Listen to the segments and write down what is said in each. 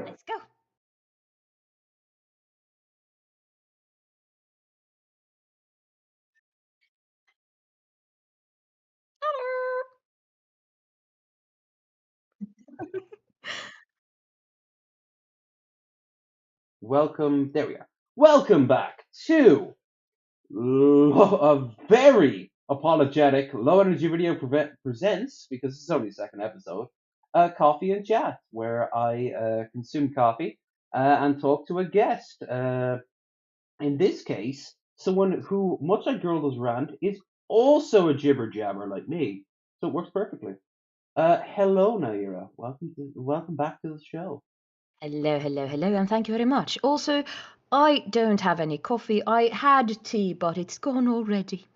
Let's go. Welcome. There we are. Welcome back to a very apologetic low energy video presents, because this is only the second episode, Coffee and Chat, where I consume coffee and talk to a guest. In this case, someone who, much like Girl Does Rant, is also a jibber jabber like me, so it works perfectly. Hello, Nearina. Welcome back to the show. Hello, hello, hello, and thank you very much. Also, I don't have any coffee. I had tea, but it's gone already.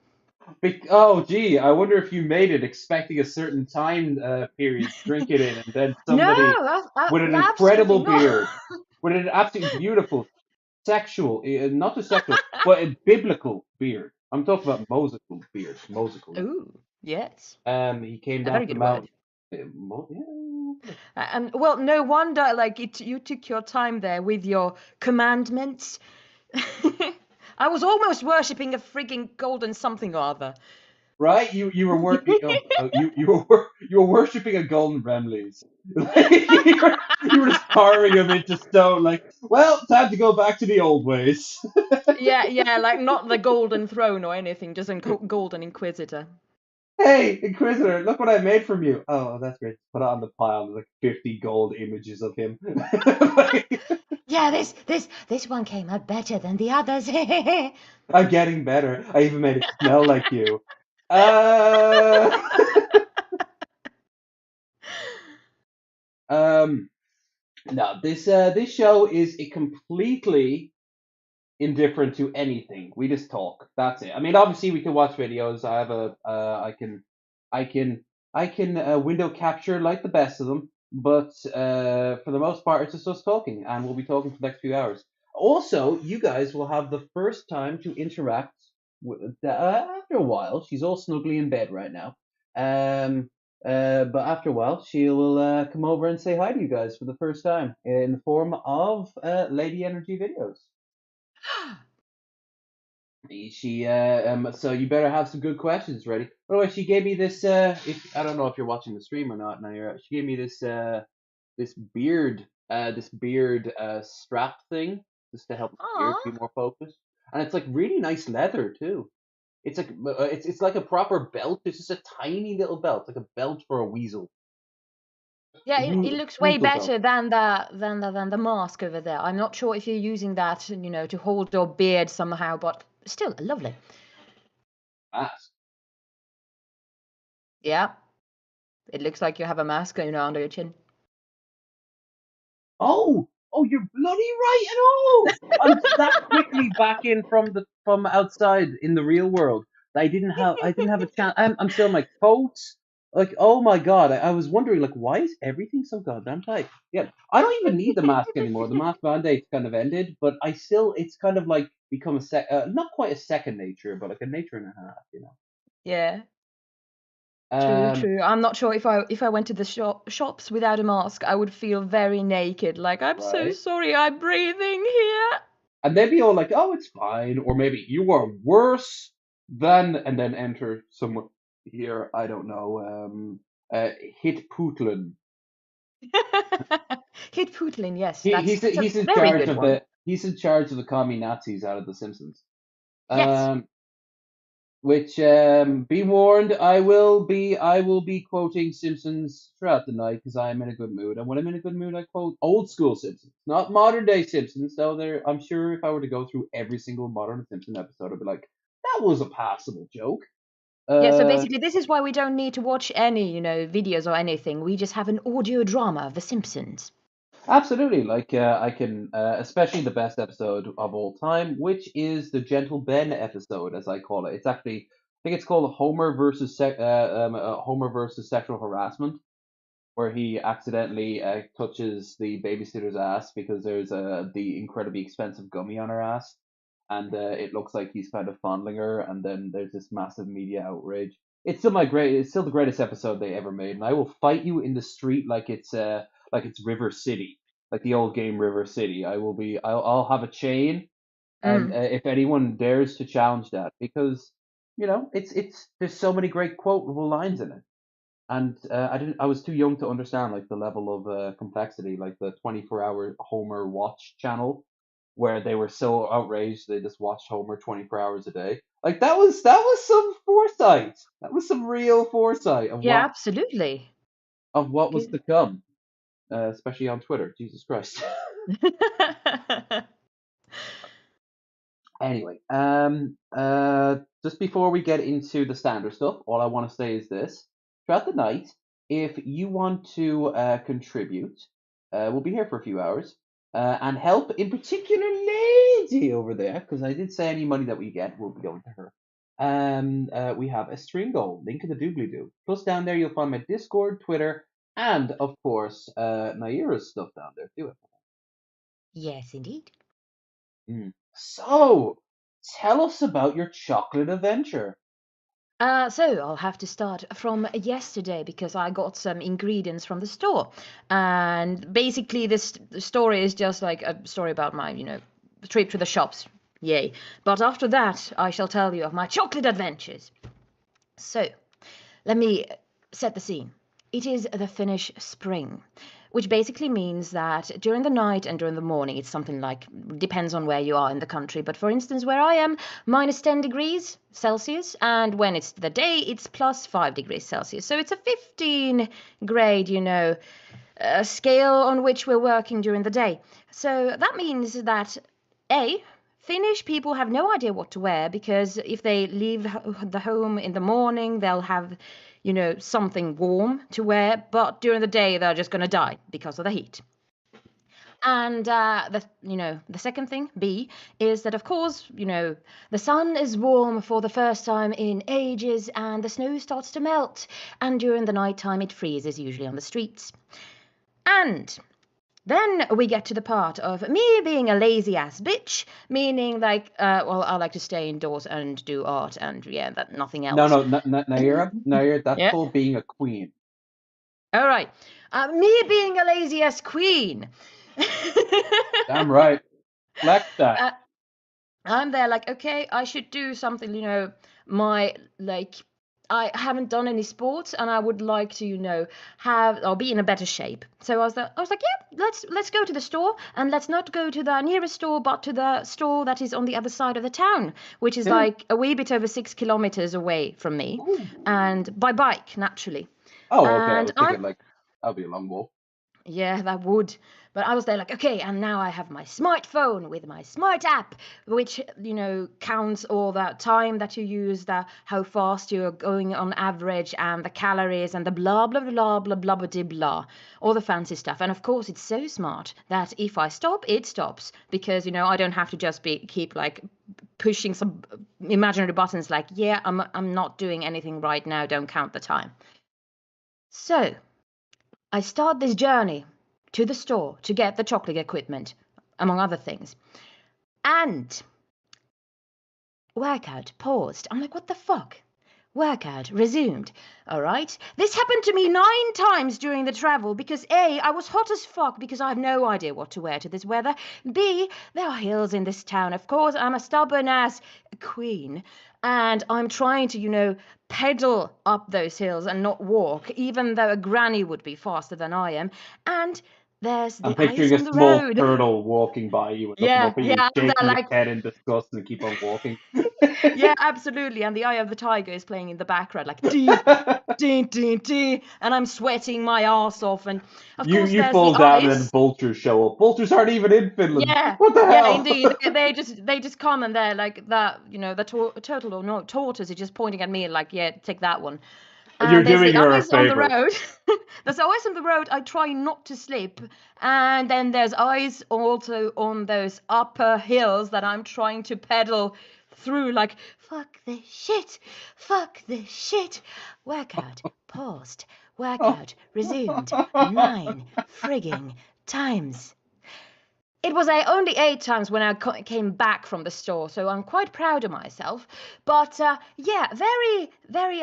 Oh, gee, I wonder if you made it expecting a certain time period to drink it in, and then No, somebody with an absolutely incredible not. beard, with an absolutely beautiful, sexual, not just sexual, but a biblical beard. I'm talking about Mosical beard, Mosical. Ooh, yes, He came a down very the good word. mountain. Yeah. And well, no wonder, like you took your time there with your commandments. I was almost worshipping a freaking golden something or other. Right? You were worshiping a golden Remley's. Like, you were just carving him into stone. Like, well, time to go back to the old ways. Yeah, like not the golden throne or anything, just a golden inquisitor. Hey, Inquisitor, look what I made from you. Oh, that's great. Put it on the pile. There's like 50 gold images of him. Like, Yeah, this one came out better than the others. I'm getting better. I even made it smell like you. Uh, um, no, this show is a completely indifferent to anything. We just talk. That's it. I mean, obviously we can watch videos. I have a I can I can window capture like the best of them, but for the most part it's just us talking, and we'll be talking for the next few hours. Also, you guys will have the first time to interact with after a while. She's all snugly in bed right now. Um, but after a while, she will come over and say hi to you guys for the first time in the form of Lady Energy videos. So you better have some good questions ready. By the way, she gave me this. If I don't know if you're watching the stream or not, now she gave me this beard strap thing just to help the beard Aw. be more focused, and it's like really nice leather too. It's like it's like a proper belt. It's just a tiny little belt, like a belt for a weasel. Yeah, it looks way Weasel belt. better than the mask over there. I'm not sure if you're using that, to hold your beard somehow, but still lovely. Mask. Yeah, it looks like you have a mask, under your chin. Oh, you're bloody right and all. I'm that quickly back in from outside in the real world. I didn't have a chance. I'm still in my coat. Like, oh my god, I was wondering, like, why is everything so goddamn tight? Yeah, I don't even need the mask anymore. The mask mandate's kind of ended, but it's kind of like become not quite a second nature, but like a nature and a half. Yeah. True, Um, true. I'm not sure if I went to the shops without a mask, I would feel very naked. Like, I'm so right? sorry, I'm breathing here. And they'd be all like, "Oh, it's fine," or maybe you are worse than, and then enter someone here. I don't know. Uh, Hit Putlin. Hit Putin, yes, He, that's he's that's a he's in very charge good of one. the he's in charge of the commie Nazis out of The Simpsons. Yes. Um, which be warned, I will be quoting Simpsons throughout the night because I am in a good mood. And when I'm in a good mood, I quote old school Simpsons, not modern day Simpsons. Though I'm sure if I were to go through every single modern Simpson episode, I'd be like, that was a passable joke. Yeah, so Uh, basically this is why we don't need to watch any, videos or anything. We just have an audio drama of The Simpsons. Absolutely. Like I can, especially the best episode of all time, which is the Gentle Ben episode, as I call it. It's actually, I think it's called Homer versus sexual harassment, where he accidentally touches the babysitter's ass because there's the incredibly expensive gummy on her ass, and it looks like he's kind of fondling her, and then there's this massive media outrage. It's still the greatest episode they ever made, and I will fight you in the street like it's River City, like the old game River City. I'll have a chain, and Mm. if anyone dares to challenge that, because it's there's so many great quotable lines in it, and I was too young to understand like the level of complexity, like the 24-hour Homer watch channel, where they were so outraged they just watched Homer 24 hours a day. Like that was some foresight. That was some real foresight of Yeah, what absolutely. was to come, especially on Twitter. Jesus Christ. Anyway, just before we get into the standard stuff, all I want to say is this: throughout the night, if you want to contribute, we'll be here for a few hours and help, in particular, Lady over there, because I did say any money that we get will be going to her. We have a stream goal, link in the doobly doo. Plus, down there you'll find my Discord, Twitter, and of course, Naira's stuff down there too. Yes, indeed. So, tell us about your chocolate adventure. So I'll have to start from yesterday because I got some ingredients from the store. And basically, this story is just like a story about my, trip to the shops. Yay. But after that, I shall tell you of my chocolate adventures. So, let me set the scene. It is the Finnish spring, which basically means that during the night and during the morning, it's something like, depends on where you are in the country. But for instance, where I am, minus 10 degrees Celsius, and when it's the day, it's plus 5 degrees Celsius. So it's a 15 grade, scale on which we're working during the day. So that means that Finnish people have no idea what to wear because if they leave the home in the morning, they'll have, something warm to wear, but during the day they're just going to die because of the heat. And the second thing, B, is that of course, the sun is warm for the first time in ages, and the snow starts to melt, and during the night time it freezes usually on the streets. And then we get to the part of me being a lazy ass bitch, meaning like, I like to stay indoors and do art and yeah, that nothing No, else. no, Naira, that's Yeah. called being a queen. All right. Me being a lazy ass queen. Damn right. Flex that. uh, I'm there like, okay, I should do something, my like I haven't done any sports and I would like to, have or be in a better shape. So I was like, yeah, let's go to the store and let's not go to the nearest store, but to the store that is on the other side of the town, which is Yeah. like a wee bit over 6 kilometers away from me, Ooh. and by bike naturally. Oh, okay. I And was I'm thinking like that'll be a long walk. Yeah, that would. But I was there like, okay, and now I have my smartphone with my smart app, which, counts all the time that you use, the how fast you're going on average, and the calories, and the blah, blah, blah, blah, blah, blah, blah, blah, all the fancy stuff. And of course, it's so smart that if I stop, it stops. Because, I don't have to just keep like pushing some imaginary buttons like, yeah, I'm not doing anything right now, don't count the time. So I start this journey to the store to get the chocolate equipment, among other things. And workout paused. I'm like, what the fuck? Workout resumed. All right. This happened to me 9 times during the travel because A, I was hot as fuck because I have no idea what to wear to this weather. B, there are hills in this town. Of course, I'm a stubborn ass queen. And I'm trying to, pedal up those hills and not walk, even though a granny would be faster than I am. And there's I'm the ice picturing a on the small road. turtle walking by you and looking Yeah, up at you, yeah, and they're shaking its like, head in disgust and keep on walking. yeah, absolutely. And the Eye of the Tiger is playing in the background, like dee, dee, dee, dee, and I'm sweating my ass off. And of you course, you there's the fall down and then ice. vultures show up. Vultures aren't even in Finland. Yeah, What the yeah, hell? indeed. They just come and they're like that, the turtle or no tortoise is just pointing at me like, yeah, take that one. You're And there's doing the her a ice on the favor. road. There's ice on the road. I try not to slip. And then there's ice also on those upper hills that I'm trying to pedal through like, fuck this shit. Fuck this shit. Workout paused. Workout resumed 9 frigging times. It was only 8 times when I came back from the store, so I'm quite proud of myself. But yeah, very, very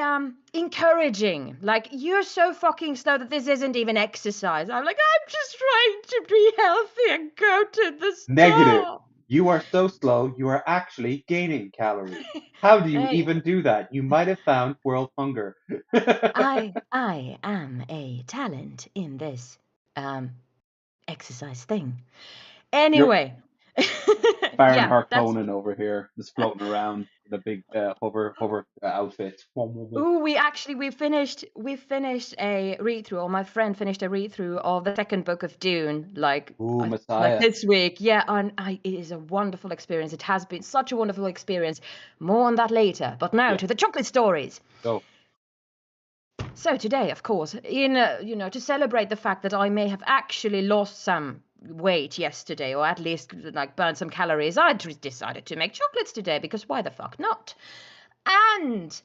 encouraging. Like, you're so fucking slow that this isn't even exercise. I'm like, I'm just trying to be healthy and go to the Negative. store. You are so slow, you are actually gaining calories. How do you Hey, even do that? You might have found world hunger. I am a talent in this um exercise thing. You're Anyway, Baron yeah, that's. Harkonnen over here, just floating around in a big hover outfit. Ooh, we finished a read through, or my friend finished a read through of the second book of Dune, Ooh, like Messiah. this week. Yeah, and it is a wonderful experience. It has been such a wonderful experience. More on that later. But now Yeah, to the chocolate stories. go. So today, of course, in to celebrate the fact that I may have actually lost some weight yesterday, or at least like burned some calories, I decided to make chocolates today because why the fuck not? And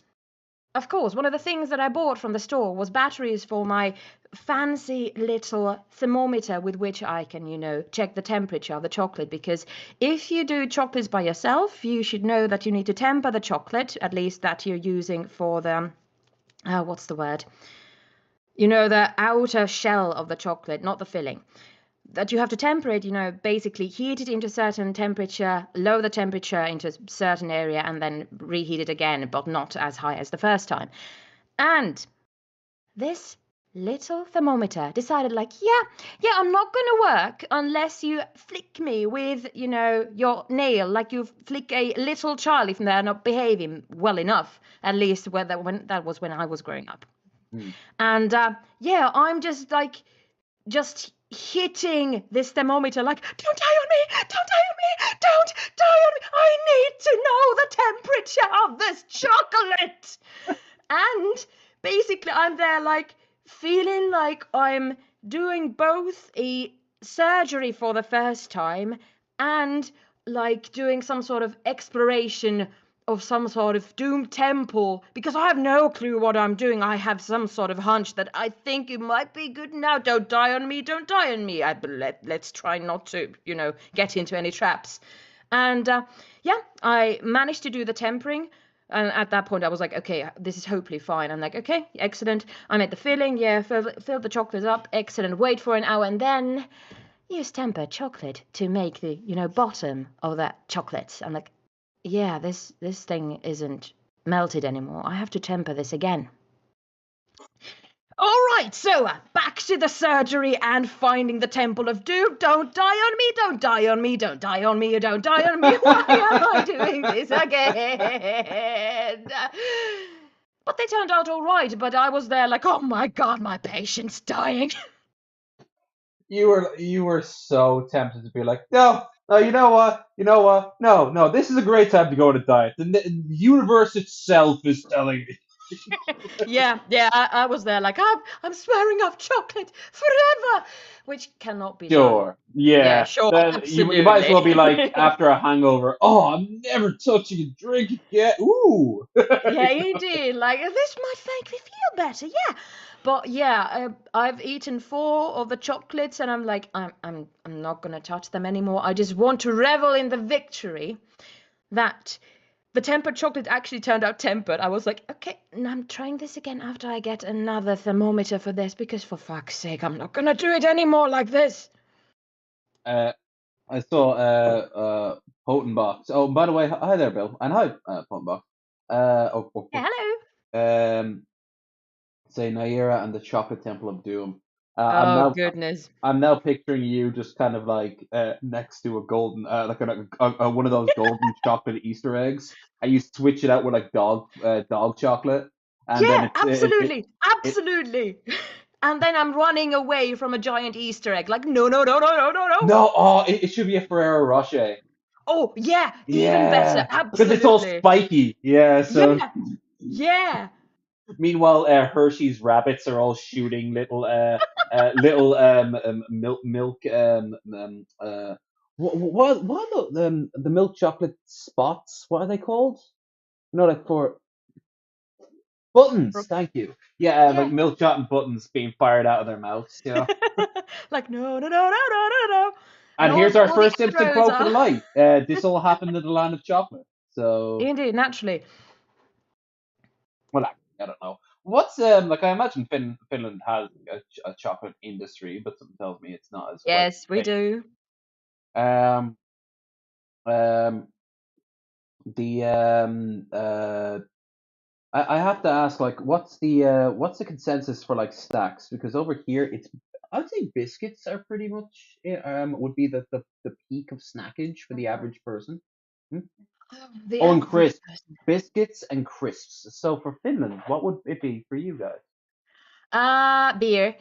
of course, one of the things that I bought from the store was batteries for my fancy little thermometer with which I can, check the temperature of the chocolate. Because if you do chocolates by yourself, you should know that you need to temper the chocolate, at least that you're using for the, what's the word? The outer shell of the chocolate, not the filling. That you have to temper it, basically heat it into a certain temperature, lower the temperature into a certain area, and then reheat it again, but not as high as the first time. And this little thermometer decided, like, yeah, I'm not going to work unless you flick me with, your nail, like you flick a little child if they're not behaving well enough, at least when that was when I was growing up. Hmm. And yeah, I'm just like, just hitting this thermometer like, don't die on me, don't die on me, don't die on me, I need to know the temperature of this chocolate. And basically I'm there like feeling like I'm doing both a surgery for the first time and like doing some sort of exploration of some sort of doomed temple because I have no clue what I'm doing. I have some sort of hunch that I think it might be good now. Don't die on me, don't die on me. Let's try not to, get into any traps. And yeah, I managed to do the tempering. And at that point, I was like, okay, this is hopefully fine. I'm like, okay, excellent. I made the filling, yeah, filled the chocolate up, excellent. Wait for an hour and then use tempered chocolate to make the, bottom of that chocolate. I'm like, yeah, this thing isn't melted anymore. I have to temper this again. All right, so back to the surgery and finding the Temple of Doom. Don't die on me, don't die on me, don't die on me, don't die on me. Why am I doing this again? But they turned out all right, but I was there like, oh my god, my patient's dying. You were so tempted to be like, no, no, you know what, no, this is a great time to go on a diet. The universe itself is telling me. Yeah, I was there like, I'm swearing off chocolate forever, which cannot be done. Sure, Yeah, yeah. sure, Then you might as well be like absolutely. after a hangover. Oh, I'm never touching a drink again. Ooh. Yeah, you did. Like, this might make me feel better. Yeah, but yeah, I've eaten 4 of the chocolates, and I'm like, I'm not gonna touch them anymore. I just want to revel in the victory that The tempered chocolate actually turned out tempered. I was like, okay, I'm trying this again after I get another thermometer for this, because for fuck's sake, I'm not gonna do it anymore like this. I saw Potent Box. Oh, by the way, hi there, Bill, and hi, Potent Box. Yeah, hello. Um, say Naira and the Chocolate Temple of Doom. I'm Oh now goodness. I'm now picturing you just kind of like next to a golden like one of those golden chocolate Easter eggs, and you switch it out with like dog chocolate, and then Yeah, it's absolutely, it absolutely. And then I'm running away from a giant Easter egg, like no, no, no, no, no, no, no. no, it should be a Ferrero Rocher. Oh yeah, even better, Yeah, because it's all absolutely. spiky. Yeah, so Yeah, yeah. meanwhile, Hershey's rabbits are all shooting little milk what are the milk chocolate spots? What are they called? No, like for buttons. Ro- Thank you. Yeah, like Yeah. milk chocolate buttons being fired out of their mouths. You know. Like no, no, no, no, no, no, no. And And here's our all the first Simpson arrows quote for the are night. This all happened in the land of chocolate. So, indeed naturally. well, I don't know. What's like I imagine Finland has a chocolate industry, but something tells me it's not as Yes, we widespread. do. Um, um, the I have to ask, like, what's the consensus for like snacks? Because over here, I'd say biscuits are pretty much would be the peak of snackage for the average person. Hmm? The Oh, and average crisps, person. biscuits and crisps. So for Finland, what would it be for you guys? Beer.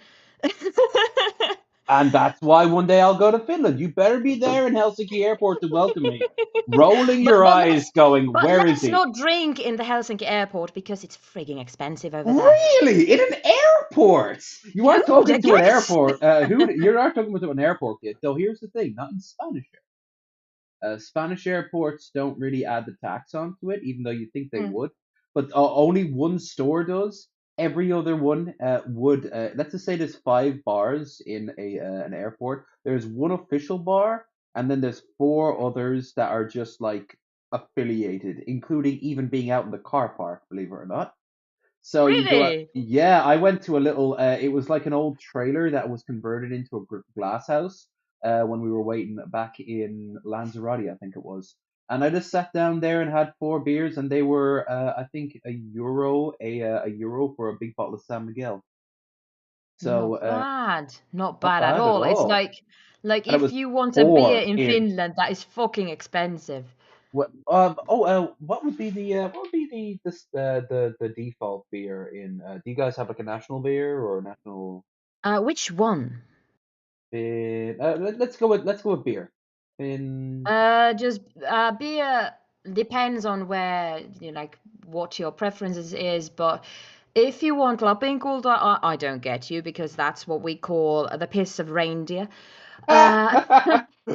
And that's why one day I'll go to Finland. You better be there in Helsinki airport to welcome me. Rolling but your but eyes, let's going, but where is let's he? not drink in the Helsinki airport because it's frigging expensive over there. Really? In an airport? You Food, aren't talking I to an guess. airport. You're not talking to an airport yet. So here's the thing, not in Spanish. Spanish airports don't really add the tax onto it, even though you think they Mm, would. But only one store does. Every other one would. Let's just say there's 5 bars in an airport. There's one official bar, and then there's 4 others that are just like affiliated, including even being out in the car park, believe it or not. So you go out. really? Yeah, I went to a little. It was like an old trailer that was converted into a glass house. When we were waiting back in Lanzarote, I think it was. And I just sat down there and had 4 beers, and they were, I think, a euro for a big bottle of San Miguel. So Not bad. Not not bad at bad at all. It's all. like And it if was you want a beer four in in. Finland, that is fucking expensive. What would be the default beer in? Do you guys have like a national beer or a national? Which one? Let's go with beer. In Just beer depends on where you like what your preferences is, but if you want Lapinkulta, I don't get you because that's what we call the piss of reindeer. Uh,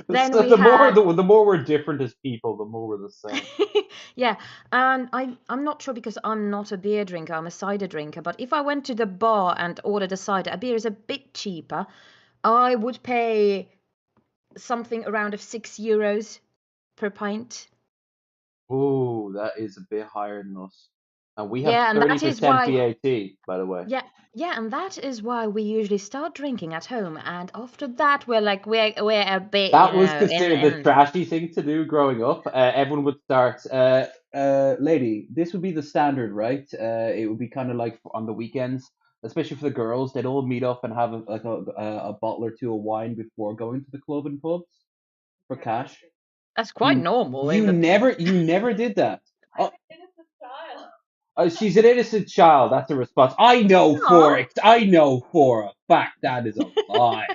then so we have the more we're different as people, the more we're the same. yeah, and I'm not sure because I'm not a beer drinker, I'm a cider drinker, but if I went to the bar and ordered a cider, a beer is a bit cheaper. I would pay something around of €6 per pint. Ooh, that is a bit higher than us. And we have Yeah, and that is 30% why VAT, by the way. yeah, yeah, and that is why we usually start drinking at home, and after that we're like we're a bit, That was considered the in trashy thing to do growing up. Everyone would start, lady, this would be the standard, right? It would be kind of like on the weekends, especially for the girls. They'd all meet up and have a bottle or two of wine before going to the club and pubs for cash. that's quite You normal in you the never did that. Oh, she's an innocent child. That's a response. I know for Aw. it. I know for a fact that is a lie.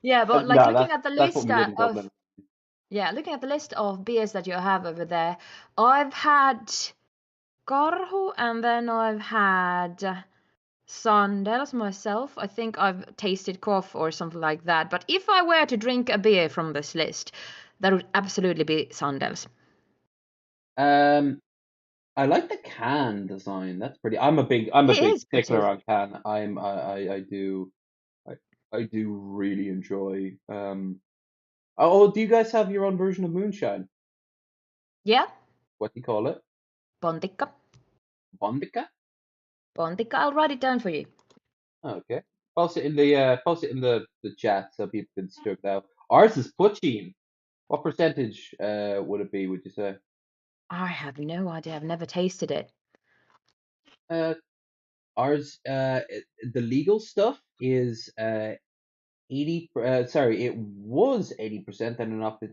Yeah, but like No, looking at the that's what list we did in of Dublin. yeah, looking at the list of beers that you have over there, I've had Karhu and then I've had Sandels myself. I think I've tasted Koff or something like that. But if I were to drink a beer from this list, that would absolutely be Sandels. Um, I like the can design. That's pretty. I'm a It big is stickler pretty. on can. I, I do really enjoy. Oh, do you guys have your own version of moonshine? Yeah? What do you call it? Pontikka. Bondika? Pontikka. I'll write it down for you. Okay. Post it in the chat so people can stroke it out. Ours is poutine. What percentage would it be, would you say? I have no idea. I've never tasted it. Uh ours the legal stuff is 80 sorry, it was 80%, then they knocked it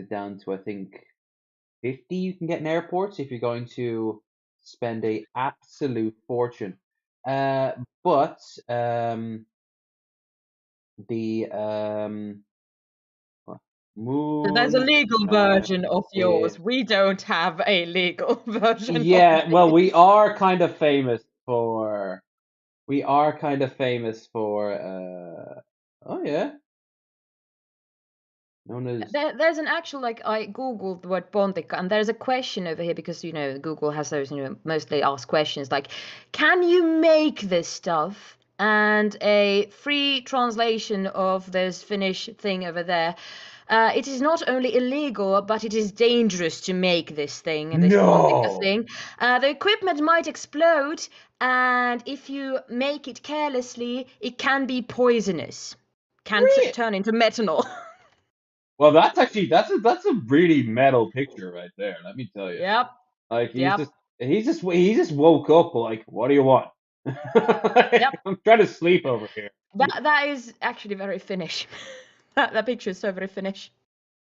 down to I think 50 you can get in airports if you're going to spend a absolute fortune. Uh but the So there's a legal version of moonlight. yours. We don't have a legal version of Yeah, well, this. we are kind of famous for oh yeah, known as There's an actual like I googled the word Pontikka and there's a question over here because Google has those mostly asked questions like can you make this stuff and a free translation of this Finnish thing over there. It is not only illegal, but it is dangerous to make this Pontikka no. thing. The equipment might explode, and if you make it carelessly, it can be poisonous. Can Re- turn into methanol. Well, that's a really metal picture right there. Let me tell you. Yep. Like Yep. he just woke up like, what do you want? Yep. I'm trying to sleep over here. That is actually very Finnish. That picture is so very Finnish.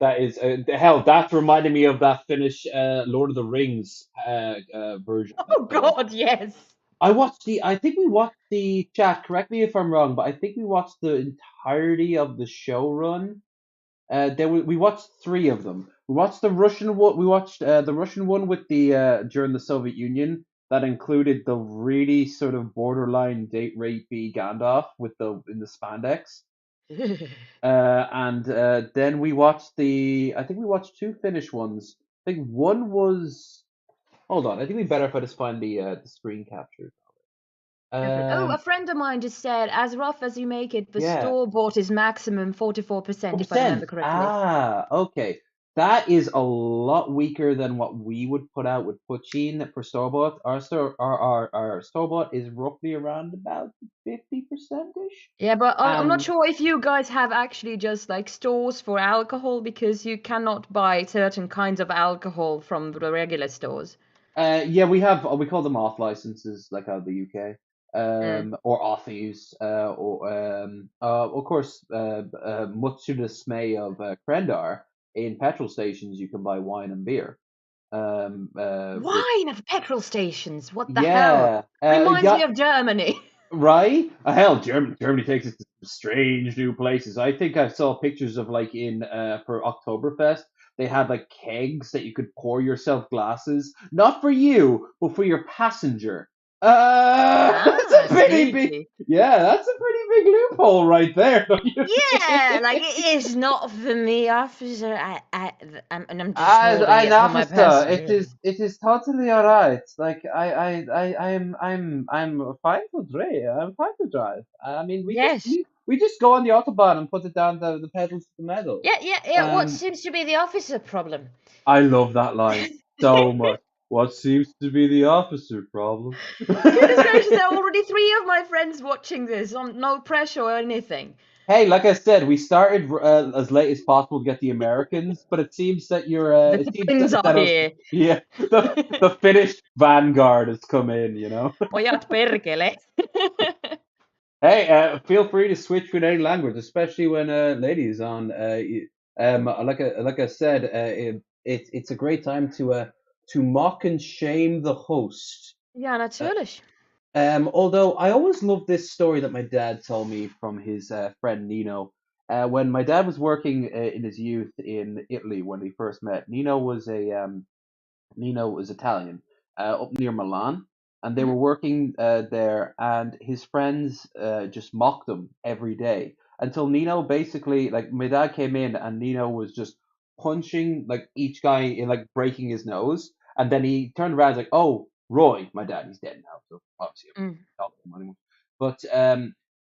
That is hell. That reminded me of that Finnish Lord of the Rings version. Oh God, yes. I think we watched the chat. Correct me if I'm wrong, but I think we watched the entirety of the show run. We watched three of them. We watched the Russian one. We watched the Russian one with the during the Soviet Union that included the really sort of borderline date rapey Gandalf with the in the spandex. And then we watched I think we watched two Finnish ones. I think one was. Hold on, I think we better if I just find the screen capture. Oh, a Um, friend of mine just said, as rough as you make it, the yeah, store bought is maximum 44%, if I remember 4%. correctly. Ah, okay. That is a lot weaker than what we would put out with Puccin for store bought. Our store bought is roughly around about 50% ish. Yeah, but I'm not And sure if you guys have actually just like stores for alcohol because you cannot buy certain kinds of alcohol from the regular stores. yeah, we call them off licenses like out of the UK. Mm. Or offies, or of course, much to the dismay of Krendar, in petrol stations you can buy wine and beer. Which Wine at petrol stations. What the hell? yeah, Reminds me yeah, of Germany. right. Hell, Germany takes us to strange new places. I think I saw pictures of like in for Oktoberfest. They had like kegs that you could pour yourself glasses, not for you, but for your passenger. That's a Ah, pretty big, sneaky. yeah, that's a pretty big loophole right there, don't you Yeah, like think? it is not for me, officer. I'm just holding Ein it for my officer, passenger. it is totally alright. Like I'm fine to drive. I'm fine to drive. I mean, Yes. we just go on the autobahn and put it down the pedals to the metal. Yeah, yeah, yeah. What And seems to be the officer problem? I love that line so much. What seems to be the officer problem? Goodness gracious, there are already three of my friends watching this. No pressure or anything. Hey, like I said, we started as late as possible to get the Americans, but it seems that The it seems twins are that us, here. yeah, the Finnish vanguard has come in, you know. Pojat perkele. Hey, feel free to switch with any language, especially when ladies on. Like I said, it's a great time to mock and shame the host. Ja, Uh, natürlich. Although I always loved this story that my dad told me from his friend Nino. When my dad was working in his youth in Italy when we first met, Nino was Italian, up near Milan, and they Mhm. were working there, and his friends just mocked him every day until Nino basically, like, my dad came in and Nino was just punching like each guy in, like, breaking his nose, and then he turned around and was like, "Oh, Roy, my dad, he's dead now, so obviously I'm Mm. not talking to him anymore." But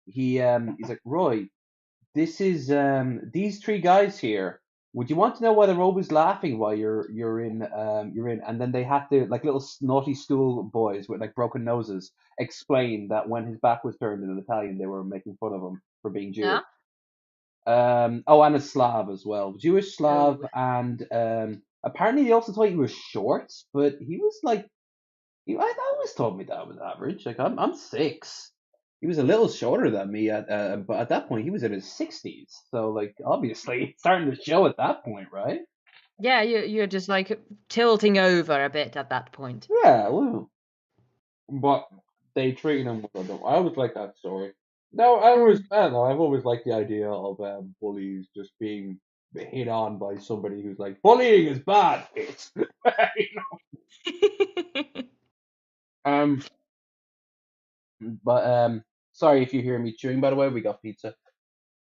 he's like, "Roy, this is these three guys here. Would you want to know why the robe is laughing while you're in? And then they had to, like, little naughty school boys with like broken noses explain that when his back was turned in Italian, they were making fun of him for being Yeah. Jewish. Oh, and a Slav as well, Jewish Slav, Oh. and apparently they also thought he was short, but he was like, I always told me that I was average. Like I'm 6. He was a little shorter than me but at that point he was in his 60s. So like obviously it's starting to show at that point, right? Yeah, you're just like tilting over a bit at that point. Yeah, well, but they treated him with them. I always like that story. No, Mm. I don't know. I've always liked the idea of bullies just being hit on by somebody who's like, bullying is bad. It's um, but sorry if you hear me chewing. By the way, we got pizza.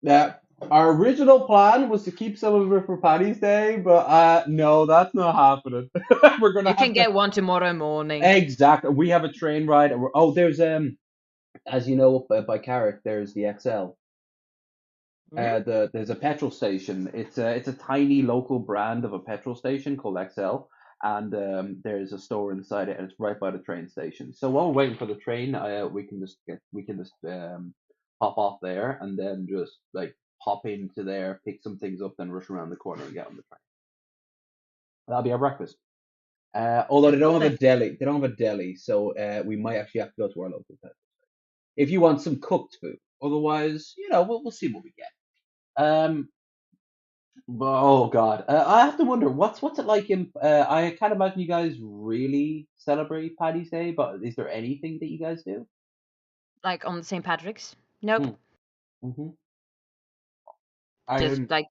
Yeah, our original plan was to keep some of it for Paddy's Day, but no, that's not happening. We're gonna You can have to get one tomorrow morning. exactly. We have a train ride. And there's as you know, up by Carrick, there's the XL. Mm? There's a petrol station. It's a tiny local brand of a petrol station called XL, and there's a store inside it, and it's right by the train station. So while we're waiting for the train, we can just hop off there, and then just like hop into there, pick some things up, then rush around the corner and get on the train. That'll be our breakfast. Although they Sounds don't have lovely. a deli, so we might actually have to go to our local pet if you want some cooked food. Otherwise, we'll see what we get. Um, Oh God, I have to wonder what's it like in. I can't imagine you guys really celebrate Paddy's Day, but is there anything that you guys do? Like on St. Patrick's? Nope. Hmm. hmm I Just didn't. like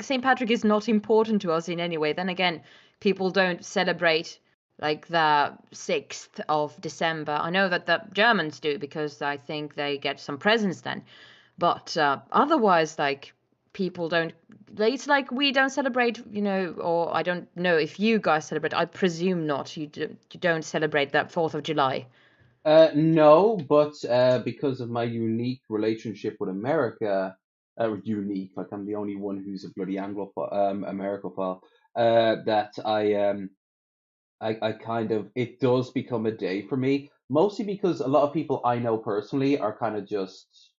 St. Patrick is not important to us in any way. Then again, people don't celebrate like the 6th of December. I know that the Germans do because I think they get some presents then. But otherwise, like people don't. It's like we don't celebrate, or I don't know if you guys celebrate. I presume not. You don't celebrate that 4th of July. No, but because of my unique relationship with America, unique, like I'm the only one who's a bloody Anglophile, Americophile, that I kind of, it does become a day for me, mostly because a lot of people I know personally are kind of just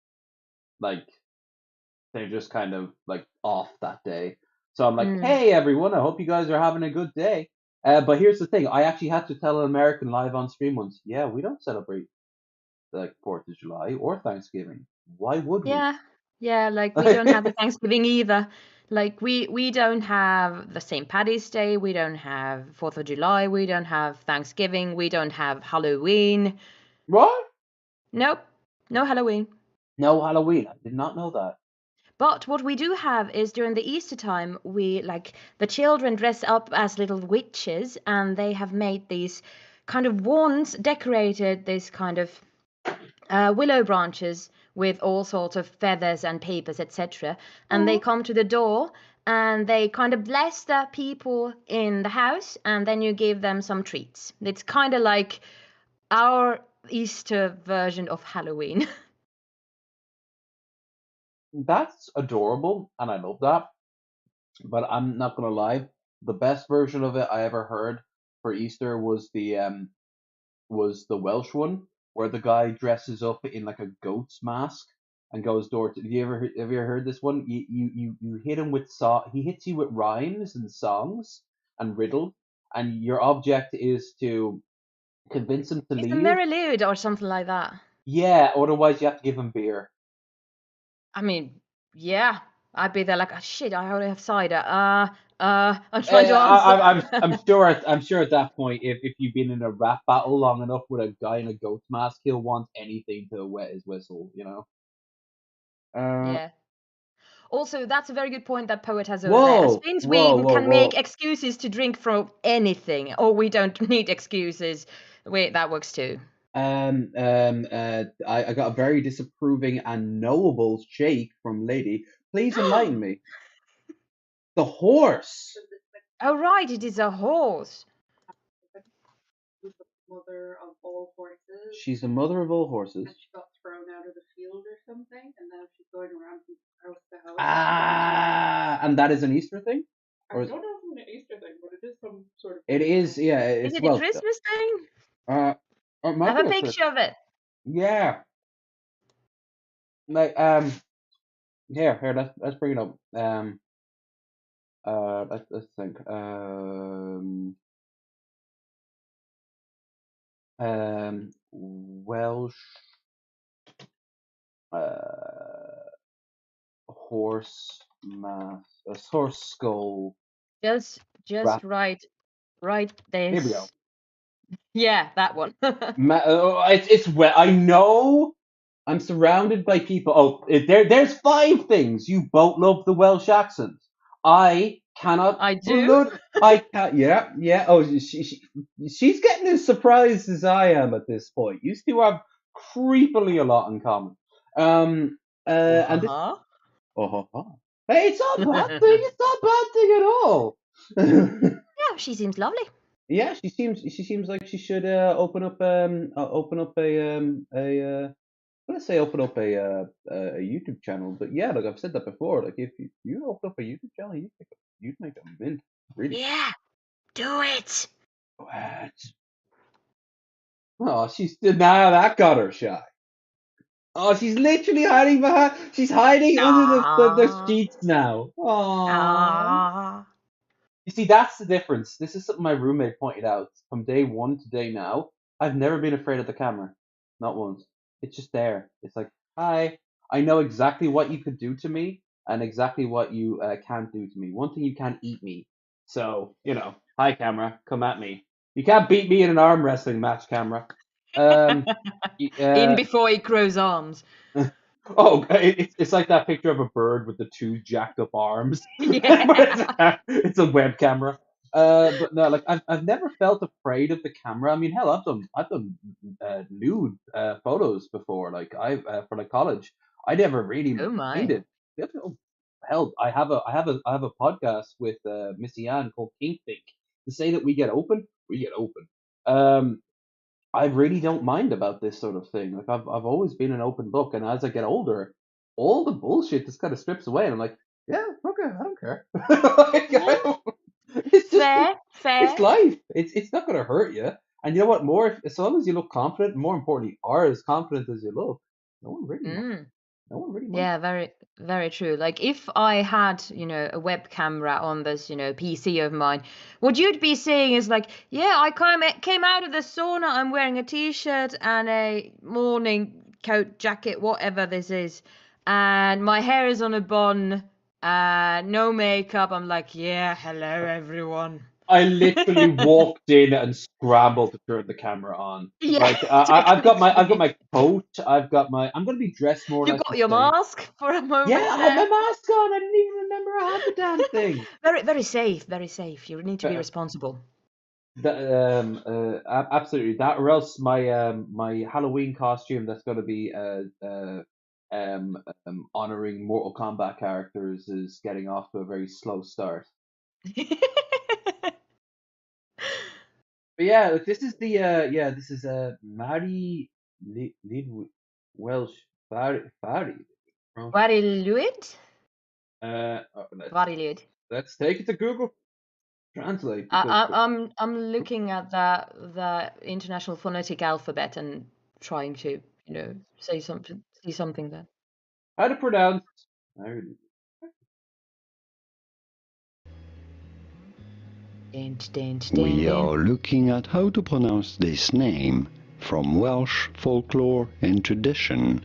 like they're just kind of like off that day. So I'm like, Mm. hey everyone, I hope you guys are having a good day. But here's the thing, I actually had to tell an American live on stream once, yeah, we don't celebrate like 4th of July or Thanksgiving. Why would we? Yeah, yeah. Like we don't have the Thanksgiving either. Like we don't have the St. Paddy's Day. We don't have 4th of July. We don't have Thanksgiving. We don't have Halloween. What? Nope, no Halloween. No Halloween. I did not know that. But what we do have is during the Easter time, we like the children dress up as little witches and they have made these kind of wands decorated, this kind of willow branches with all sorts of feathers and papers, etc. And they Oh. come to the door and they kind of bless the people in the house and then you give them some treats. It's kind of like our Easter version of Halloween. That's adorable, and I love that. But I'm not gonna lie, the best version of it I ever heard for Easter was the Welsh one, where the guy dresses up in like a goat's mask and goes door to. Have you ever heard this one? You hit him with he hits you with rhymes and songs and riddle, and your object is to convince him to It's a leave. Merry Lude or something like that. Yeah, otherwise you have to give him beer. I mean, yeah, I'd be there like, oh, shit, I only have cider. I'm trying Eh, to answer. I'm sure at that point, if you've been in a rap battle long enough with a guy in a goat mask, he'll want anything to wet his whistle, you know. Uh, Yeah. Also, that's a very good point that Poet has over there. As whoa, Finns, whoa, we whoa, can make whoa. excuses to drink from anything, or we don't need excuses. Wait, that works too. I got a very disapproving and knowable shake from Lady. Please enlighten me. The horse. Oh, right, it is a horse. She's the mother of all horses. Ah, and that is an Easter thing? Or it is, yeah, Is it's it a Welsh. Christmas thing? Uh, it I might have be a a Chris. picture of it. Yeah, like here, let's bring it up. Let's think. Welsh uh horse mask, horse skull. Just Rat. just write Here we go. this. Yeah, that one. It's well. I know. I'm surrounded by people. Oh, there's five things you both love the Welsh accent. I cannot I do. blood. I can't. Yeah, yeah. Oh, she's getting as surprised as I am at this point. You two have creepily a lot in common. Um. And this. Uh-huh. Oh, hey, it's not a bad thing. It's not a bad thing at all. Yeah, she seems lovely. Yeah, she seems like she should open up a let's say open up a YouTube channel. But yeah, like I've said that before. Like if you open up a YouTube channel, you'd make a mint. Really. Yeah, do it. What? Oh, now that got her shy. Oh, she's literally hiding behind. She's hiding under the Ah, sheets now. Oh. ah. You see, that's the difference. This is something my roommate pointed out. From day one to day now, I've never been afraid of the camera. Not once. It's just there. It's like, hi. I know exactly what you could do to me and exactly what you can't do to me. One thing, you can't eat me. So, hi, camera. Come at me. You can't beat me in an arm wrestling match, camera. Um, In uh, before he grows arms. Oh, it's like that picture of a bird with the two jacked up arms, but Yeah. it's a web camera. But no, like I've never felt afraid of the camera. I mean, hell, I've done nude photos before. Like for like college, I never really Oh my. minded. Oh, hell, I have a podcast with Missy Ann called Kink Think. To say that we get open. Um, I really don't mind about this sort of thing. Like I've always been an open book, and as I get older, all the bullshit just kind of strips away, and I'm like, yeah, okay, I don't care. Like, Yeah. it's just Fair, it's fair. life. It's not gonna hurt you. And you know what? As long as you look confident, and more importantly, are as confident as you look, no one really minds. Mm. No one really minds. Yeah, very, very true. Like if I had, a web camera on this, PC of mine, what you'd be seeing is like, yeah, I came out of the sauna. I'm wearing a t-shirt and a morning coat jacket, whatever this is, and my hair is on a bun, no makeup. I'm like, yeah, hello everyone. I literally walked in and scrambled to turn the camera on. Yeah, Like I've got definitely. my coat. I'm gonna be dressed more You like got the your same. mask for a Yeah, moment I had my there. mask on. I didn't even remember I had the damn thing. Very, very safe, very safe. You need to be Uh, responsible. Absolutely that, or else my Halloween costume that's going to be honoring Mortal Kombat characters is getting off to a very slow start. But yeah, like, this is Mary Lid Welsh Fari from Very lewd. let's Very lewd. take it to Google Translate I, because I'm looking at the international phonetic alphabet and trying to, say something, see something there. how to pronounce Mary. Dent, dent, dent, We dent. are looking at how to pronounce this name from Welsh folklore and tradition,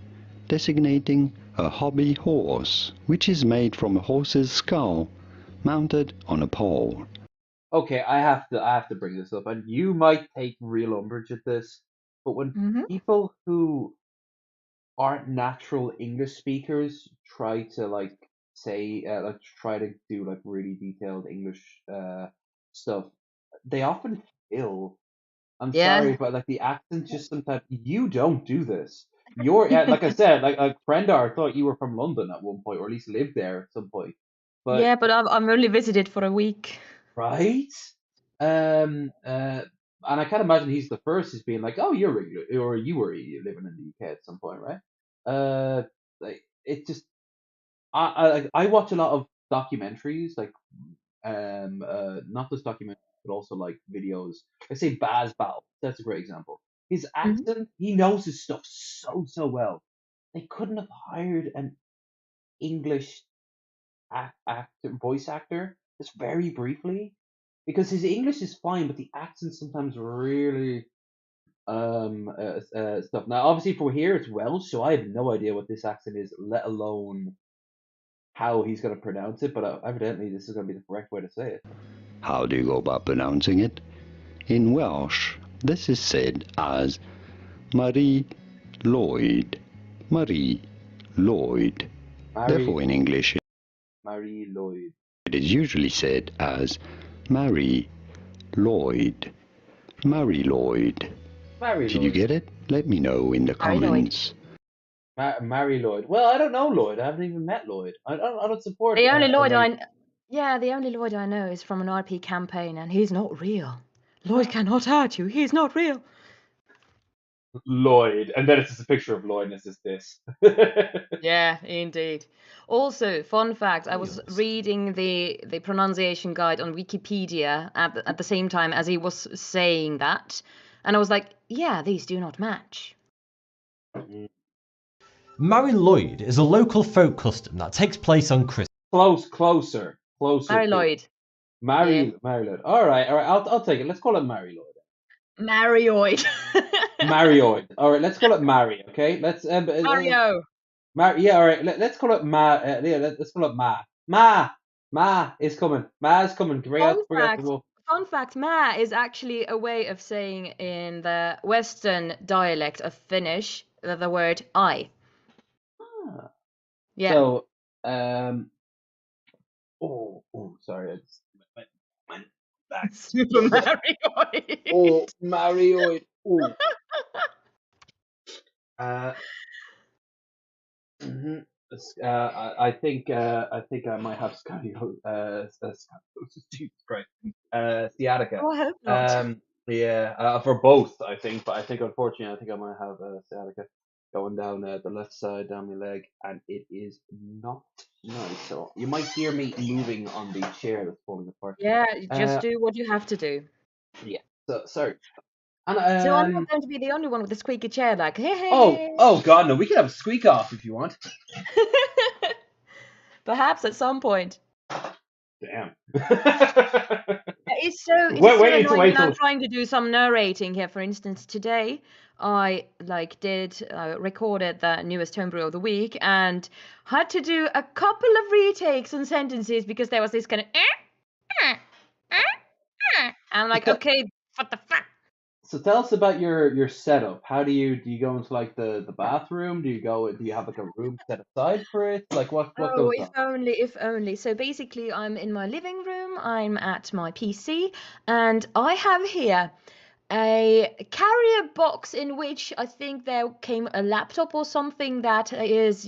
designating a hobby horse, which is made from a horse's skull, mounted on a pole. Okay, I have to bring this up, and you might take real umbrage at this, but when Hmm. people who aren't natural English speakers try to like say like try to do like really detailed English stuff, they often fail. I'm sorry, Yeah. but like the accent just sometimes you don't do this. You're like I said, like Brenda thought you were from London at one point, or at least lived there at some point. But Yeah, but I'm only visited for a week. right? And I can't imagine he's the first who's being like, "Oh, you're English, or you were living in the UK at some point, right?" Like it just I watch a lot of documentaries, like not just documentaries, but also like videos. I say Baz Battle. That's a great example. His Mhm. accent, he knows his stuff so well. They couldn't have hired an English voice actor, just very briefly, because his English is fine, but the accent sometimes really stuff. Now, obviously, from here it's Welsh, so I have no idea what this accent is, let alone how he's going to pronounce it. But evidently, this is going to be the correct way to say it. How do you go about pronouncing it? In Welsh, this is said as Marie Lloyd. Marie Lloyd. Therefore, in English, Marie Lloyd. it is usually said as Mary Lloyd. Mary Lloyd. Mary Did you Lloyd. get it? Let me know in the Mary Lloyd. comments. Mary Lloyd. Well, I don't know Lloyd. I haven't even met Lloyd. I don't support. The only Lloyd American. the only Lloyd I know is from an RP campaign, and he's not real. Lloyd cannot hurt you. He's not real. Lloyd, and then it's just a picture of Lloyd, and it's just this. Yeah, indeed. Also, fun fact: I was reading the pronunciation guide on Wikipedia at the same time as he was saying that, and I was like, yeah, these do not match. Mary Lloyd is a local folk custom that takes place on Christmas. Closer. Mary Lloyd. Mary Lloyd. All right. I'll take it. Let's call it Mary Lloyd. Marioid. Marioid. All right. Let's call it Mary. Okay. Let's Mario. Yeah. All right. Let's call it Ma. Yeah. Let's call it Ma. Ma is coming. Ma is coming. Bring out the wolf. Fun fact, Ma is actually a way of saying in the Western dialect of Finnish the word I. Ah. Yeah. So, sorry. I just went back. Super Marioid. Oh, Marioid. Oh. I think I might have Jesus Christ, sciatica. Oh, I hope not. For both, I think, but I think unfortunately, I think I might have sciatica going down the left side down my leg, and it is not nice. So you might hear me moving on the chair that's falling apart. Yeah, just do what you have to do. Yeah. So sorry. So I'm not going to be the only one with the squeaky chair, like, hey, hey. Oh God, no! We can have a squeak off if you want. Perhaps at some point. Damn. It's so annoying when I'm trying to do some narrating here. For instance, today I recorded the newest homebrew of the week and had to do a couple of retakes on sentences because there was this kind of I'm like, okay, what the fuck? So tell us about your setup. How do you go into like the bathroom? Do you have like a room set aside for it? Like what goes on? If only. So basically I'm in my living room, I'm at my PC, and I have here a carrier box in which I think there came a laptop or something that is,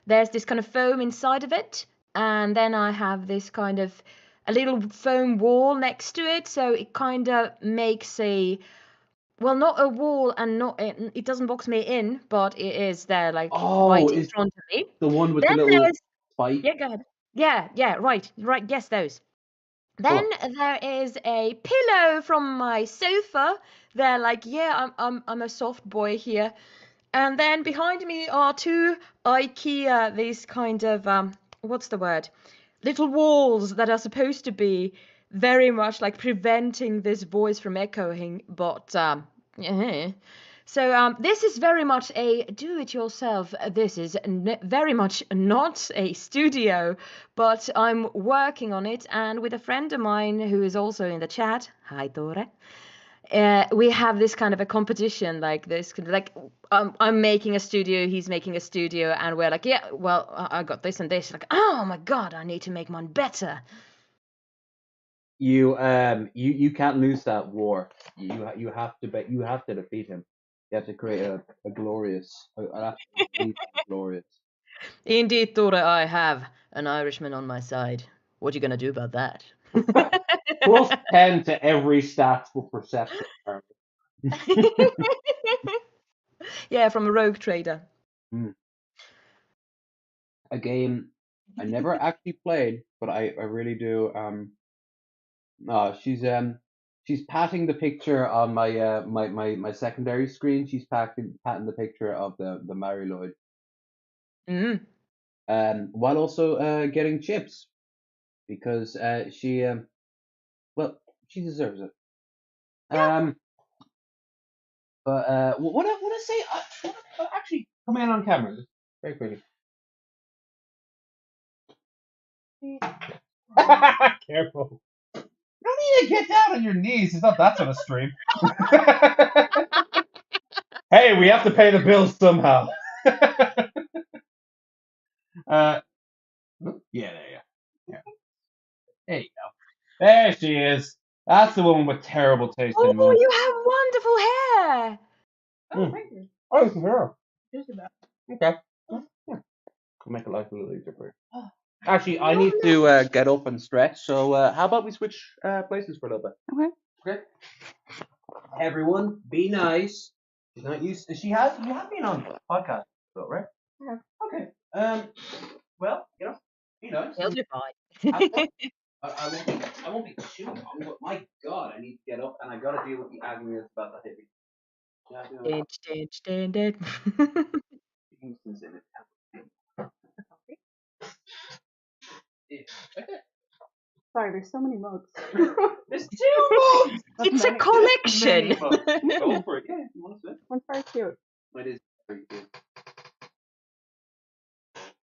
there's this kind of foam inside of it, and then I have this kind of a little foam wall next to it, so it kind of makes not a wall, and it doesn't box me in, but it is there, like, right in front of me. The one with the little spike? Yeah, go ahead. Yeah, right, yes, those. Then there is a pillow from my sofa. They're like, yeah, I'm a soft boy here. And then behind me are two IKEA, these kind of what's the word? Little walls that are supposed to be very much like preventing this voice from echoing, but So this is very much a do-it-yourself. This is very much not a studio, but I'm working on it. And with a friend of mine who is also in the chat, hi Tore, we have this kind of a competition like this. Like I'm making a studio, he's making a studio, and we're like, yeah, well, I got this and this. Like, oh my god, I need to make mine better. You can't lose that war. You have to defeat him. You have to create a glorious, glorious. Indeed, Tore, I have an Irishman on my side. What are you gonna do about that? Plus 10 to every stat for perception. Yeah, from a rogue trader. A game I never actually played, but I really do. She's patting the picture on my secondary screen. She's patting the picture of the Mary Lloyd. Mm. While also getting chips because she she deserves it. But what I want to say, actually, come in on camera, just very quickly. Careful. You don't need to get down on your knees. It's not that sort of stream. Hey, we have to pay the bills somehow. Yeah, there you go. There you go. There she is. That's the woman with terrible taste in Oh, women. you have wonderful hair. Oh, thank you. Oh, it's her. Just about. Okay. Yeah. I'll make it life a little easier for you. Actually, I need to get up and stretch. So how about we switch places for a little bit? Okay. Okay. Everyone, be nice. She's not used. You have been on podcast, though, right? Yeah. Okay. Well, be nice. He'll be fine. I won't be too long, but my God, I need to get up and I got to deal with the agony that's about to hit me. Did. Kingston's in it. Sorry, there's so many mugs. There's 2 mugs. It's a Many. collection. Many mugs. Go for it. Yeah, you want to switch? One's very cute. It is very good.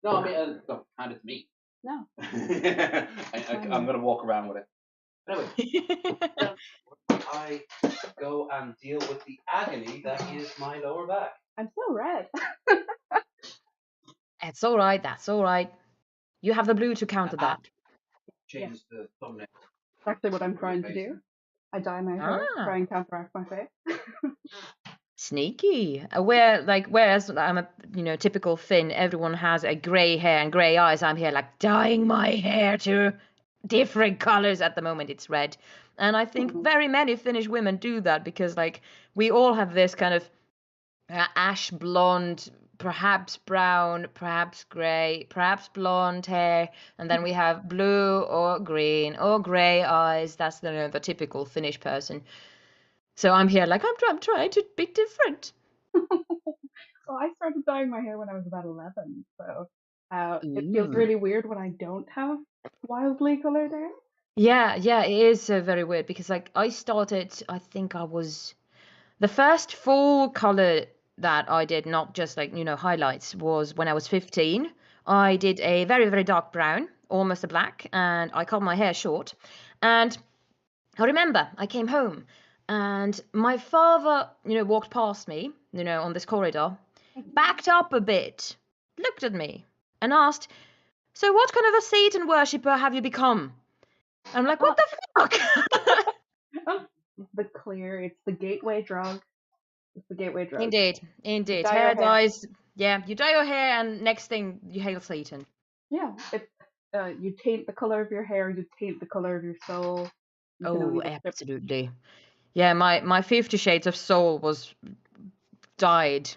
No, I mean, don't hand it to me. No. I'm going to walk around with it. Anyway, I go and deal with the agony that is my lower back. I'm so red. It's all right. That's all right. You have the blue to counter that. Change the thumbnail. That's actually what I'm trying to do. I dye my hair, try and counteract my face. Sneaky. Whereas I'm a typical Finn, everyone has a grey hair and grey eyes. I'm here like dyeing my hair to different colors. At the moment it's red, and I think very many Finnish women do that because like we all have this kind of ash blonde, perhaps brown, perhaps grey, perhaps blonde hair, and then we have blue or green or grey eyes. That's the typical Finnish person. So I'm here like I'm trying to be different. Well, I started dyeing my hair when I was about 11, so it feels really weird when I don't have wildly colored hair. Yeah, it is very weird because like I started, I think I was the first full color that I did, not just like highlights, was when I was 15. I did a very, very dark brown, almost a black, and I cut my hair short. And I remember I came home and my father, walked past me, on this corridor, backed up a bit, looked at me and asked, "So what kind of a Satan worshipper have you become?" I'm like, "What the fuck?" It's the gateway drug. It's the gateway drug. Indeed. Dye Hair your hair. dyes. Yeah, you dye your hair and next thing you hail Satan. Yeah, you taint the color of your hair, you taint the color of your soul. You can Oh, only get absolutely. Yeah, my 50 Shades of Soul was dyed.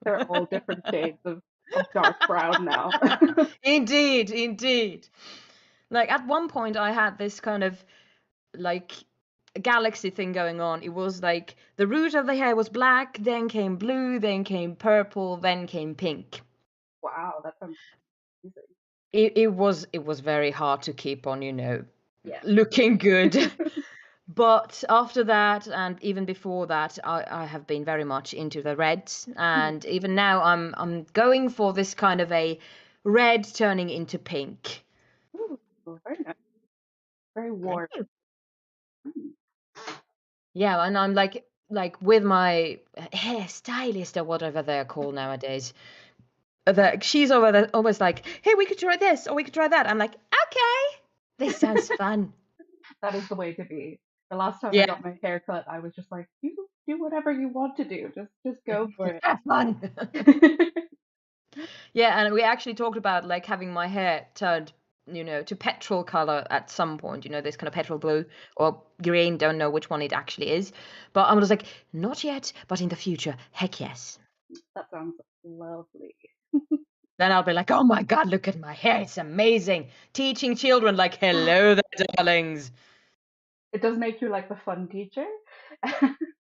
They're all different shades of dark brown now. Indeed. Like at one point I had this kind of like galaxy thing going on. It was like the root of the hair was black, then came blue, then came purple, then came pink. Wow, that sounds amazing. It was very hard to keep on, looking good. But after that, and even before that, I have been very much into the reds, and even now I'm going for this kind of a red turning into pink. Ooh, very nice. Very warm. Yeah, and I'm like with my hair stylist or whatever they're called nowadays. She's over there always like, "Hey, we could try this or we could try that." I'm like, "Okay, this sounds fun." That is the way to be. The last time I Yeah. got my hair cut, I was just like, you do whatever you want to do. Just go for it. Have fun. Yeah, and we actually talked about like having my hair turned, to petrol color at some point, this kind of petrol blue or green, don't know which one it actually is. But I was like, not yet, but in the future, heck yes. That sounds lovely. Then I'll be like, oh my God, look at my hair. It's amazing. Teaching children like, hello there, darlings. It does make you like the fun teacher.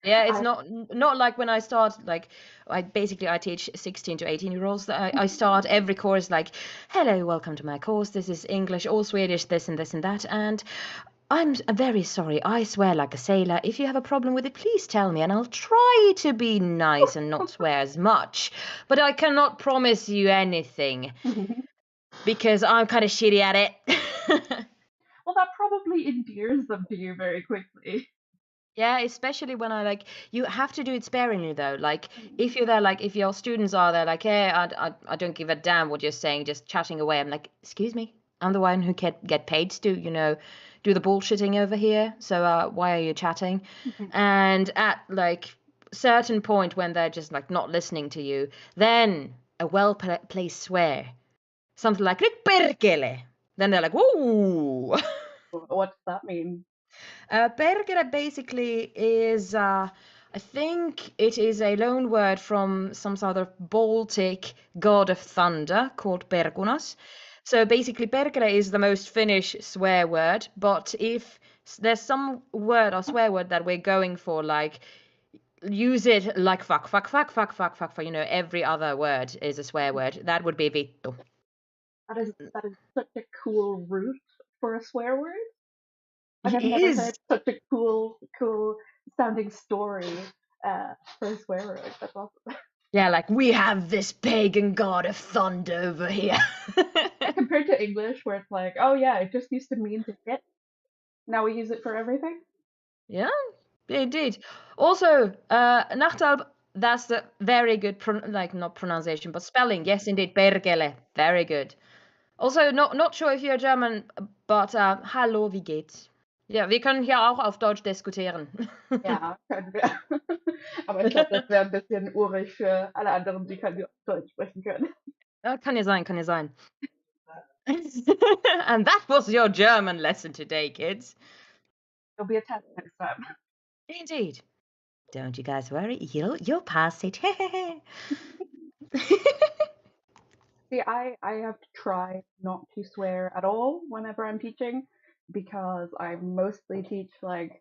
Yeah, it's not like when I start, like, I teach 16 to 18-year-olds. I start every course like, hello, welcome to my course. This is English or Swedish, this and this and that. And I'm very sorry. I swear like a sailor. If you have a problem with it, please tell me, and I'll try to be nice and not swear as much. But I cannot promise you anything because I'm kind of shitty at it. Well, that probably endears them to you very quickly. Yeah, especially when you have to do it sparingly though. Like if you're there, like if your students are there, like, hey, I don't give a damn what you're saying, just chatting away. I'm like, excuse me, I'm the one who get paid to, do the bullshitting over here. So why are you chatting? And at like certain point when they're just like not listening to you, then a well-placed swear, something like perkele. Then they're like, whoa. What does that mean? Perkele basically is, I think it is a loan word from some sort of Baltic god of thunder called Perkunas. So basically, perkele is the most Finnish swear word, but if there's some word or swear word that we're going for, like, use it like fuck, every other word is a swear word, that would be vittu. That is such a cool root for a swear word. I've It never is. heard such a cool sounding story for a swear word. That's awesome. Yeah, like, we have this pagan god of thunder over here. Compared to English, where it's like, oh yeah, it just used to mean to hit. Now we use it for everything. Yeah, indeed. Also, Nachtal, that's the very good, not pronunciation, but spelling. Yes, indeed, perkele. Very good. Also, not sure if you're German, but hallo, wie geht's? Ja, wir können hier auch auf Deutsch diskutieren. Ja, können wir. Aber ich glaube, das wäre ein bisschen urig für alle anderen, die kein Deutsch sprechen können. Ja, kann ja sein, kann ja sein. And that was your German lesson today, kids. There'll be a test next time. Indeed. Don't you guys worry, you'll pass it. See, I have to try not to swear at all whenever I'm teaching because I mostly teach like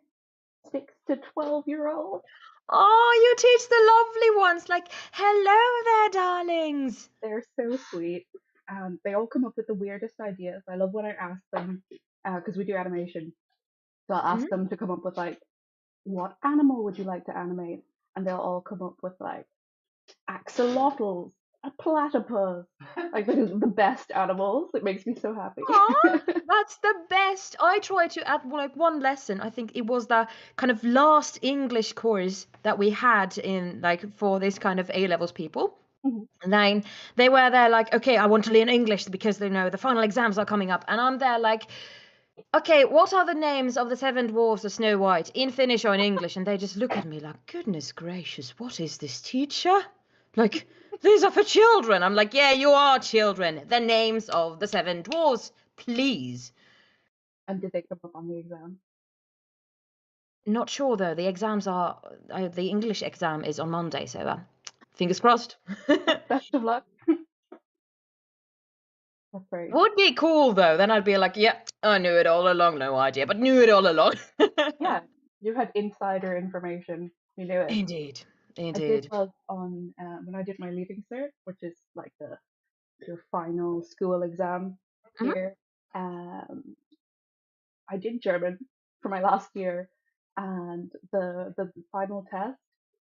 6 to 12-year-olds. Oh, you teach the lovely ones, like, hello there, darlings. They're so sweet. They all come up with the weirdest ideas. I love when I ask them, because we do animation. So I'll ask them to come up with like, what animal would you like to animate? And they'll all come up with like axolotls, a platypus, like the best animals. It makes me so happy. Aw, that's the best. I tried to add like one lesson. I think it was the kind of last English course that we had in like for this kind of A-levels people. And then they were there like, okay, I want to learn English because the final exams are coming up. And I'm there like, okay, what are the names of the 7 dwarfs of Snow White in Finnish or in English? And they just look at me like, goodness gracious, what is this, teacher? Like, these are for children. I'm like, yeah, you are children. The names of the 7 dwarfs, please. And did they come up on the exam? Not sure though. The exams are the English exam is on Monday, so fingers crossed. Best of luck. That's very Would be cool though. Then I'd be like, yeah, I knew it all along. No idea, but knew it all along. yeah. You had insider information. You knew it. Indeed. I did well on when I did my leaving cert, which is like your final school exam here. I did German for my last year, and the final test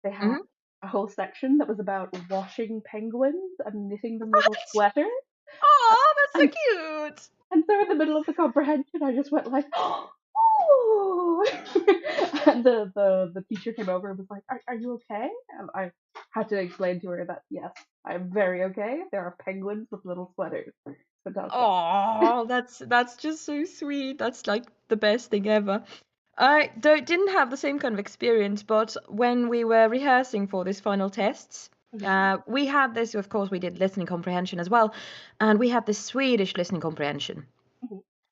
they had a whole section that was about washing penguins and knitting them little sweaters. Oh, that's so cute! And so in the middle of the comprehension, I just went like, oh! And the teacher came over and was like, are you okay? And I had to explain to her that, yes, I'm very okay. There are penguins with little sweaters. Fantastic. Oh, that's just so sweet. That's like the best thing ever. I didn't have the same kind of experience, but when we were rehearsing for these final tests, we had this, of course, we did listening comprehension as well, and we had this Swedish listening comprehension.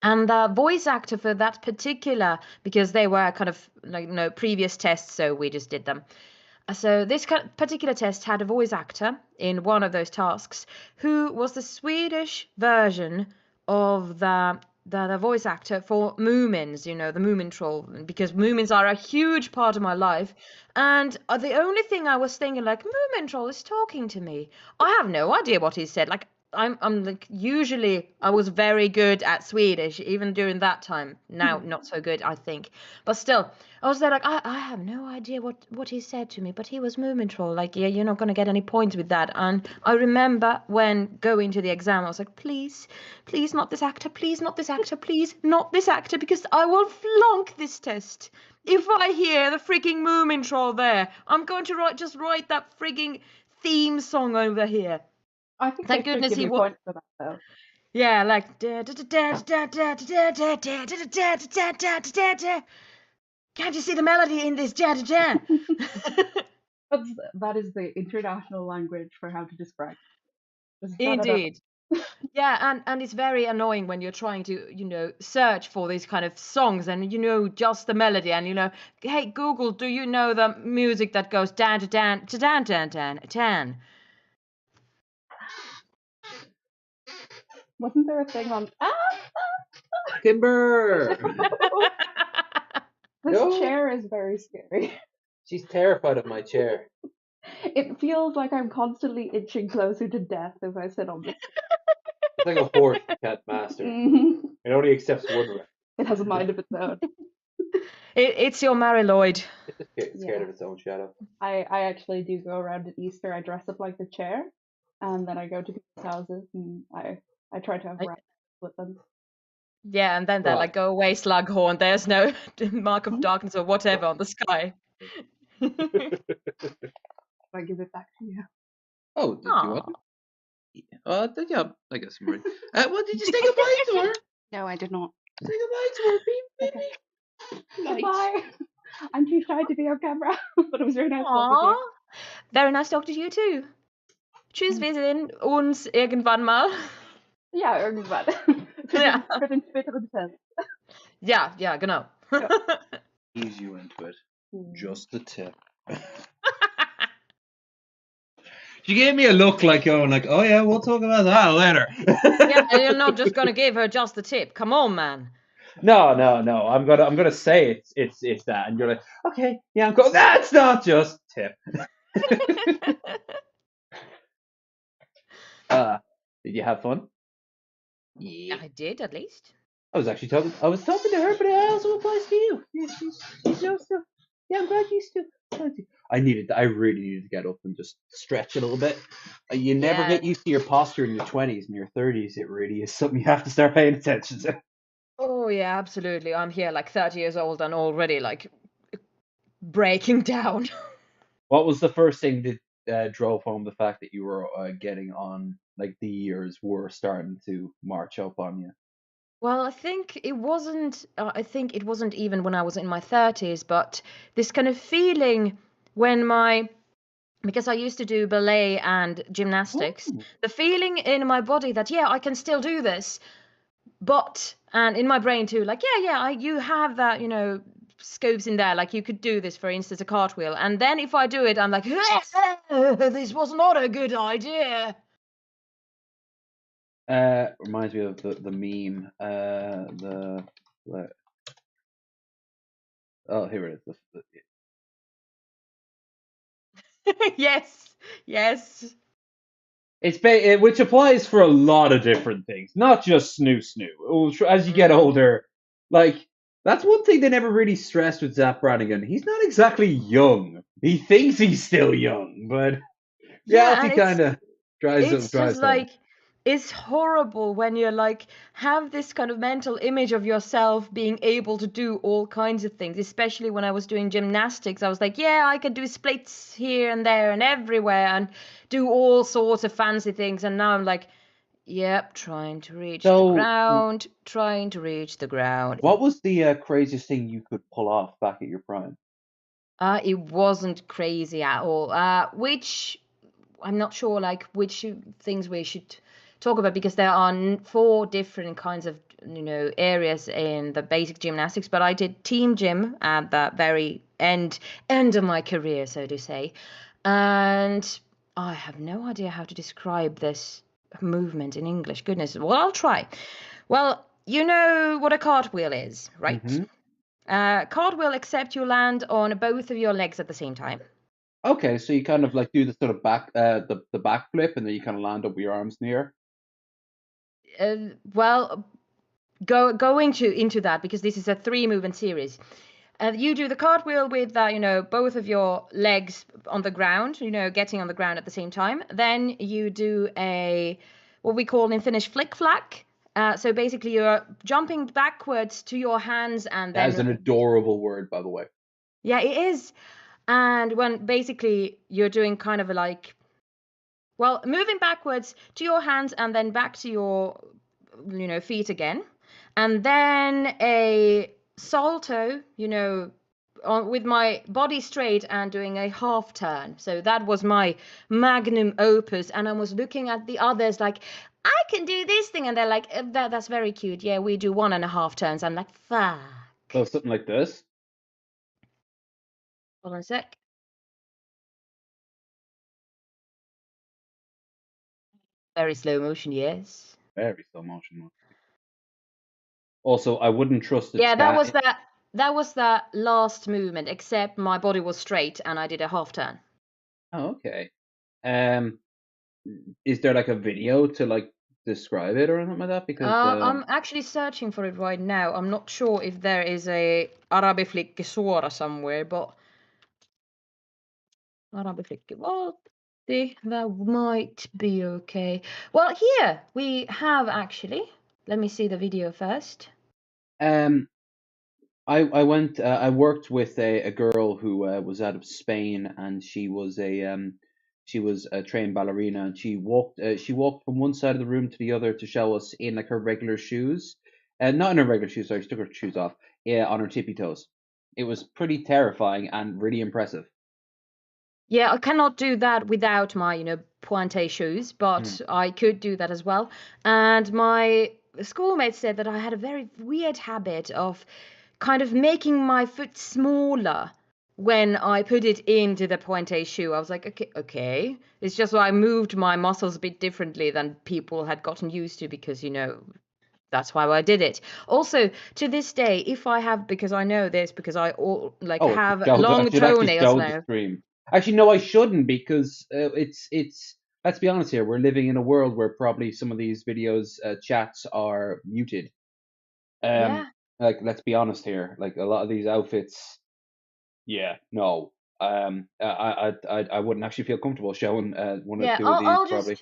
And the voice actor for that particular, because they were kind of like previous tests, so we just did them. So this particular test had a voice actor in one of those tasks who was the Swedish version of the voice actor for Moomins, the Moomin troll, because Moomins are a huge part of my life. And the only thing I was thinking, like, Moomin troll is talking to me. I have no idea what he said. Like, I'm like, usually I was very good at Swedish, even during that time. Now, not so good, I think. But still, I was there like, I have no idea what he said to me, but he was Moomin troll. Like, yeah, you're not going to get any points with that. And I remember when going to the exam, I was like, please, not this actor, please, not this actor, please, not this actor, because I will flunk this test. If I hear the freaking Moomin troll there, I'm going to write that freaking theme song over here. I think Thank they should goodness give he you wa- points for that though. Yeah, like. Can't you see the melody in this? Ja, ja, ja? That is the international language for how to describe. Indeed. Yeah, and it's very annoying when you're trying to, search for these kind of songs and just the melody and hey Google, do you know the music that goes dan to dan to dan dan dan dan? Wasn't there a thing on? Kimber! This No. chair is very scary. She's terrified of my chair. It feels like I'm constantly inching closer to death if I sit on this. It's like a horse you can't master. Mhm. It only accepts one rep. It has a mind of its own. It's your Mary Lloyd. It's scared of its own shadow. I actually do go around at Easter. I dress up like the chair, and then I go to people's houses and I try to have rats with them. Yeah, and then they're like, go away, Slughorn. There's no mark of darkness or whatever on the sky. I give it back to you. Oh, did you want to? Yeah, I guess I'm ready. Well, did you say goodbye to her? No, I did not. Say goodbye to her, baby. Okay. Bye. I'm too shy to be on camera, but it was very nice talking to Aww. you. Very nice talking to you too. Tschüss, wir sehen uns irgendwann mal. Ja, irgendwann. Ja. Für den späteren Test. Ja, genau. Ja. Ease you into it. Just the tip. She gave me a look like going like, oh yeah, we'll talk about that later. Yeah, and you're not just gonna give her just the tip. Come on, man. No. I'm gonna say it's that, and you're like, okay, yeah, I'm going. That's not just tip. Did you have fun? Yeah. I did, at least. I was talking to her, but it also applies to you. Yeah, she's yours too. Yeah, I'm glad you still. I really needed to get up and just stretch a little bit. You never get used to your posture in your 20s and your 30s. It really is something you have to start paying attention to. Oh yeah, absolutely. I'm here like 30 years old and already like breaking down. What was the first thing that drove home the fact that you were getting on, like the years were starting to march up on you? Well, I think it wasn't even when I was in my 30s, but this kind of feeling when because I used to do ballet and gymnastics, the feeling in my body that, yeah, I can still do this, and in my brain too, like, you have that, scopes in there, like you could do this, for instance, a cartwheel, and then if I do it, I'm like, this was not a good idea. Reminds me of the meme. Oh, here it is. Yes. It's which applies for a lot of different things, not just snoo. As you get older, like that's one thing they never really stressed with Zap Brannigan. He's not exactly young. He thinks he's still young, but reality kind of drives it's home. just like, it's horrible when you're like have this kind of mental image of yourself being able to do all kinds of things, especially when I was doing gymnastics. I was like, yeah, I could do splits here and there and everywhere and do all sorts of fancy things, and now I'm like, yep, trying to reach the ground. What was the craziest thing you could pull off back at your prime? It wasn't crazy at all, which I'm not sure like which things we should talk about, because there are 4 different kinds of areas in the basic gymnastics, but I did team gym at the very end of my career, so to say. And I have no idea how to describe this movement in English. Goodness, well, I'll try. Well, you know what a cartwheel is, right? Cartwheel, except you land on both of your legs at the same time. Okay, so you kind of like do the sort of back, the back flip, and then you kind of land up with your arms in the air. Well, going into that, because this is a 3-movement series. You do the cartwheel with both of your legs on the ground, getting on the ground at the same time. Then you do what we call in Finnish flick-flack. So basically you're jumping backwards to your hands and then... That is an adorable word, by the way. Yeah, it is. And when basically you're doing kind of moving backwards to your hands and then back to your, feet again. And then a salto, with my body straight and doing a half turn. So that was my magnum opus. And I was looking at the others like, I can do this thing. And they're like, that's very cute. Yeah, we do 1.5 turns. I'm like, fuck. So something like this. Hold on a sec. Very slow motion, yes. Very slow motion. Also, I wouldn't trust it. Yeah, that was the last movement, except my body was straight and I did a half turn. Oh, okay. Is there like a video to like describe it or anything like that? Because I'm actually searching for it right now. I'm not sure if there is a Arabiflikki suora somewhere, but Arabiflikki voltti, that might be okay. Well, here we have actually. Let me see the video first. I went. I worked with a girl who was out of Spain, and she was a trained ballerina, and she walked from one side of the room to the other to show us in like her regular shoes, and not in her regular shoes. Sorry, she took her shoes off. Yeah, on her tippy toes. It was pretty terrifying and really impressive. Yeah, I cannot do that without my, pointe shoes, but I could do that as well. And my schoolmates said that I had a very weird habit of kind of making my foot smaller when I put it into the pointe shoe. I was like, okay. It's just I moved my muscles a bit differently than people had gotten used to because, that's why I did it. Also, to this day, if I have, because I know this, because I have long toenails now. Actually, no, I shouldn't, because it's. Let's be honest here. We're living in a world where probably some of these videos, chats are muted. Yeah. Like, let's be honest here. Like a lot of these outfits, yeah, no. I wouldn't actually feel comfortable showing one or two of these probably.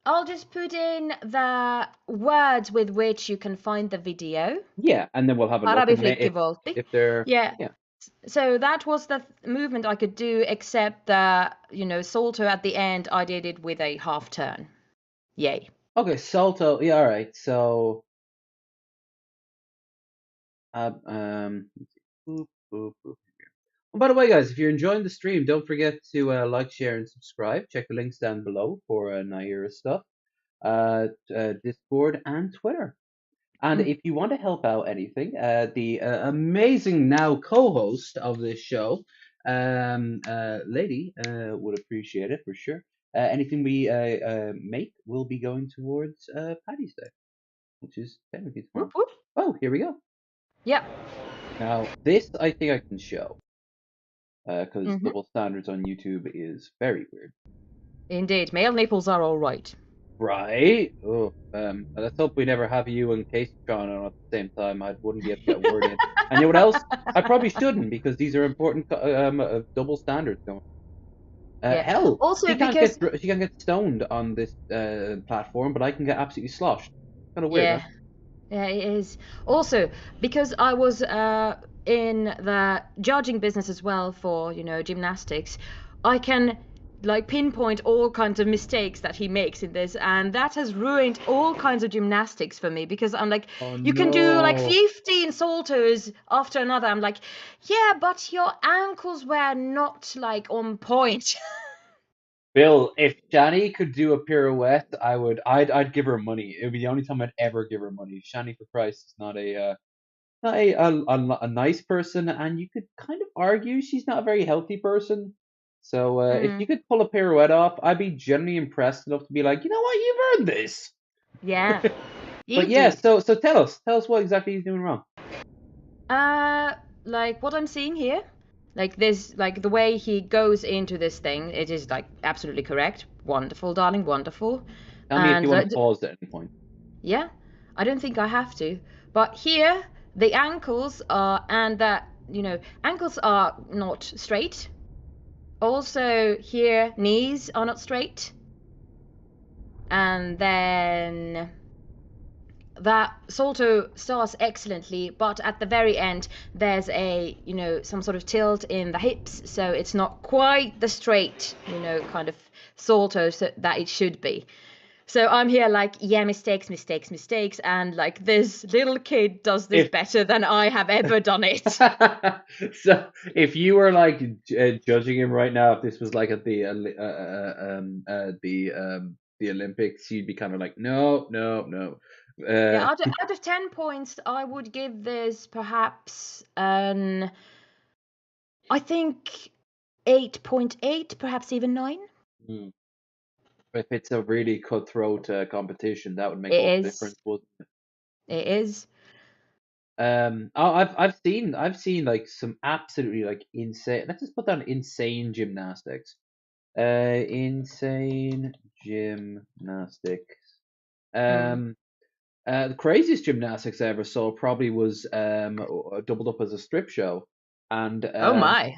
I'll just put in the words with which you can find the video. Yeah, and then we'll have a look if they're. Yeah. So that was the movement I could do, except the salto at the end. I did it with a half turn. Yay. Okay, salto. Yeah, all right. So. Boop, boop, boop. By the way, guys, if you're enjoying the stream, don't forget to like, share, and subscribe. Check the links down below for Nearina stuff, Discord, and Twitter. And if you want to help out anything, the amazing now co-host of this show, Lady, would appreciate it for sure. Anything we make will be going towards Paddy's Day, which is technically tomorrow. Whoop, whoop. Oh, here we go. Yep. Now, this I think I can show. Because double standards on YouTube is very weird. Indeed, male nipples are all right. Right. Oh, let's hope we never have you and Casey on at the same time. I wouldn't be able to get a word in. And you know what else? I probably shouldn't, because these are important double standards going. Yeah. Hell, also she because she can get stoned on this platform, but I can get absolutely sloshed. Kind of weird. Yeah. Huh? Yeah, it is. Also, because I was in the judging business as well for, gymnastics, I can pinpoint all kinds of mistakes that he makes in this, and that has ruined all kinds of gymnastics for me, because I'm like, you can do 15 saltos after another. I'm like, yeah, but your ankles were not on point. Bill, if Shani could do a pirouette, I'd give her money. It would be the only time I'd ever give her money. Shani for Christ is not a a nice person, and you could kind of argue she's not a very healthy person. So if you could pull a pirouette off, I'd be genuinely impressed enough to be like, you know what, you've earned this. Yeah, But yeah, indeed. so tell us what exactly he's doing wrong. Like what I'm seeing here, like this, like the way he goes into this thing, it is like absolutely correct. Wonderful, darling, wonderful. Tell me if you And want to pause at any point. yeah, I don't think I have to. But here, the ankles are, and that, ankles are not straight. Also, here, knees are not straight. And then that Salto starts excellently, but at the very end, there's some sort of tilt in the hips, so it's not quite the straight, kind of Salto that it should be. So I'm here like, yeah, mistakes, and like this little kid does this better than I have ever done it. So if you were like judging him right now, if this was like at the Olympics, you'd be kind of like, no. Yeah, out of 10 points, I would give this perhaps I think 8.8, perhaps even 9. If it's a really cutthroat competition, that would make It all the is. difference, wouldn't it? It is. I've seen like some absolutely like insane. Let's just put down insane gymnastics. Insane gymnastics. The craziest gymnastics I ever saw probably was doubled up as a strip show. And Oh my.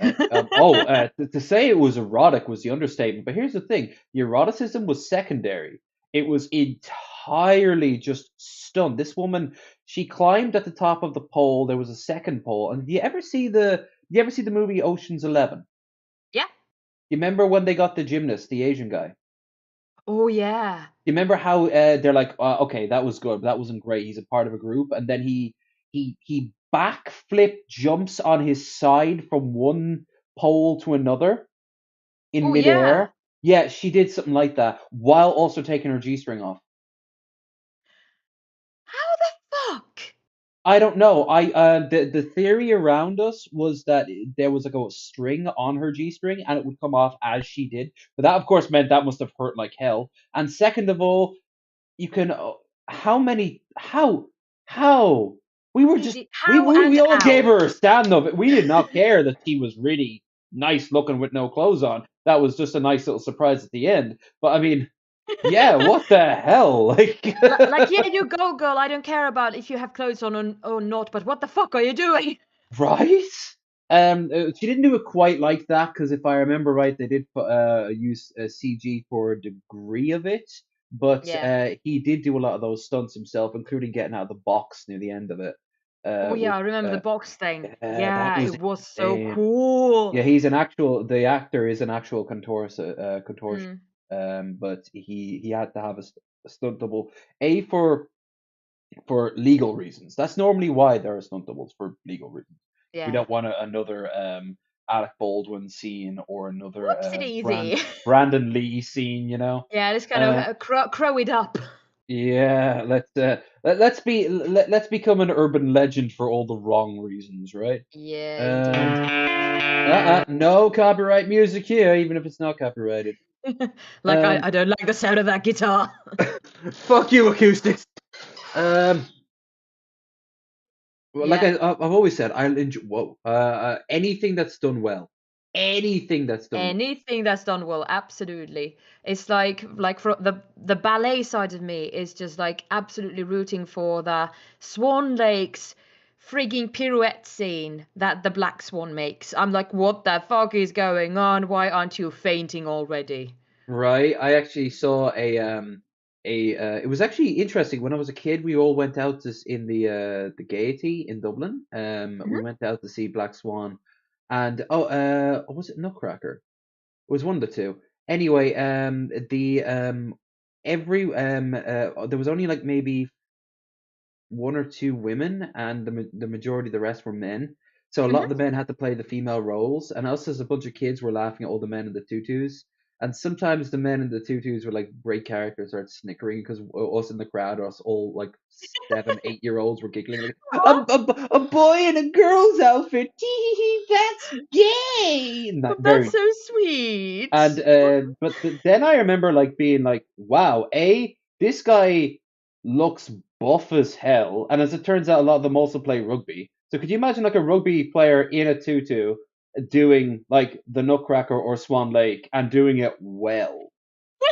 to say it was erotic was the understatement. But here's the thing: the eroticism was secondary. It was entirely just stunned. This woman, she climbed at the top of the pole. There was a second pole. And do you ever see the movie Ocean's 11? Yeah. You remember when they got the gymnast, the Asian guy? Oh yeah. You remember how they're like, okay, that was good, but that wasn't great. He's a part of a group, and then he backflip jumps on his side from one pole to another in Oh midair. yeah. Yeah, she did something like that while also taking her G-string off. How the fuck? I don't know. The theory around us was that there was like a string on her G-string and it would come off as she did. But that of course meant that must have hurt like hell. And second of all, you can how we were just we all gave her a stand up. We did not care that she was really nice looking with no clothes on. That was just a nice little surprise at the end. But I mean, yeah, what the hell? Like, yeah, you go, girl. I don't care about if you have clothes on or not, but what the fuck are you doing? Right? She didn't do it quite like that because if I remember right, they did use CG for a degree of it, but Yeah. he did do a lot of those stunts himself, including getting out of the box near the end of it. Oh yeah, Which, I remember the box thing. that Yeah, was it was so insane. cool. Yeah, the actor is an actual contortion. But he had to have a stunt double, for legal reasons. That's normally why there are stunt doubles, for legal reasons. We Yeah. don't want another Alec Baldwin scene or another Whoopsie-daisy. Brandon Lee scene, you know. Yeah, just kind of crow it up. Yeah, let's become an urban legend for all the wrong reasons, right? Yeah, indeed. No copyright music here, even if it's not copyrighted. Like I don't like the sound of that guitar. Fuck you, acoustics. Well, like Yeah. I've always said, I'll enjoy anything that's done well. Anything that's done well. Anything that's done well, absolutely. It's like for the ballet side of me is just like absolutely rooting for the Swan Lake's frigging pirouette scene that the Black Swan makes. I'm like, what the fuck is going on? Why aren't you fainting already? Right. I actually saw it was actually interesting. When I was a kid, we all went out in the Gaiety in Dublin. We went out to see Black Swan, and was it Nutcracker? It was one of the two. Anyway, there was only like maybe one or two women, and the majority of the rest were men. So a lot of the men had to play the female roles, and us as a bunch of kids were laughing at all the men in the tutus. And sometimes the men in the tutus would like break character and start snickering because us in the crowd, us all like 7, 8-year-olds were giggling like a boy in a girl's outfit. Tee, that's gay. And that But that's very so sweet. and then I remember like being like, wow, this guy looks buff as hell, and as it turns out, a lot of them also play rugby. So could you imagine like a rugby player in a tutu doing like the Nutcracker or Swan Lake and doing it well?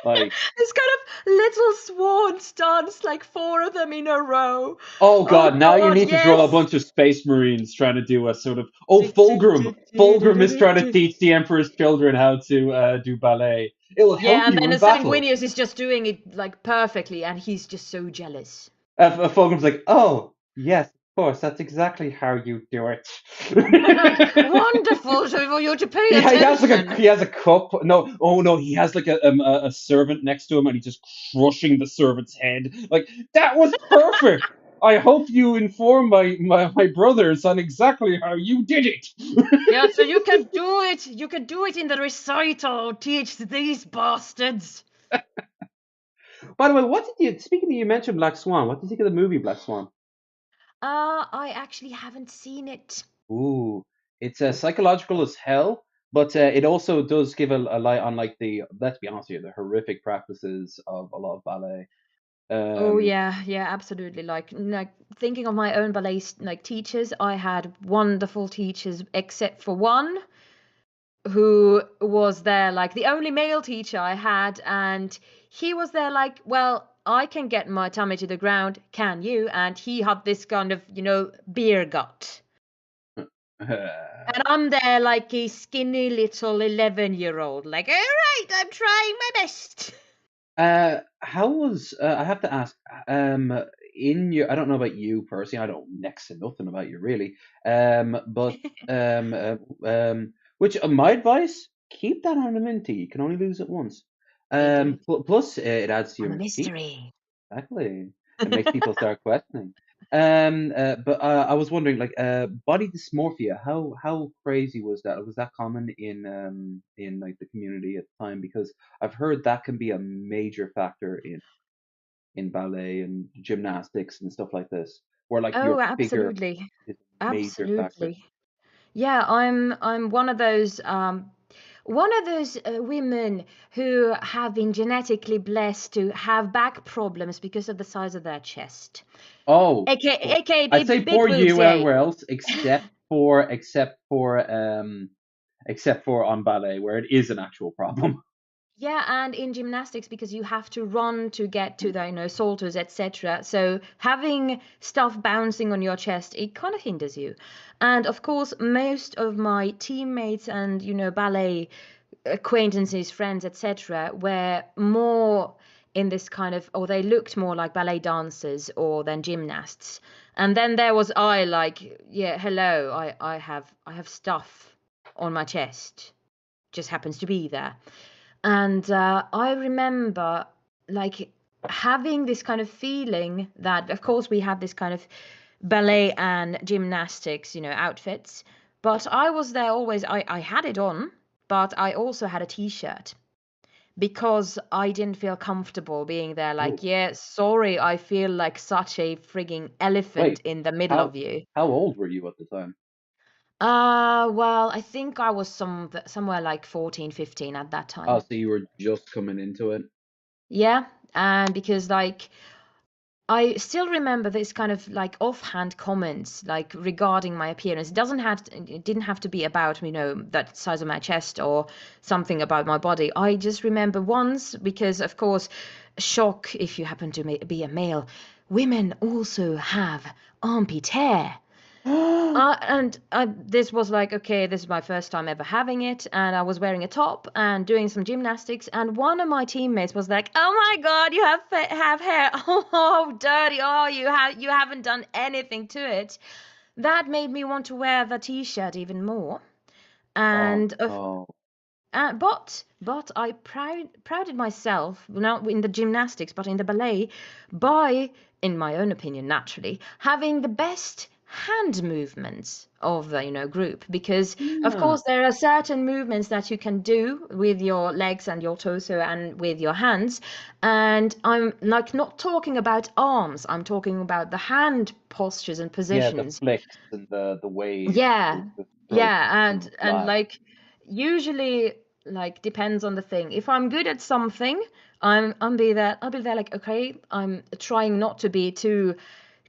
Like, This kind of little swans dance, like 4 of them in a row. oh Oh god, now you God, need to draw a yes. bunch of space marines trying to do a sort of Fulgrim. Fulgrim is trying to teach the Emperor's children how to do ballet. It will help Yeah, and you then in the battle. Sanguinius is just doing it like perfectly, and he's just so jealous. Fulgrim's like, oh yes, of course, that's exactly how you do it. Wonderful for you to pay He has like attention. he has a cup. No, oh no, he has like a servant next to him, and he's just crushing the servant's head. Like that was perfect. I hope you inform my brothers on exactly how you did it. Yeah, so you can do it. You can do it in the recital. Teach these bastards. By the way, what did you? Speaking of, you mentioned Black Swan. What did you think of the movie Black Swan? I actually haven't seen it. Ooh, it's psychological as hell, but it also does give a light on like the, let's be honest here, the horrific practices of a lot of ballet. Oh Um, yeah, yeah, absolutely. Like thinking of my own ballet like teachers, I had wonderful teachers, except for one who was there like the only male teacher I had, and he was there like, well, I can get my tummy to the ground, can you? And he had this kind of, beer gut. And I'm there like a skinny little 11-year-old, like, all right, I'm trying my best. how was I have to ask, in your, I don't know about you personally, I don't next to nothing about you really, but which my advice, keep that anonymity. You can only lose it once. Indeed. Plus it adds to your I'm a mystique. mystery. Exactly. It makes people start questioning. But I was wondering, like, body dysmorphia. How crazy was that? Was that common in like the community at the time? Because I've heard that can be a major factor in ballet and gymnastics and stuff like this, where like Oh, your figure absolutely. is a major factor. Absolutely. Yeah, I'm one of those women who have been genetically blessed to have back problems because of the size of their chest. Oh, AKA I'd say big poor boobs, you yay. everywhere else except for on ballet where it is an actual problem. Yeah, and in gymnastics because you have to run to get to the salters, etc. So having stuff bouncing on your chest, it kind of hinders you. And of course, most of my teammates and ballet acquaintances, friends, etc., were more in this kind of, or they looked more like ballet dancers or than gymnasts. And then there was I, like, yeah, hello, I have stuff on my chest, just happens to be there. And I remember like having this kind of feeling that, of course, we had this kind of ballet and gymnastics, outfits. But I was there always, I had it on, but I also had a t-shirt because I didn't feel comfortable being there like, Oh, yeah, sorry, I feel like such a frigging elephant wait, in the middle how of you. how old were you at the time? Well, I think I was somewhere like 14, 15 at that Oh, time. so you were just coming into it. Yeah, and because like I still remember this kind of like offhand comments like regarding my appearance. It didn't have to be about, that size of my chest or something about my body. I just remember once because of course, shock if you happen to be a male, women also have armpit hair. And this was like, okay, this is my first time ever having it, and I was wearing a top and doing some gymnastics, and one of my teammates was like, "Oh my God, you have hair! Oh, how dirty! Oh, you haven't done anything to it." That made me want to wear the t-shirt even more, Oh and no. but I prouded myself not in the gymnastics but in the ballet by, in my own opinion, naturally having the best hand movements of the group, because of Yeah. course there are certain movements that you can do with your legs and your torso and with your hands, and I'm like not talking about arms, I'm talking about the hand postures and Yeah, the positions. flicks and the waves, Yeah, the strokes yeah, and the and flat. like usually like depends on the thing. If I'm good at something, I'll be there like, okay, I'm trying not to be too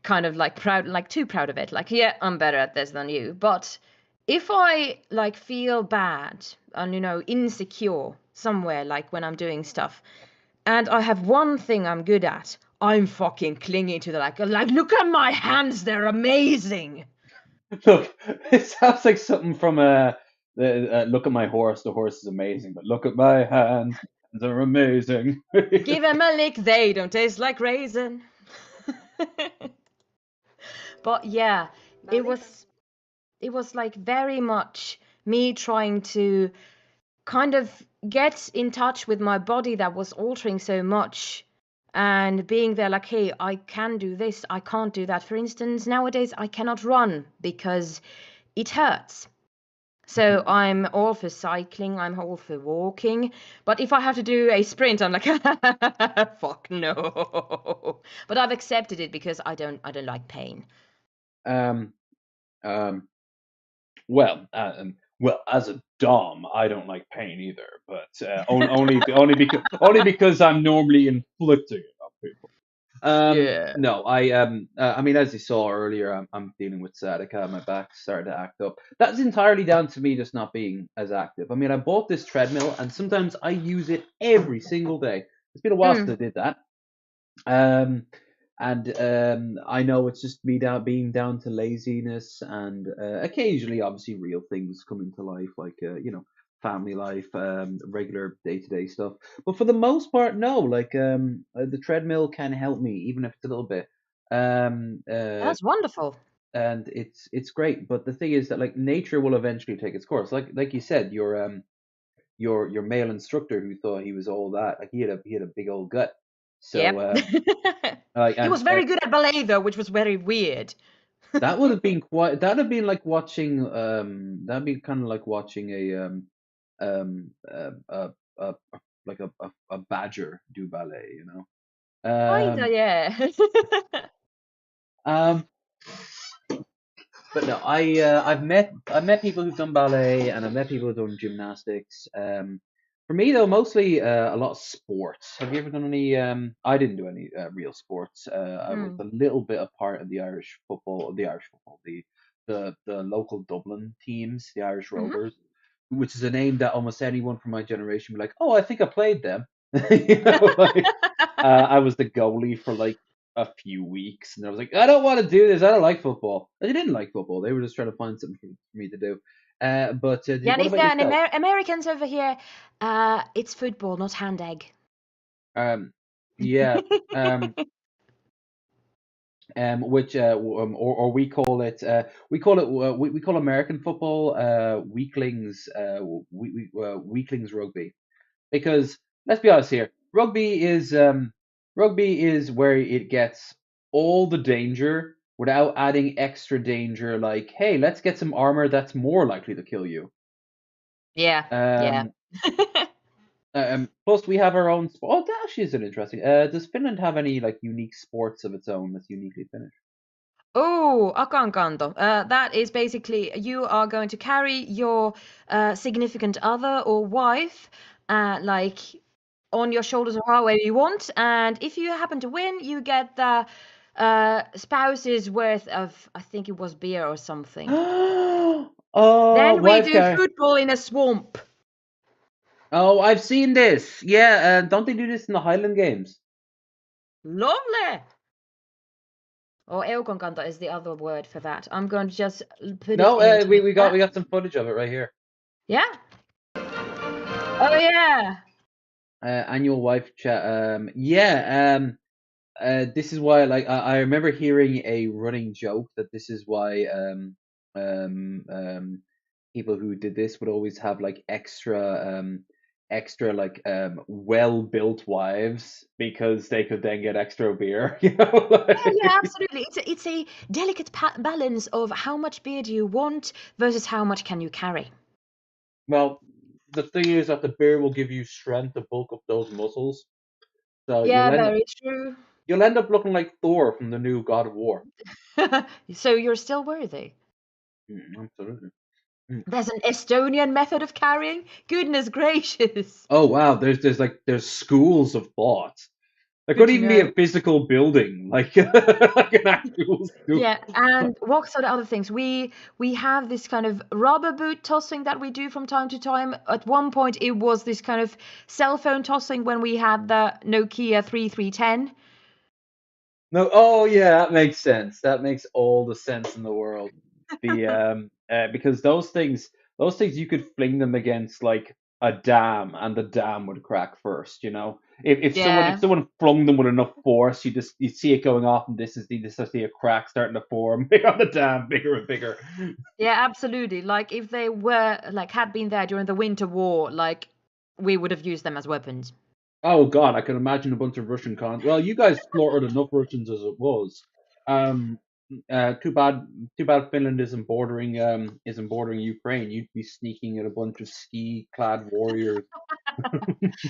kind of like proud, like too proud of it. Like, yeah, I'm better at this than you. But if I like feel bad and insecure somewhere, like when I'm doing stuff, and I have one thing I'm good at, I'm fucking clinging to the like look at my hands, they're amazing. Look, it sounds like something from Look at my horse. The horse is amazing, but look at my hands. They're amazing. Give them a lick, they don't taste like raisin. But yeah, it was like very much me trying to kind of get in touch with my body that was altering so much, and being there like, hey, I can do this, I can't do that. For instance, nowadays I cannot run because it hurts. So I'm all for cycling, I'm all for walking, but if I have to do a sprint, I'm like, fuck no. But I've accepted it because I don't like pain. um, um, well, as a dom, I don't like pain either, but only because I'm normally inflicting it on people. Yeah. No, I mean, as you saw earlier, I'm dealing with sciatica. My back started to act up. That's entirely down to me just not being as active. I mean, I bought this treadmill, and sometimes I use it every single day. It's been a while since I did that. Um, and I know it's just me being down to laziness, and occasionally, obviously, real things come into life, like family life, regular day-to-day stuff. But for the most part, no. Like the treadmill can help me, even if it's a little bit. That's wonderful. And it's great. But the thing is that like nature will eventually take its course. Like you said, your male instructor who thought he was all that, like he had a big old gut. So Yep. like He was and very good at ballet though, which was very weird. that would have been quite. That'd have been like watching. That'd be kind of like watching um, uh, uh, uh, like a badger do ballet. Kinda, yeah. Um, but no, I've met people who've done ballet, and I've met people who've done gymnastics. For me though, mostly a lot of sports. Have you ever done any? I didn't do any real sports. I was Mm. a little bit a part of the Irish football, the local Dublin teams, the Irish Mhm. Rovers, which is a name that almost anyone from my generation would be like, oh, I think I played them. Like, I was the goalie for like a few weeks, and I was like, I don't want to do this. I don't like football. They didn't like football. They were just trying to find something for me to do. But Yeah, and what if about there are any yourself? Americans over here, it's football, not hand egg. Um, yeah. Um, which or we call American football weaklings rugby, because let's be honest here, rugby is where it gets all the danger without adding extra danger, like, hey, let's get some armor that's more likely to kill you. Yeah, yeah. Um, plus we have our own sport. Oh, that actually is an interesting. Does Finland have any like unique sports of its own that's uniquely Finnish? Oh, akankanto. That is basically you are going to carry your significant other or wife, like on your shoulders or however you want, and if you happen to win, you get the spouse's worth of, I think it was beer or something. Oh, Then we wife do car. football in a swamp. Oh, I've seen this. Yeah, don't they do this in the Highland Games? Lovely. Or eukonkanto is the other word for that. I'm going to just put it No, into the we chat. got some footage of it right here. Yeah. Oh yeah. Annual wife chat. Yeah. This is why, like, I remember hearing a running joke that this is why um, people who did this would always have like extra extra like well-built wives because they could then get extra beer. You know, Yeah, absolutely. It's a delicate balance of how much beer do you want versus how much can you carry. Well, the thing is that the beer will give you strength to bulk up those muscles. So Yeah, very true. you'll end up looking like Thor from the new God of War. So you're still worthy. Absolutely. There's an Estonian method of carrying? Goodness gracious. Oh wow, there's schools of thought. There Good could to even be a know. physical building, like like an actual school. Yeah, and what are the other things? We have this kind of rubber boot tossing that we do from time to time. At one point, it was this kind of cell phone tossing when we had the Nokia 3310. No, oh yeah, that makes sense. That makes all the sense in the world. The because those things you could fling them against like a dam and the dam would crack first, you know. If Yeah, someone flung them with enough force, you see it going off and this is see a crack starting to form on the dam, bigger and bigger. yeah, absolutely. Like if they were like had been there during the Winter War, like we would have used them as weapons. Oh God, I can imagine a bunch of Russian cons. Well, you guys slaughtered enough Russians as it was. Um, too bad Finland isn't bordering Ukraine. You'd be sneaking at a bunch of ski-clad warriors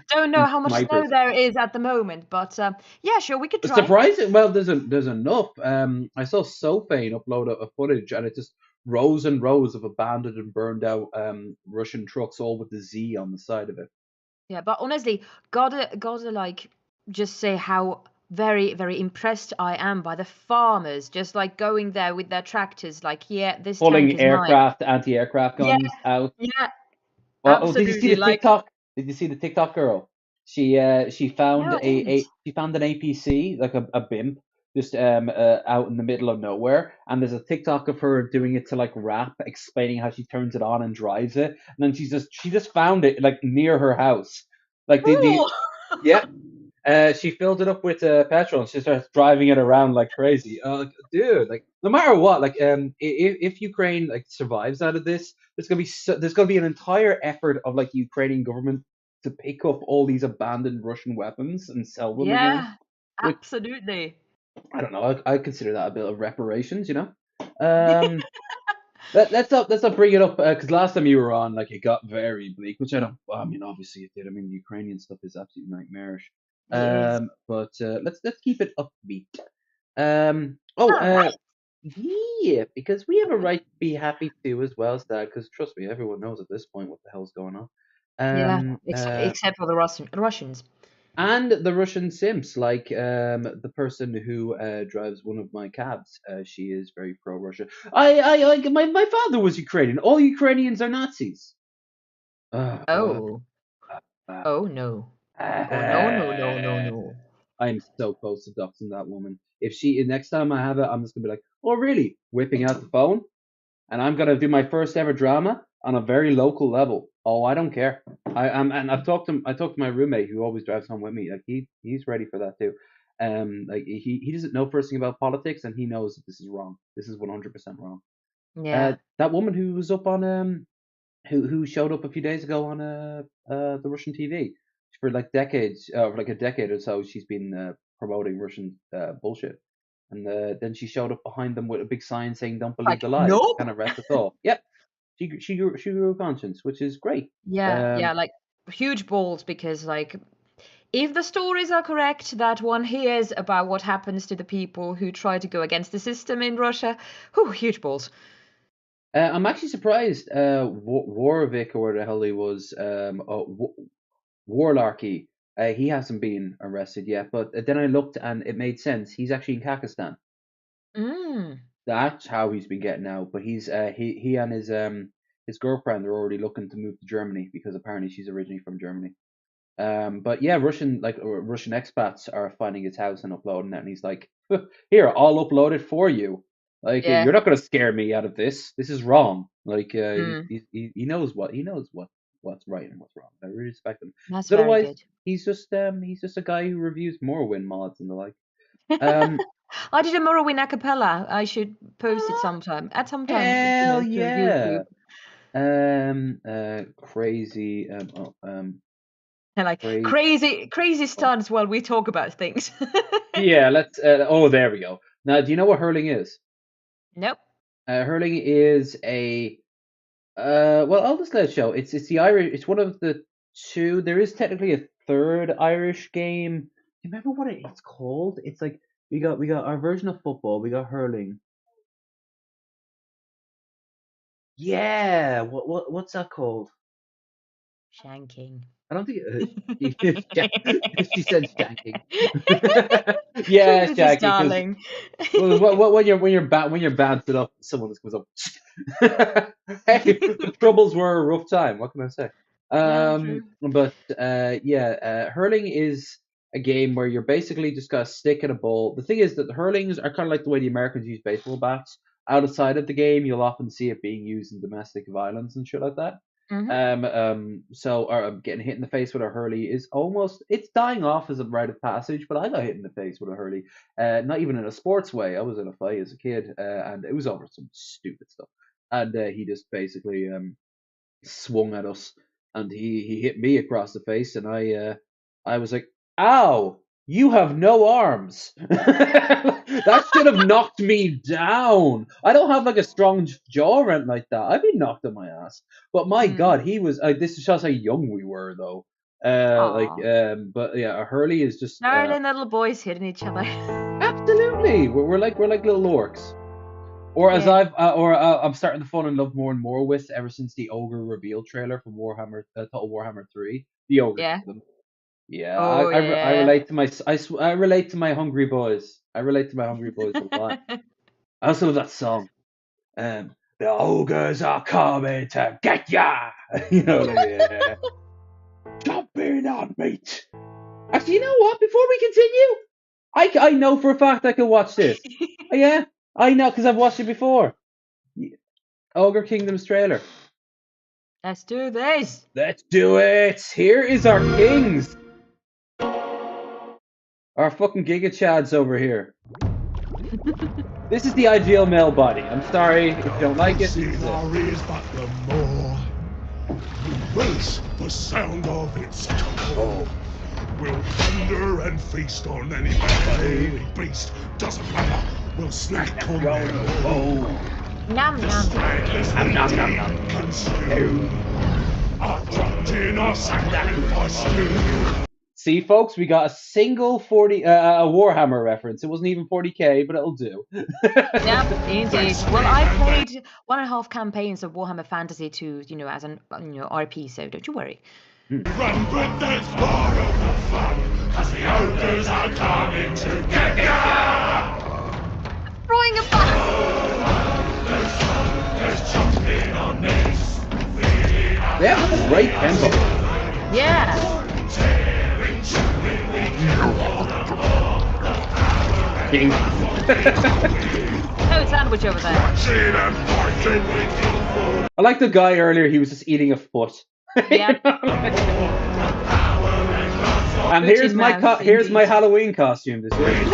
Don't know and how much snow snipers. there is at the moment, but yeah, sure, we could try. Surprising. Well, there's enough. I saw Sophane upload a footage, and it just rows and rows of abandoned and burned out Russian trucks, all with the Z on the side of it. Yeah, but honestly, gotta like just say how very, very impressed I am by the farmers just like going there with their tractors, like, yeah, this tank Pulling is mine. anti-aircraft Yeah, guns out. yeah, Well, oh, did you see absolutely. the Like, TikTok? Did you see the TikTok girl? She found no, I didn't. she found an APC like a BIMP just out in the middle of nowhere, and there's a TikTok of her doing it to like rap, explaining how she turns it on and drives it, and then she just found it like near her house, like the Cool. yeah. She filled it up with petrol and she starts driving it around like crazy. Dude, like no matter what, like if Ukraine like survives out of this, there's gonna be an entire effort of like the Ukrainian government to pick up all these abandoned Russian weapons and sell them again. Yeah, Which absolutely. I don't know. I consider that a bit of reparations, you know. Um, let's not bring it up because last time you were on, like it got very bleak, which I don't. Well, I mean, obviously it did. I mean, the Ukrainian stuff is absolutely nightmarish. It is. But let's keep it upbeat. All right. Yeah, because we have a right to be happy too as well, Dad. Because trust me, everyone knows at this point what the hell's going on. Yeah, Um, uh, except for the Russians. and the Russian simps, like the person who drives one of my cabs, she is very pro-Russia. My father was Ukrainian. All Ukrainians are Nazis. Oh God. Oh, Uh, oh no. Oh no, no, no, no, no. I'm so close to doxing that woman. If she next time I have it, I'm just gonna be like, oh really? Whipping out the phone, and I'm gonna do my first ever drama on a very local level. Oh, I don't care. And I talked to my roommate who always drives home with me. Like he's ready for that too. Like he doesn't know first thing about politics, and he knows that this is wrong. This is 100% wrong. Yeah. That woman who was up on who showed up a few days ago on the Russian TV for like decades, for like a decade or so. She's been promoting Russian bullshit, and then she showed up behind them with a big sign saying "Don't believe Like, the lies." nope. Kind of wrecked us all. Yep, she grew a conscience, which is great. Yeah, Um, yeah, like huge balls because like if the stories are correct that one hears about what happens to the people who try to go against the system in Russia, whew, huge balls. I'm actually surprised. Warwick or where the hell he was, Warlarky. He hasn't been arrested yet, but then I looked and it made sense. He's actually in Kakistan. Mm, That's how he's been getting out. But he and his girlfriend are already looking to move to Germany because apparently she's originally from Germany. But yeah, Russian expats are finding his house and uploading it, and he's like, "Here, I'll upload it for you. Like, yeah. you're not gonna scare me out of this. This is wrong." Like, Mm, he knows what's right and what's wrong. I really respect him. that's 'Cause very otherwise, good. he's just a guy who reviews Morrowind mods and the like. Um, I did a Morrowind a cappella. I should post it sometime. At some time, hell to yeah. YouTube. Crazy. And like crazy stunts while we talk about things. Yeah, let's. Oh, there we go. Now, do you know what hurling is? Nope. Hurling is a. Well, I'll just let it show. It's the Irish. It's one of the two. There is technically a third Irish game. Do you remember what it's called? It's like we got our version of football. We got hurling. Yeah. What's that called? Shanking. I don't think she said shanking. Yeah, This is shanking. darling. When you're bouncing up, someone just comes up. Hey, the troubles were a rough time. What can I say? But hurling is a game where you're basically just got a stick and a ball. The thing is that the hurlings are kind of like the way the Americans use baseball bats. Outside of the game, you'll often see it being used in domestic violence and shit like that. So getting hit in the face with a hurley is it's dying off as a rite of passage, but I got hit in the face with a hurley, not even in a sports way. I was in a fight as a kid, and it was over some stupid stuff, and he just basically swung at us, and he hit me across the face, and I was like, ow, you have no arms. That should have knocked me down. I don't have like a strong jaw or anything like that. I've been knocked on my ass. But my God, he was. This shows how young we were, though. But yeah, a hurley is just. Darling little boys hitting each other. Absolutely, we're like little orcs. Or as I'm starting to fall in love more and more with ever since the ogre reveal trailer from Warhammer, Total Warhammer 3. The ogre. Yeah. Yeah, I relate to I relate to my hungry boys. I relate to my hungry boys a lot. I also love that song. The ogres are coming to get ya. You know, yeah. Jump in on meat. Actually, you know what? Before we continue, I know for a fact I can watch this. Yeah, I know because I've watched it before. Ogre Kingdom's trailer. Let's do this. Let's do it. Here is our kings. Our fucking Giga Chads over here. This is the ideal male body. I'm sorry if you don't like it. But the more embrace the sound of its call. We'll thunder and feast on any daily beast. Doesn't matter. We'll snack on their bone. Nom nom. Nom nom. Consume. Are dropped in our sacrifice stew. See, folks, we got a single a Warhammer reference. It wasn't even 40k, but it'll do. Yep, indeed. Well, I played 1.5 campaigns of Warhammer Fantasy 2, as an RP, so don't you worry. Run, but there's more of the fun, as the ogres are coming to get ya! Throwing a back! There's jumping on this. They have a great tempo. Yeah. King. Oh, sandwich over there. I like the guy earlier, he was just eating a foot. Yeah. And here's my Halloween costume this year.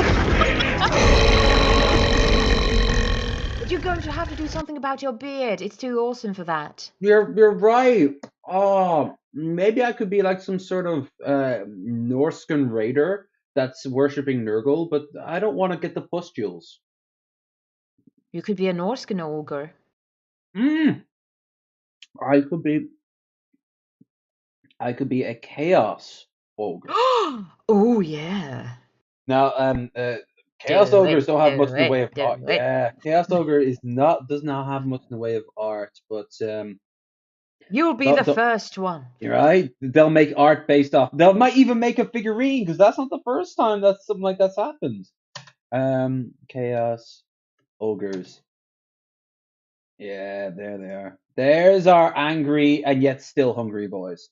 But you're going to have to do something about your beard. It's too awesome for that. You're right. Oh, maybe I could be like some sort of Norscan raider that's worshipping Nurgle, but I don't want to get the pustules. You could be a Norscan ogre. I could be a chaos ogre. Oh yeah. Now, chaos ogres don't have much in the way of art. Yeah, chaos ogre does not have much in the way of art, but you'll be the first one. You're right. They'll make art based off. They might even make a figurine because that's not the first time that something like that's happened. Chaos ogres. Yeah, there they are. There's our angry and yet still hungry boys.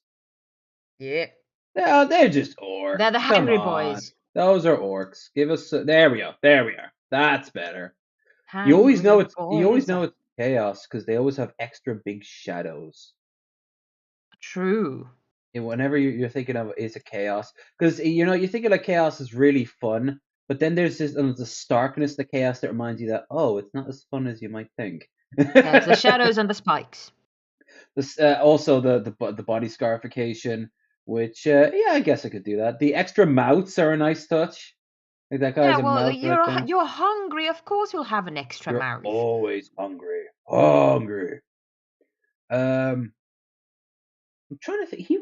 Yeah. They're just orcs. They're the hungry boys. Those are orcs. Give us. There we go. There we are. That's better. Hungry You always know it's boys. chaos because they always have extra big shadows. True. Whenever you're thinking of is a chaos, because you're thinking like chaos is really fun, but then there's the starkness, the chaos that reminds you that it's not as fun as you might think. Yeah, it's the shadows and the spikes. Also the body scarification. Which, yeah, I guess I could do that. The extra mouths are a nice touch. Like that guy Yeah, has a well, mouth right there. you're hungry. Of course, you'll have an extra You're mouth. always hungry. Hungry. Um, I'm trying to think. He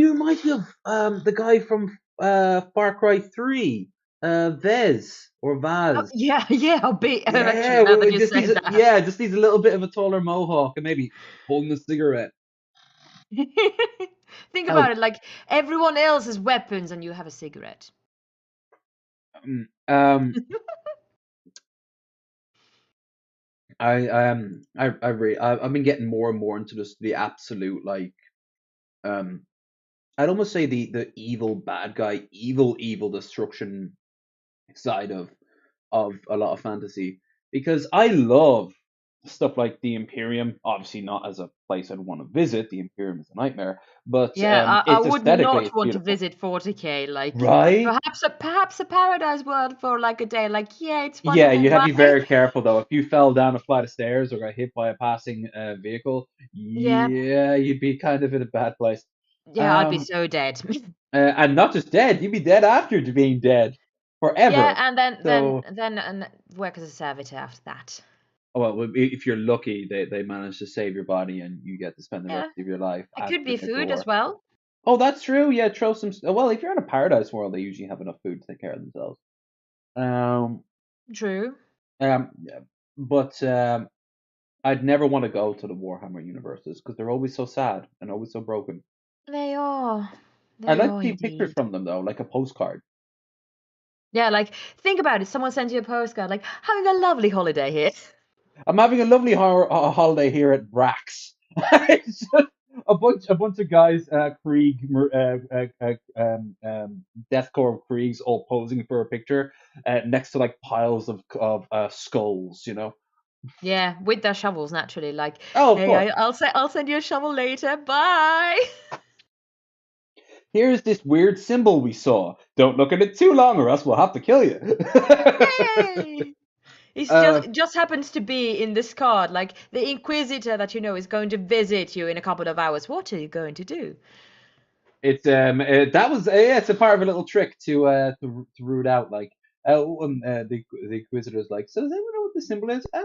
reminds me of the guy from Far Cry 3, Vez or Oh, Vaz. yeah, yeah. Actually, Yeah, now that you just needs said a, that. yeah, just needs a little bit of a taller mohawk and maybe holding a cigarette. Think Help. about it. Like everyone else has weapons, and you have a cigarette. Um, I've been getting more and more into just the absolute like I'd almost say the evil bad guy, evil destruction side of a lot of fantasy because I love stuff like the Imperium. Obviously, not as a place I'd want to visit. The Imperium is a nightmare, but Yeah, I it's would aesthetically not it's want to beautiful, visit 40K. Like right? perhaps a paradise world for like a day. Like yeah, it's Yeah, wonderful, you have to be right? very careful though. If you fell down a flight of stairs or got hit by a passing vehicle, Yeah, yeah, you'd be kind of in a bad place. yeah, I'd be Um, so dead. and not just dead, you'd be dead after being dead Yeah, forever. and So, work as a servitor after that. well, if you're lucky, they manage to save your body and you get to spend the rest Yeah, of your life it as could the be food as door. well. Oh, that's true. Yeah, throw some. Well, if you're in a paradise world, they usually have enough food to take care of themselves. Um, True. yeah, but I'd never want to go to the Warhammer universes because they're always so sad and always so broken. They are. I'd They like to are see pictures indeed. from them though, like a postcard. Yeah, like think about it. Someone sends you a postcard, like having a lovely holiday here. I'm having a lovely holiday here at Rax. It's just a bunch of guys, deathcore Kriegs, all posing for a picture next to like piles of skulls. Yeah, with their shovels naturally. Like, Oh, of hey, course. I'll send you a shovel later. Bye. Here's this weird symbol we saw. Don't look at it too long, or else we'll have to kill you. Yay! It's uh, just happens to be in this card. Like the Inquisitor that you know is going to visit you in a couple of hours. What are you going to do? it's that was yeah, it's a part of a little trick to root out like the Inquisitor's like. So does anyone know what the symbol is? I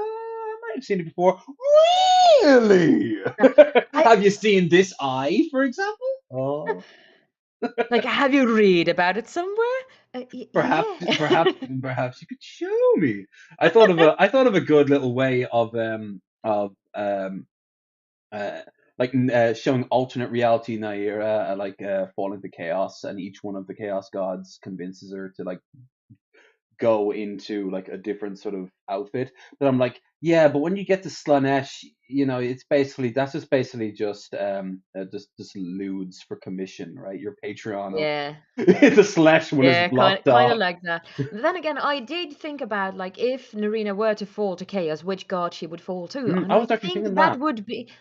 might have seen it before. Really? I Have you seen this eye, for example? Oh. like. Have you read about it somewhere? Perhaps, Yeah. perhaps you could show me. I thought of a good little way of uh, showing alternate reality Naira, falling to chaos, and each one of the chaos gods convinces her to like go into like a different sort of outfit. But I'm like, yeah, but when you get to Slanesh, that's just basically just lewds for commission, right? Your Patreon of Yeah. the slash one is Yeah, blocked kind of off. like that. Then again, I did think about like if Nearina were to fall to chaos, which god she would fall to, and I I was actually think thinking that.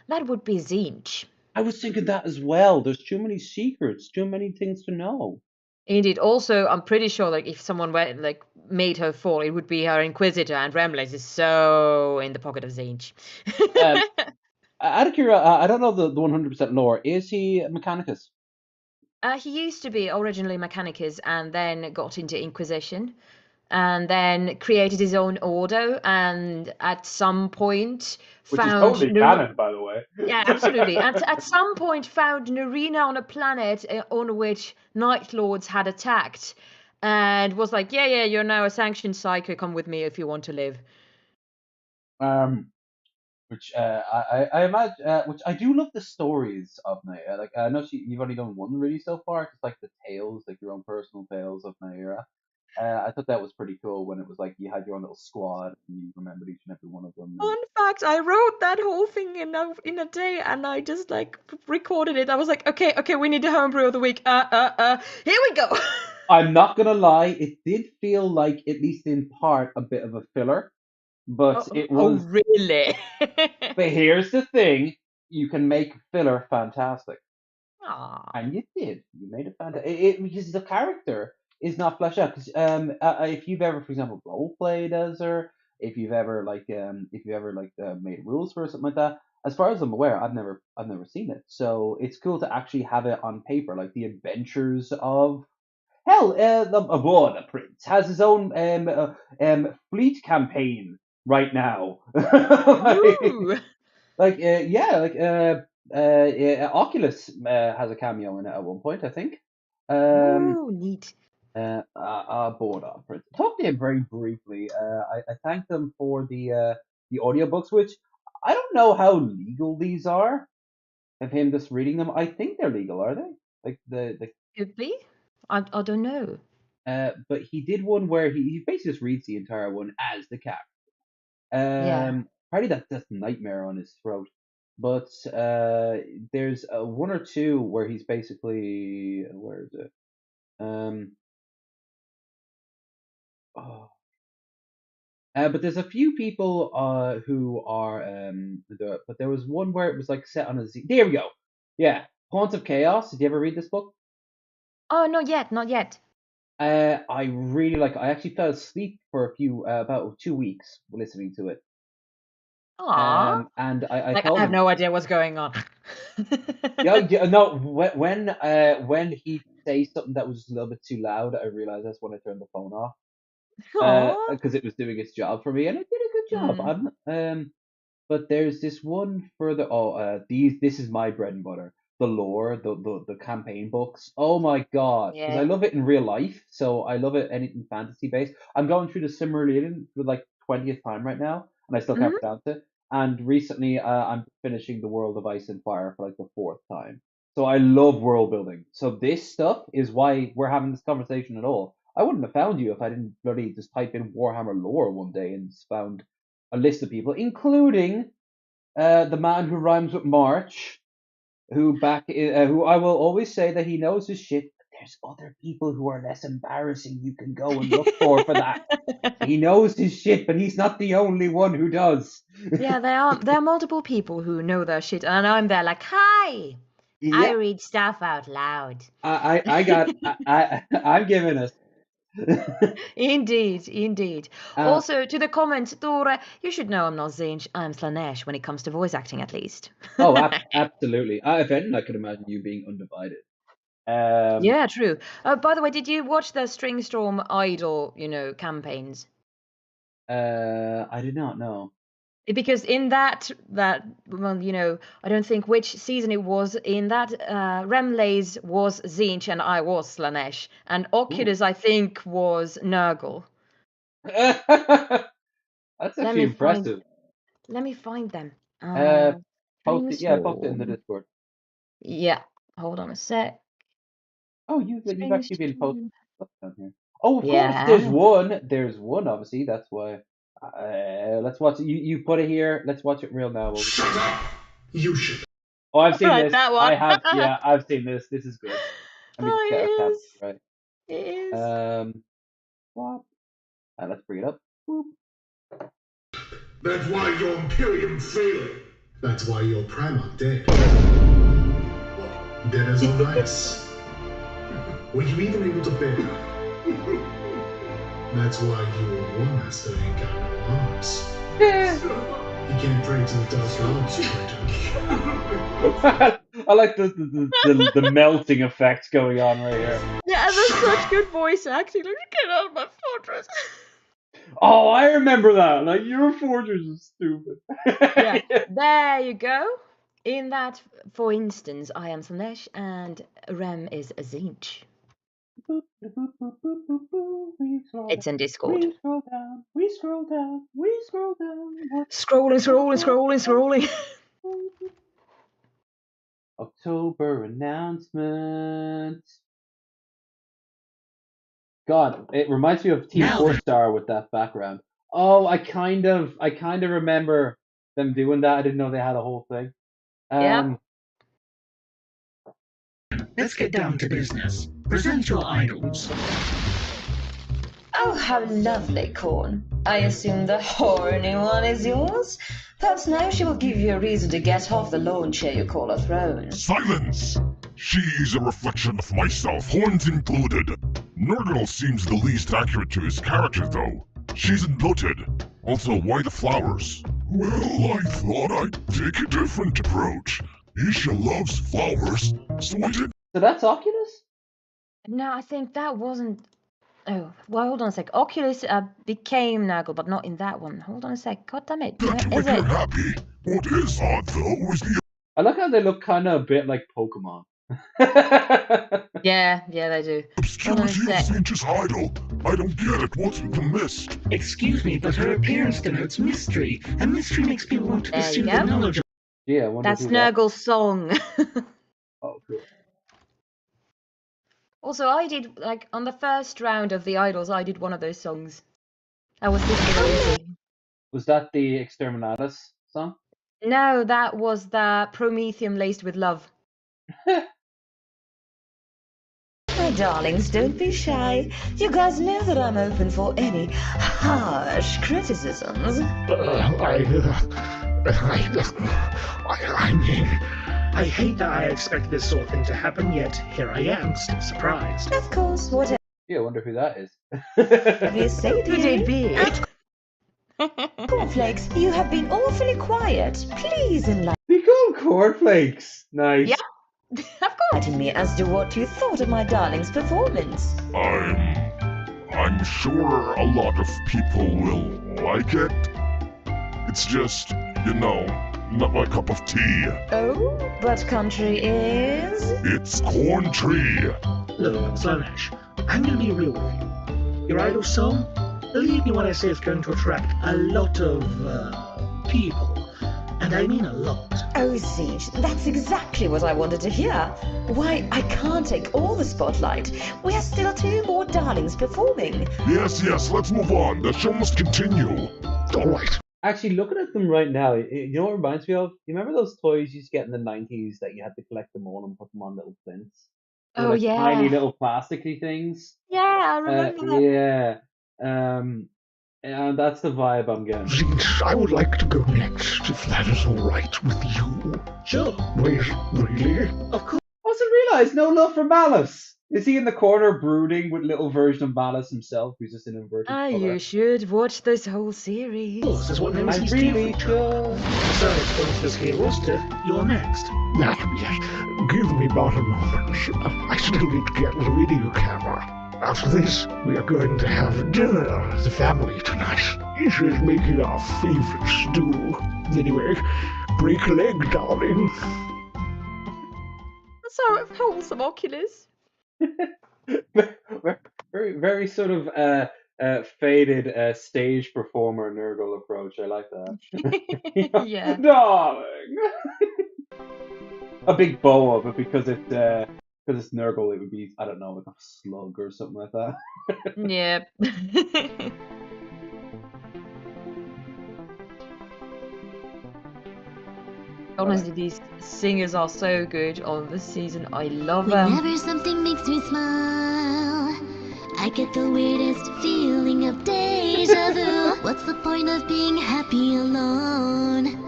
that would be Zinch. I was thinking that as well. There's too many secrets, too many things to know. Indeed. Also, I'm pretty sure like if someone were like made her fall, it would be her Inquisitor, and Remles is so in the pocket of Zinch. Um, out of curiosity, I don't know the 100% lore. Is he Mechanicus? He used to be originally Mechanicus and then got into Inquisition and then created his own order and at some point Which is found totally canon, by the way. yeah, absolutely. And at some point found Nearina on a planet on which Night Lords had attacked and was like, yeah, you're now a sanctioned psycho. Come with me if you want to live. um, which I imagine, which I do love the stories of Naira. Like I know you've only done one really so far, just like the tales, like your own personal tales of Naira. I thought that was pretty cool when it was like you had your own little squad and you remembered each and every one of them. And Fun fact, I wrote that whole thing in a day and I just like recorded it. I was like, okay, we need a homebrew of the week. Here we go. I'm not gonna lie, it did feel like, at least in part, a bit of a filler, but it Oh, was. really? But here's the thing: you can make filler fantastic. Aw. And you did. You made it fantastic. Because the character is not fleshed out. Because if you've ever, for example, role played as her, if you've ever made rules for her, or something like that, as far as I'm aware, I've never seen it. So it's cool to actually have it on paper, like the adventures of hell. The prince has his own fleet campaign right now. Ooh. Oculus has a cameo in it at one point, I think. Ooh, neat. Board up. Talked to him very briefly. I thanked them for the audiobooks, which I don't know how legal these are. Of him just reading them, I think they're legal, are they? Like the Could be. I don't know. but he did one where he basically just reads the entire one as the character. Yeah. Probably that's nightmare on his throat. But there's one or two where he's basically where is it? But there's a few people who are but there was one where it was like set on a Z. There we go. Yeah, Haunts of Chaos. Did you ever read this book? Oh, not yet, not yet. I really like. I actually fell asleep for about 2 weeks listening to it. Aww. And I Like, told I have him, no idea what's going on. no, when he says something that was just a little bit too loud, I realized that's when I turned the phone off. Aww. Because it was doing its job for me, and it did a good job. But there's this one further. This is my bread and butter. The lore, the campaign books. Oh my god, because I Yeah. love it in real life, so I love it anything fantasy based. I'm going through the Silmarillion for like 20th time right now, and I still can't Mhm. pronounce it. And recently, I'm finishing the World of Ice and Fire for like the 4th time. So I love world building. So this stuff is why we're having this conversation at all. I wouldn't have found you if I didn't bloody just type in Warhammer lore one day and just found a list of people, including the man who rhymes with March, who I will always say that he knows his shit. But there's other people who are less embarrassing you can go and look for that. He knows his shit, but he's not the only one who does. Yeah, there are multiple people who know their shit, and I'm there like, hi, I Yeah, read stuff out loud. I'm giving us. Indeed, indeed. Also, to the comment, Dora, you should know I'm not Zinch, I'm Slanesh when it comes to voice acting, at least. Absolutely. If anything, I could imagine you being undivided. Yeah, true. By the way, did you watch the Stringstorm Idol, campaigns? I did not know. Because in that well, I don't think which season it was. In that, Remlays was Zinch and I was Slanesh, and Oculus I think was Nurgle. That's actually impressive. Let me find them. Post it in the Discord. Yeah, hold on a sec. Oh, you've actually been posting stuff down here. Oh, of Yeah. course, there's one. There's one, obviously. That's why. Let's watch it. You put it here. Let's watch it real now. Shut up! You should. Oh, I've seen Right, this. that one. I have. Yeah, I've seen this. This is good. Let me just get our tabs right. It is. What? Let's bring it up. Boop. That's why your Imperium failing. That's why your Primarch dead. Dead as on ice. Were you even able to bear? That's why your War Master ain't got no arms. He can't pray to the Dark Elves, Traitor. I like the melting effect going on right here. Yeah, and there's such good voice acting. Like, get out of my fortress. Oh, I remember that. Like, your fortress is stupid. Yeah, there you go. In that, for instance, I am Slanesh and Rem is Zinch. It's in Discord. We scroll down. We scroll down. We scroll down. Scrolling. October announcement. God, it reminds me of Team 4-Star with that background. Oh, I kind of remember them doing that. I didn't know they had a whole thing. Yeah. Let's get down to business. Present your idols. Oh, how lovely, Corn. I assume the horny one is yours? Perhaps now she will give you a reason to get off the lawn chair you call a throne. Silence! She's a reflection of myself, horns included. Nurgle seems the least accurate to his character, though. She's bloated. Also, why the flowers? Well, I thought I'd take a different approach. Isha loves flowers, so I did. So that's Oculus? No, I think that wasn't. Oh, well, hold on a sec. Oculus became Nurgle, but not in that one. Hold on a sec. God damn it. That to Is make you it? happy. What is odd, though, is the I like how they look kind of a bit like Pokemon. Yeah, they do. Hold on a obscurity of sec. Saint's idol. I don't get it. What's with the mist? Excuse me, but her appearance denotes mystery, and mystery makes people want to There pursue you the go. knowledge of. Yeah, I wonder That's who that. Nurgle's song. Oh, cool. Also, I did, like, on the first round of the Idols, I did one of those songs. That was really easy. Was that the Exterminatus song? No, that was the Prometheum laced with love. My darlings, don't be shy. You guys know that I'm open for any harsh criticisms. I mean, I hate that I expect this sort of thing to happen, yet here I am, still surprised. Of course, whatever Yeah, I wonder who that is. you say, Could it dearie. be? Cornflakes, you have been awfully quiet. Please enlighten They call cornflakes. Nice. Yeah. Of course. me as to what you thought of my darling's performance. I'm sure a lot of people will like it. It's just, not my cup of tea. Oh, but country is... It's corn tree. Look, Slanesh, I'm gonna be real with you. Your idol song, believe me when I say it's going to attract a lot of, people. And I mean a lot. Oh, Siege, that's exactly what I wanted to hear. Why, I can't take all the spotlight. We have still 2 more darlings performing. Yes, let's move on. The show must continue. All right. Actually, looking at them right now, you know what it reminds me of? You remember those toys you used to get in the 90s that you had to collect them all and put them on little plinths? They were Oh, like yeah. tiny little plasticky things. Yeah, I remember that. Yeah. And that's the vibe I'm getting. Zinch, I would like to go next, if that is all right with you. Sure. Wait, really? Of course. I also realised no love for Malice. Is he in the corner brooding with little version of Malice himself, who's just an inverted Ah, colour? you should watch this whole series. Is what I nemesis do really for each other. should. So, according to this here roster, you're next. Now, yes, give me about a moment. I still need to get the video camera. After this, we are going to have dinner as a family tonight. Isha is making our favorite stew. Anyway, break a leg, darling. That's so wholesome, Oculus. very, very sort of faded stage performer Nurgle approach. I like that. Yeah. Darling. A big boa, but because it's Nurgle, it would be, I don't know, like a slug or something like that. Yep. Honestly, these singers are so good on this season. I love them. Whenever something makes me smile, I get the weirdest feeling of deja vu. What's the point of being happy alone?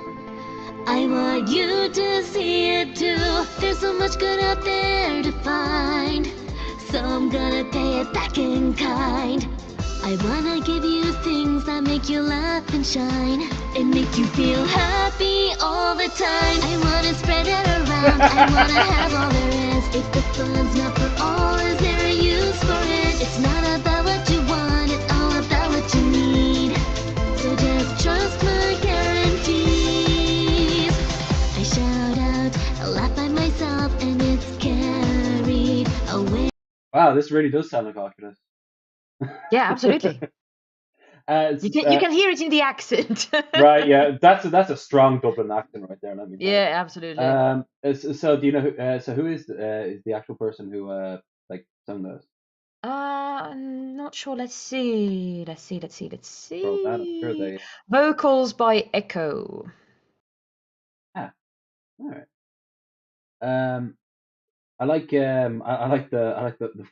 I want you to see it too. There's so much good out there to find, so I'm gonna pay it back in kind. I wanna give you things that make you laugh and shine and make you feel happy all the time. I wanna spread it around, I wanna have all there is. If the fun's not for all, is there a use for it? It's not about what you want, it's all about what you need. So just trust my guarantees. I shout out, I laugh by myself, and it's carried away. Wow, this really does sound like Oculus. Yeah, absolutely. You can hear it in the accent. Right, yeah, that's a strong Dublin accent right there. Let me tell you. Yeah, absolutely. So do you know who is the actual person who like sung those? I'm not sure. Let's see. Well, that, I'm sure they. Vocals by Echo. All right. I like the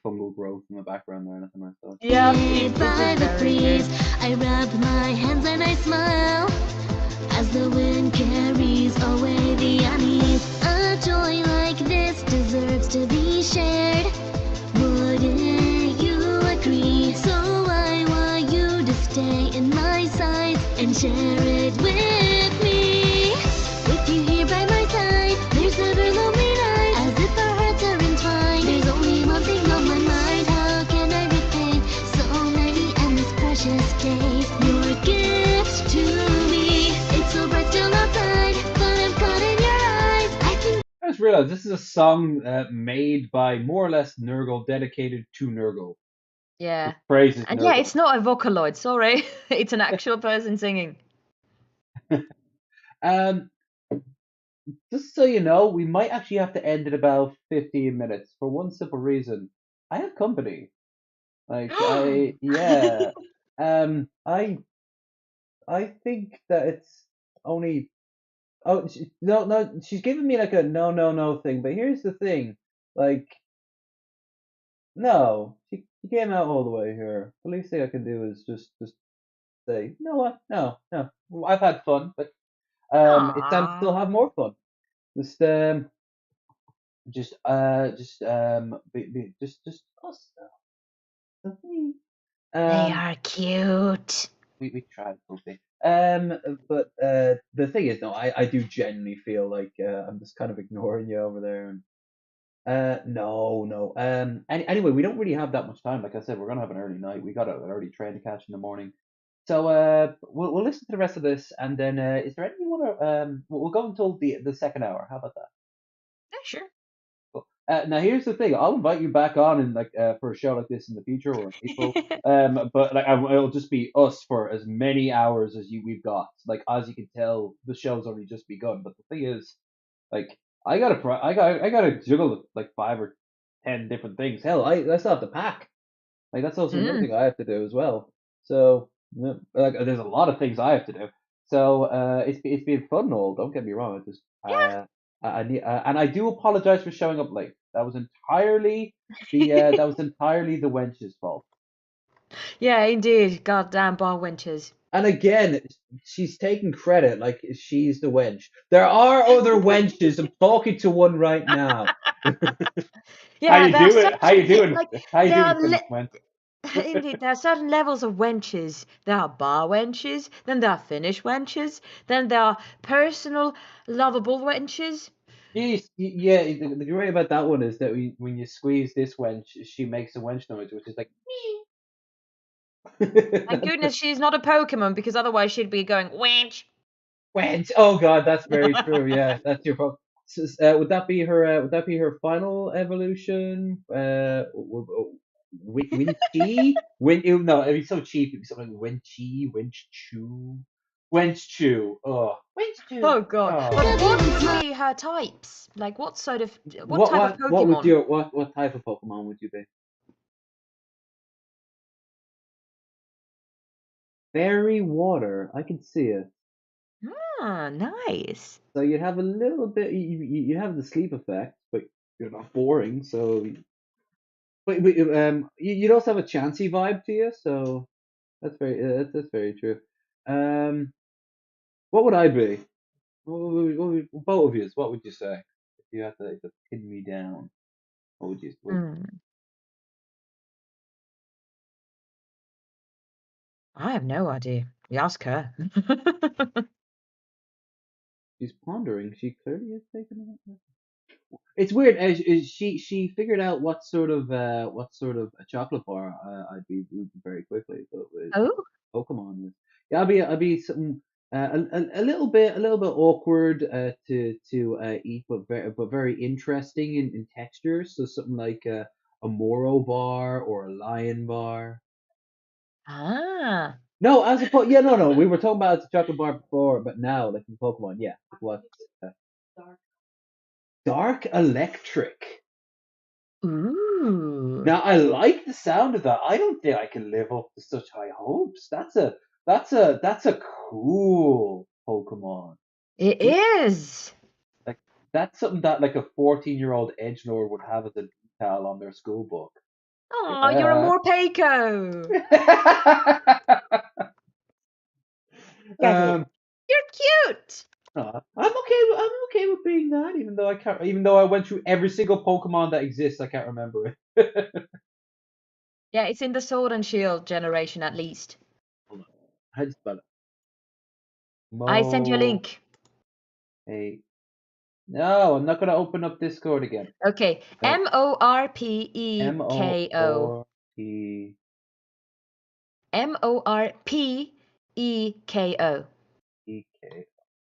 fungal growth in the background there. That's a nice touch. Yeah, By the breeze, I rub my hands and I smile as the wind carries away the unease. A joy like this deserves to be shared. Wouldn't you agree? So I want you to stay in my sights and share it with realized this is a song made by more or less Nurgle, dedicated to Nurgle. Yeah. Praises And Nurgle. yeah, it's not a Vocaloid, sorry. It's an actual person singing. Just so you know, we might actually have to end in about 15 minutes for one simple reason. I have company. Like yeah. I think that it's only. Oh no, she's giving me like a no thing. But here's the thing, like no, she came out all the way here. The least thing I can do is just say, you know what, no. I've had fun, but it's time to still have more fun. Just just us. They are cute. We tried something. But the thing is, no, I do genuinely feel like I'm just kind of ignoring you over there. No. Anyway, we don't really have that much time. Like I said, we're gonna have an early night. We got an early train to catch in the morning. So we'll listen to the rest of this, and then is there anything you wanna we'll go until the second hour. How about that? Yeah, sure. Cool. Now here's the thing. I'll invite you back on in like for a show like this in the future or in April. But like it'll just be us for as many hours as we've got. Like as you can tell, the show's only just begun. But the thing is, like I gotta juggle like 5 or 10 different things. Hell, I still have to pack. Like that's also another thing I have to do as well. So like there's a lot of things I have to do. So it's been fun and all. Don't get me wrong. I just I need and I do apologize for showing up late. That was entirely the wench's fault. Yeah, indeed. Goddamn bar wenches. And again, she's taking credit like she's the wench. There are other wenches. I'm talking to one right now. Yeah, How you doing? like How you there doing, are Prince Wench? indeed there are certain levels of wenches. There are bar wenches, then there are Finnish wenches, then there are personal lovable wenches. Yes, yeah. The great about that one is that when you squeeze this wench, she makes a wench noise, which is like. Thank goodness she's not a Pokemon, because otherwise she'd be going wench. Wench. Oh God, that's very true. Yeah, that's your fault. Would that be her? Would that be her final evolution? Winchy? No, it'd be so cheap. It'd be something like Winchy, Winchu, Wenchu. Oh, Winchu. Oh god. Oh. But what would be her types? Like what type of Pokemon? What would your what type of Pokemon would you be? Fairy water. I can see it. Ah, nice. So you'd have a little bit. You have the sleep effect, but you're not boring. So, but you'd also have a chancy vibe to you. So that's very true. Um, what would I be? Both of you. What would you say if you had to pin me down? What would you? I have no idea. You ask her. She's pondering. She clearly is taking it. It's weird. She figured out what sort of a chocolate bar I'd be very quickly. So Oh. Pokemon is. Yeah, I'd be something a little bit awkward to eat, but very interesting in texture. So something like a Moro bar or a Lion bar. Ah. No, as a yeah, no. We were talking about as a chocolate bar before, but now like in Pokemon, yeah. What? Dark Electric. Ooh. Now I like the sound of that. I don't think I can live up to such high hopes. That's a cool Pokemon. It is. Like that's something that like a 14-year-old edgelord would have as a detail on their school book. Oh, you're a Morpeko. You're cute. I'm okay with being that, even though I can't. Even though I went through every single Pokemon that exists, I can't remember it. Yeah, it's in the Sword and Shield generation at least. Hold on. How do you spell it? I sent you a link. Hey. No, I'm not gonna open up Discord again. Okay, Morpeko. Morpeko.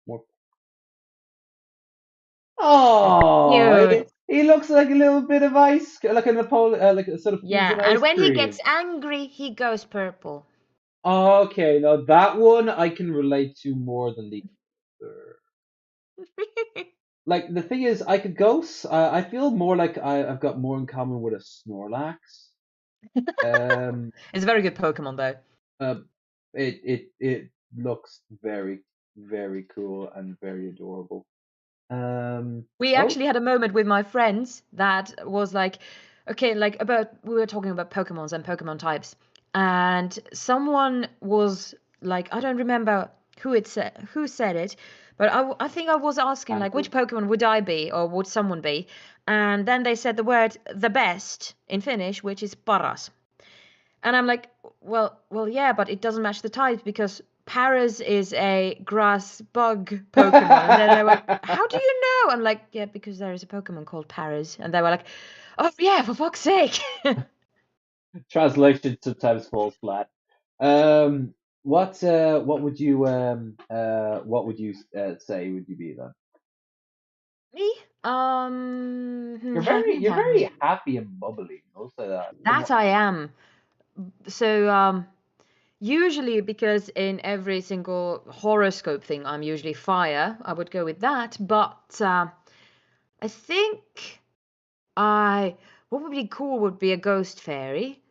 More. Oh, Cute. he looks like a little bit of ice, like a like a sort of Yeah, freezing and ice when he cream. gets angry, he goes purple. Okay, now that one I can relate to more than the other. Like the thing is, I could go. I feel more like I've got more in common with a Snorlax. It's a very good Pokemon, though. Uh, it looks very very cool and very adorable. We Oh, actually had a moment with my friends that was like, okay, like we were talking about Pokemons and Pokemon types, and someone was like, I don't remember who said it, but I think I was asking like, which Andrew. Pokemon would I be or would someone be, and then they said the word the best in Finnish, which is paras. And I'm like, well, yeah, but it doesn't match the type because Paras is a grass bug Pokemon. And then they were like, how do you know? I'm like, yeah, because there is a Pokemon called Paras. And they were like, oh, yeah, for fuck's sake. Translation sometimes falls flat. What would you say would you be then? Me? You're very happy and bubbly. I'll say that. That I am. So, usually, because in every single horoscope thing, I'm usually fire, I would go with that. But I think what would be cool would be a ghost fairy,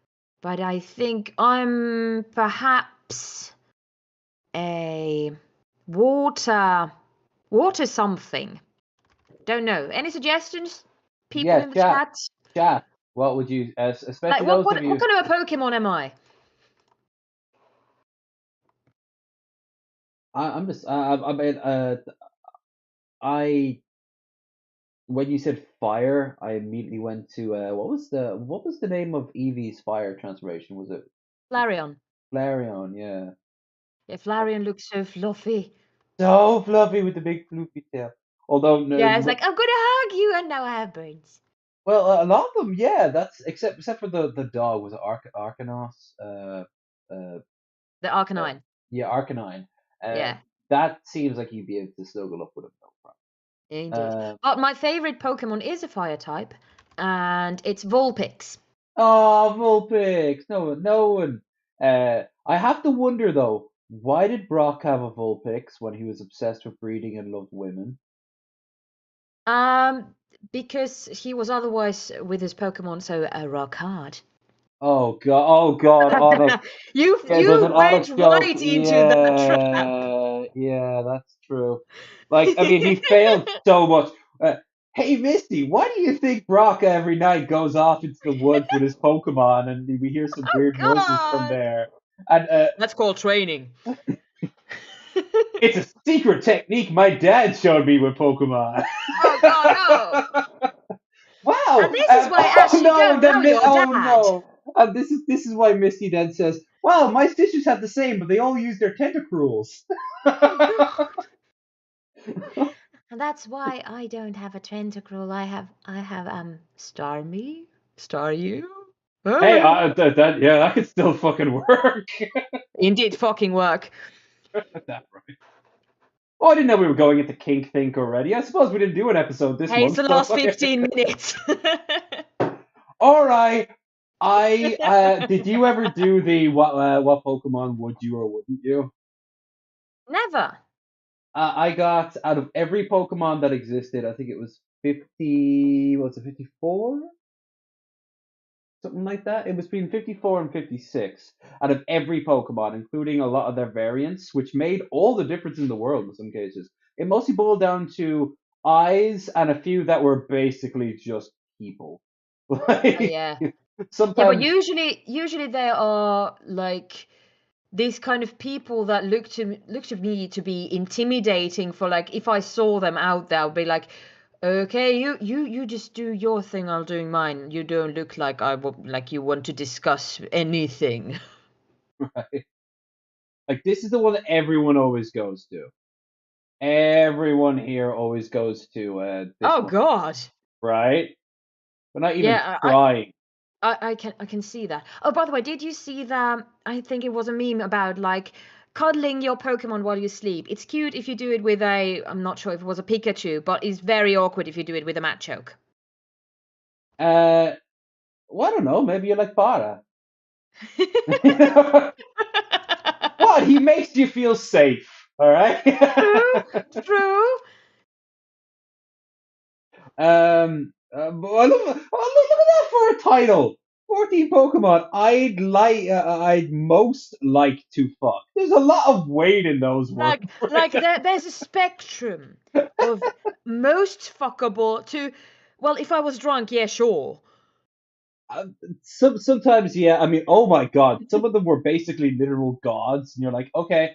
but I think I'm perhaps a water something. Don't know. Any suggestions, people Yeah, in the chat? chat. What would you, Like especially what those what of what you? kind of a Pokemon am I? I'm just. I mean, I when you said fire, I immediately went to what was the name of Eevee's fire transformation? Was it Flareon. Flareon? Yeah. Yeah, Flareon looks so fluffy. So fluffy with the big floopy tail. Although, Yeah, it's like I'm gonna hug you, and now I have burns. well, a lot of them, yeah. That's except for the dog. Was it Arcanos? Uh, The Arcanine. yeah, Arcanine. Yeah, That seems like you'd be able to snuggle up with him, no indeed. problem. But my favorite Pokemon is a fire type, and it's Vulpix. Oh, Vulpix! No one. I have to wonder though, why did Brock have a Vulpix when he was obsessed with breeding and loved women? Um, because he was otherwise with his Pokemon so rock hard. Oh God, Auto. you Yeah, there's you an went Auto joke. right into that trap. Yeah, that's true. Like, I mean, he failed so much. Hey, Misty, why do you think Brock every night goes off into the woods with his Pokemon and we hear some Oh weird noises from God, there? And that's called training. it's a secret technique my dad showed me with Pokemon. Oh God, no! Wow! And this is why Ash, Oh you no! don't know your Oh dad. no! This is why Misty then says, "Well, my sisters have the same, but they all use their tentacruels." Oh God. And that's why I don't have a tentacruel. I have Starmie, Staryu. Hey, Oh. that could still fucking work. Indeed, fucking work. That right. Oh, I didn't know we were going into kink think already. I suppose we didn't do an episode this Hey, it's month. the last 15 minutes. All right. I did you ever do the what Pokemon would you or wouldn't you? Never. I got out of every Pokemon that existed, I think it was 50, what's it, 54? Something like that. It was between 54 and 56 out of every Pokemon, including a lot of their variants, which made all the difference in the world in some cases. It mostly boiled down to eyes and a few that were basically just people. Like, Yeah. Yeah, but sometimes, usually they are like these kind of people that look to me to be intimidating for like if I saw them out there, I'd be like, okay, you just do your thing, I'll do mine. You don't look like like you want to discuss anything. right? Like, this is the one that everyone always goes to. Everyone here always goes to this Oh one, God. right? We're not even Yeah, trying. I can see that. Oh, by the way, did you see that? I think it was a meme about like cuddling your Pokemon while you sleep. It's cute if you do it with I'm not sure if it was a Pikachu, but it's very awkward if you do it with a Machoke. Well, I don't know. Maybe you like Para. What? He makes you feel safe. All right. True. But look at that for a title. 14 Pokemon. I'd most like to fuck. There's a lot of weight in those words. There's a spectrum of most fuckable to, well, if I was drunk, yeah, sure. Sometimes, yeah. I mean, oh my god, some of them were basically literal gods, and you're like, okay,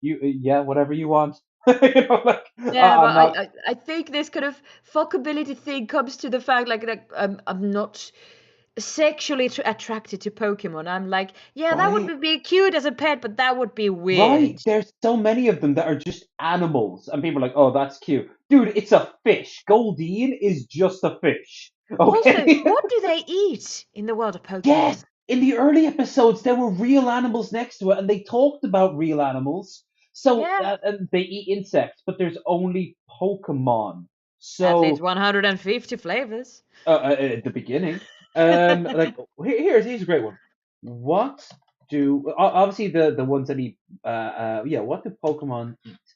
yeah, whatever you want. Yeah, I'm not. but I think this kind of fuckability thing comes to the fact like I'm not sexually attracted to Pokemon. I'm like, yeah, that Right. would be cute as a pet, but that would be weird. Right, there's so many of them that are just animals, and people are like, "Oh, that's cute, dude. It's a fish. Goldeen is just a fish." Also, Okay. what do they eat in the world of Pokemon? Yes, in the early episodes, there were real animals next to it, and they talked about real animals. So, Yeah. and they eat insects, but there's only Pokemon. At least So, 150 flavors. at the beginning, like here's a great one. What do obviously the ones that eat? Yeah. What do Pokemon eat?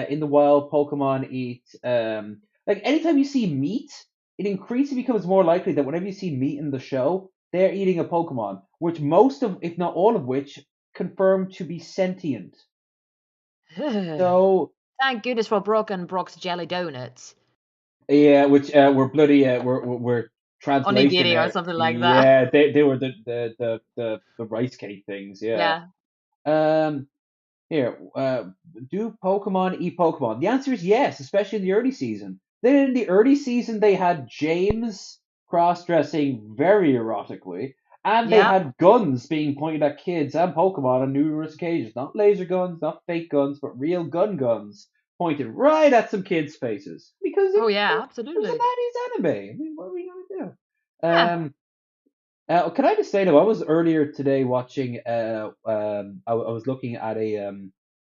In the wild, Pokemon eat like anytime you see meat, it increasingly becomes more likely that whenever you see meat in the show, they're eating a Pokemon, which most of, if not all of which, confirm to be sentient. So Thank goodness for Brock and Brock's jelly donuts. yeah, which were bloody were translation. Onigiri or something like that. Yeah, they were the rice cake things. Yeah. Um. Here, do Pokemon eat Pokemon? The answer is yes, especially in the early season. Then in the early season, they had James cross-dressing very erotically, and they Yeah. had guns being pointed at kids and Pokemon on numerous occasions. Not laser guns, not fake guns, but real guns pointed right at some kids' faces. Because Oh yeah, it was absolutely. a 90s anime. I mean, what are we gonna do? Yeah. Can I just say though, I was earlier today watching. I was looking at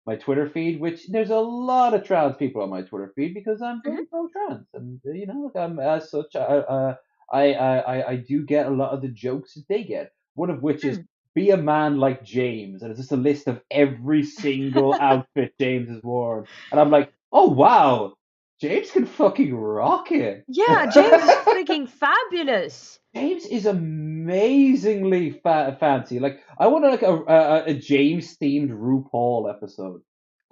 my Twitter feed, which there's a lot of trans people on my Twitter feed because I'm very pro trans, and like, I'm as such. I do get a lot of the jokes that they get. One of which is be a man like James, and it's just a list of every single outfit James has worn, and I'm like, oh wow, James can fucking rock it. Yeah, James is freaking fabulous. James is amazingly fancy. Like, I want like a James themed RuPaul episode.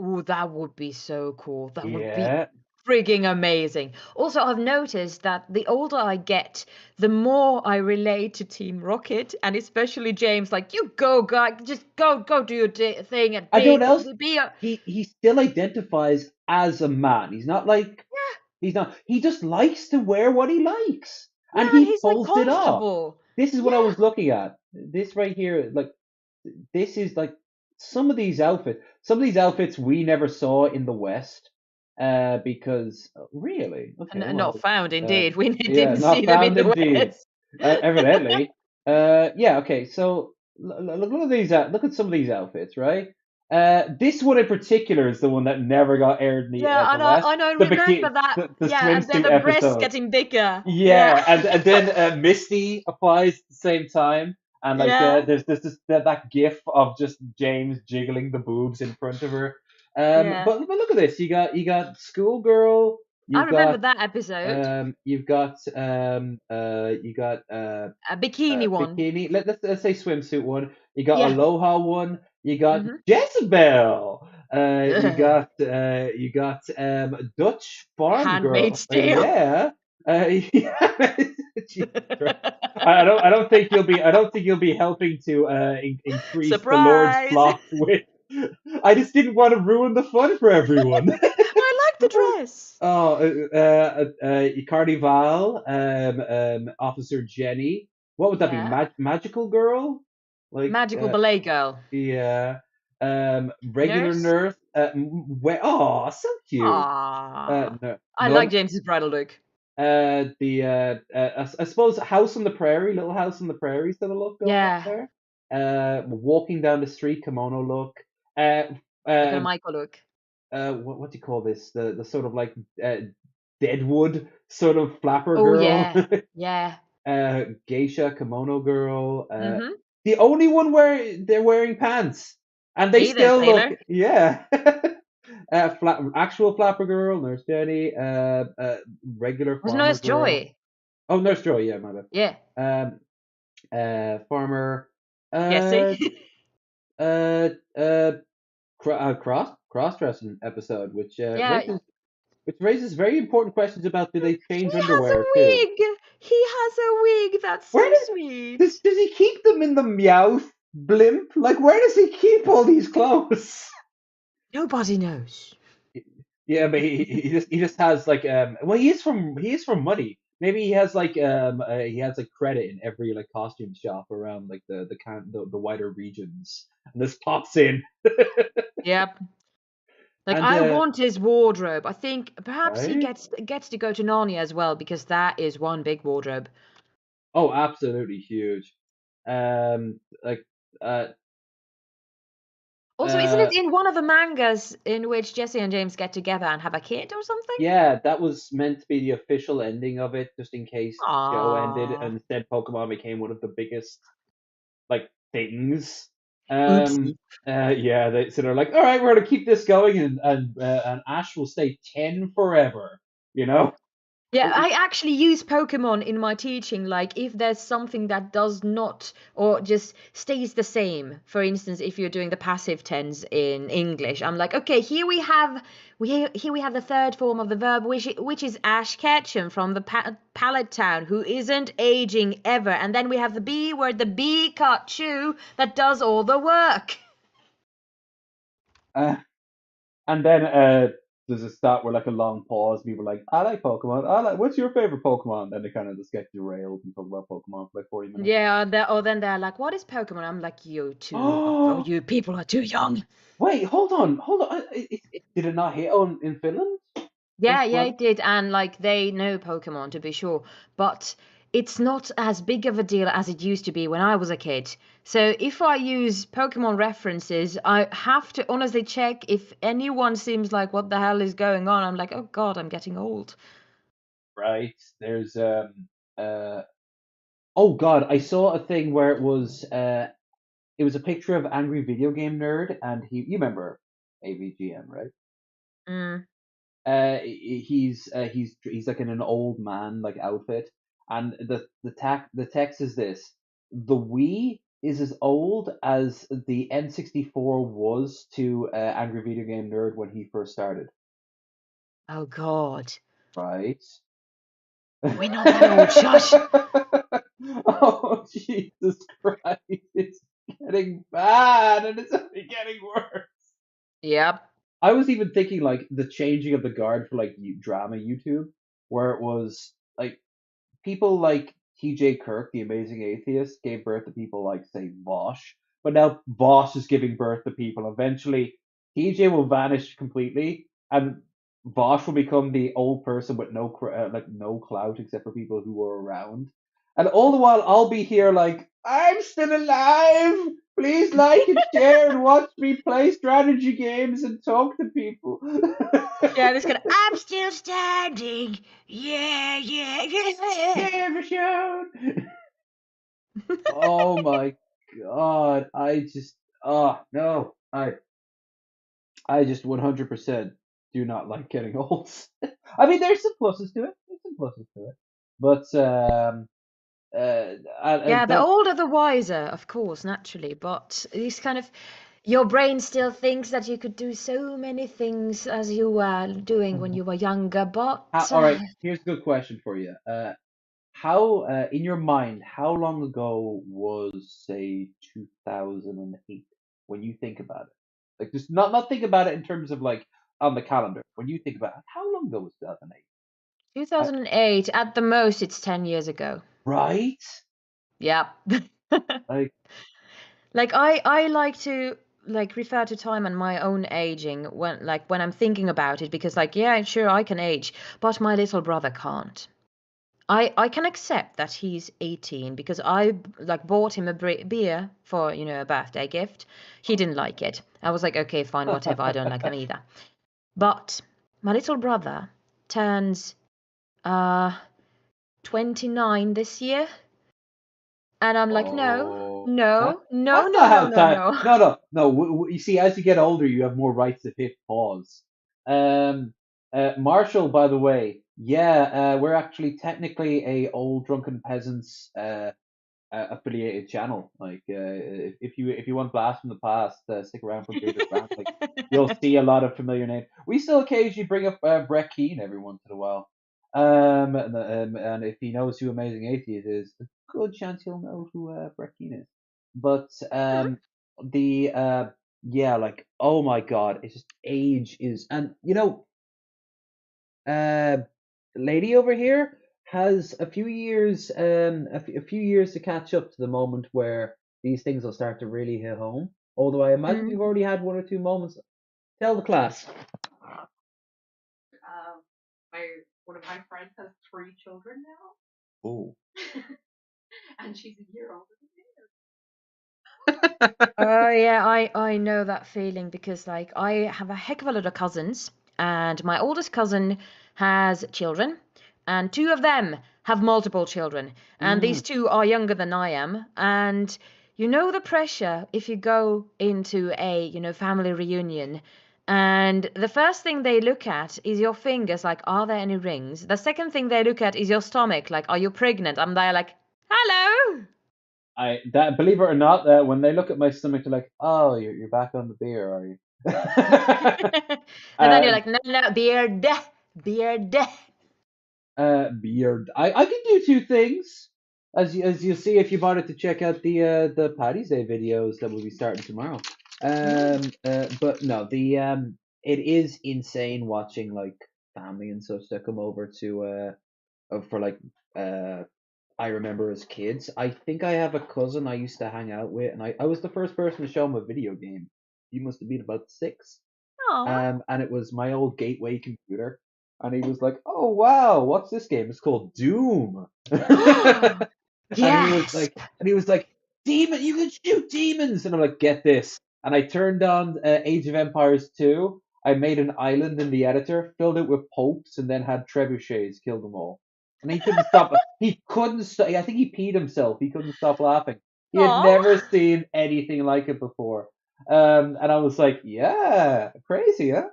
Ooh, that would be so cool. That would be Yeah. frigging amazing. Also, I've noticed that the older I get, the more I relate to Team Rocket, and especially James. Like, you go, guy, just go do your thing and I don't else. be a. He still identifies as a man. He's not like he's not. He just likes to wear what he likes, and Yeah, and he he's like pulls it off. comfortable. This is what I was looking at. This right here, like this is like some of these outfits we never saw in the West. Because really, okay, And well, not found, indeed. We yeah, didn't not see them in found the indeed. West. Evidently. Yeah. Okay. So look at these. Look at some of these outfits, right? This one in particular is the one that never got aired in the West. I know. The Remember that. the Yeah, and then swimsuit the breasts episode. getting bigger. Yeah, and then Misty applies at the same time, and like Yeah. there's that gif of just James jiggling the boobs in front of her. Yeah. But look at this. You got schoolgirl. I remember that episode. You've got A bikini one. bikini. Let's say swimsuit one. You got Yeah. Aloha one. You got Jezebel. You got Dutch farm Handmaid's girl. Tale. Yeah. I don't think you'll be helping to increase Surprise! the Lord's flock with. I just didn't want to ruin the fun for everyone. I like the dress. Oh, Carnival, Officer Jenny. What would that be? Magical girl? Like Magical ballet girl. Yeah. Regular nurse. So cute. Aww. No, I like James's bridal look. I suppose House on the Prairie, Little House on the Prairie, still a look going on there. Walking down the street, kimono look. Like a Michael look. What do you call this? The sort of like Deadwood sort of flapper Oh girl. yeah, yeah. Geisha kimono girl. Mm-hmm. The only one where they're wearing pants, and they See, there's still look, Taylor. yeah. Actual flapper girl, Nurse Jenny, regular Was farmer Nurse girl. Joy. Oh, Nurse Joy, yeah, my bad. Yeah. Farmer. Jesse. Cross dressing episode, which Yeah. raises very important questions about do they He change has a underwear too? wig. He has a wig. That's Where so sweet. does he keep them in the Meowth blimp? Like, where does he keep all these clothes? Nobody knows. Yeah, but he just has like well, he is from Muddy. Maybe he has like credit in every like costume shop around like the wider regions, and this pops in. Yep. Like And I want his wardrobe. I think perhaps he right? gets to go to Narnia as well because that is one big wardrobe. Oh, absolutely huge. Like Also, isn't uh it in one of the mangas in which Jesse and James get together and have a kid or something? yeah, that was meant to be the official ending of it, just in case the show ended, Aww. and instead Pokemon became one of the biggest like things. Oopsie. Yeah, so they're like, all right, we're gonna keep this going, and Ash will stay 10 forever. You know? Yeah, I actually use Pokemon in my teaching. Like, if there's something that does not or just stays the same, for instance, if you're doing the passive tense in English, I'm like, okay, here we have the third form of the verb, which is Ash Ketchum from the Pallet Town, who isn't aging ever, and then we have the B word, the Pikachu, that does all the work. And then there's a start where like a long pause. People are like, I like Pokemon. What's your favorite Pokemon? Then they kind of just get derailed and talk about Pokemon for like 40 minutes. Yeah, then they're like, what is Pokemon? I'm like, you people are too young. Wait, hold on. Did it not hit on in Finland? Yeah, Well, it did. And like they know Pokemon to be sure, but it's not as big of a deal as it used to be when I was a kid. So if I use Pokemon references, I have to honestly check if anyone seems like what the hell is going on. I'm like, oh God, I'm getting old. right. There's oh God, I saw a thing where it was a picture of Angry Video Game Nerd, and you remember AVGN, right? Mm. He's like in an old man like outfit, and the text is this: the Wii is as old as the N64 was to Angry Video Game Nerd when he first started. Oh God. Right? We're not that old, shush. Oh Jesus Christ! It's getting bad, and it's only getting worse. Yep. I was even thinking like the changing of the guard for like drama YouTube, where it was like people like T.J. Kirk, the amazing atheist, gave birth to people like say Vosh, but now Vosh is giving birth to people. Eventually, T.J. will vanish completely, and Vosh will become the old person with no clout except for people who were around. And all the while, I'll be here like I'm still alive. Please like and share and watch me play strategy games and talk to people. Yeah, this gonna. I'm still standing. Yeah. Yeah, Michelle. Oh my God! No! I just 100% do not like getting old. I mean, there's some pluses to it. But Yeah, the don't. older the wiser, of course, naturally. But these kind of your brain still thinks that you could do so many things as you were doing when you were younger. But All right, here's a good question for you. How in your mind, how long ago was say 2008 when you think about it? Like just not think about it in terms of like on the calendar. When you think about it, how long ago was 2008? 2008, at the most, it's 10 years ago. Right? Yeah. Like Like I like to like refer to time and my own aging when I'm thinking about it because like yeah, sure I can age, but my little brother can't. I can accept that he's 18 because I like bought him a beer for a birthday gift. He didn't like it. I was like, okay, fine, whatever. I don't like them either. But my little brother turns 29 this year, and I'm like, no, That, no, no, that's no, not no, how no, time. no. No. You see, as you get older, you have more rights to hit pause. Marshall, by the way, yeah, we're actually technically a old drunken peasants affiliated channel. Like, if you want blast from the past, stick around for Bearded Rambling. You'll see a lot of familiar names. We still occasionally bring up Brett Keane every once in a while. And if he knows who Amazing Atheist is, a good chance he'll know who Brett Keane is. But the yeah, like, oh my god, it's just age is, and lady over here has a few years a few years to catch up to the moment where these things will start to really hit home. Although I imagine you've already had one or two moments. Tell the class. One of my friends has 3 children now, Oh. and she's a year older than me. Oh yeah, I know that feeling because like I have a heck of a lot of cousins, and my oldest cousin has children, and 2 of them have multiple children, and these 2 are younger than I am, and the pressure if you go into a family reunion, and the first thing they look at is your fingers, like, are there any rings? The second thing they look at is your stomach, like, are you pregnant? I'm there like, hello. Believe it or not, when they look at my stomach, they're like, "Oh, you're back on the beer, are you?" And then you're like, no, beard, beard. Beard. I can do 2 things, as you'll see if you wanted to check out the Paddy's Day videos that will be starting tomorrow. But no, it is insane watching like family and such that come over to for like I remember as kids. I think I have a cousin I used to hang out with, and I was the first person to show him a video game. He must have been about 6. Aw. And it was my old Gateway computer. And he was like, "Oh wow, what's this game? It's called Doom." Yes. And he was like, "Demon, you can shoot demons!" And I'm like, "Get this!" And I turned on Age of Empires 2. I made an island in the editor, filled it with popes, and then had trebuchets kill them all. And he couldn't stop. He couldn't stop. I think he peed himself. He couldn't stop laughing. He had Aw. never seen anything like it before. And I was like, "Yeah, crazy, huh?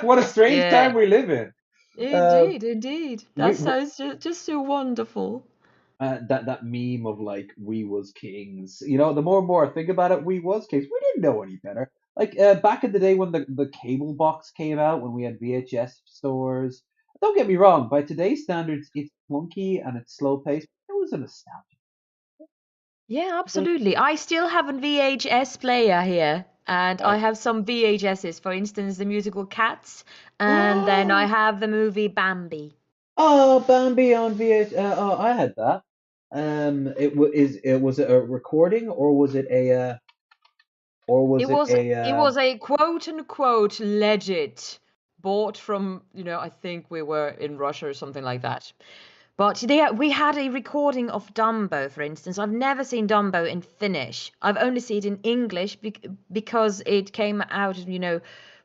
What a strange Yeah. time we live in." Indeed. That we- sounds just so wonderful. that meme of like we was kings. The more and more I think about it, we was kings. We didn't know any better. Like back in the day when the cable box came out, when we had VHS stores. Don't get me wrong. By today's standards, it's clunky and it's slow paced. It was a nostalgia. Yeah, absolutely. I still have a VHS player here, and I have some VHSs. For instance, the musical Cats, and then I have the movie Bambi. Oh, Bambi on VH. Oh, I had that. Was it a recording or was it a It was a quote unquote legit bought from, I think we were in Russia or something like that. But we had a recording of Dumbo, for instance. I've never seen Dumbo in Finnish. I've only seen it in English because it came out,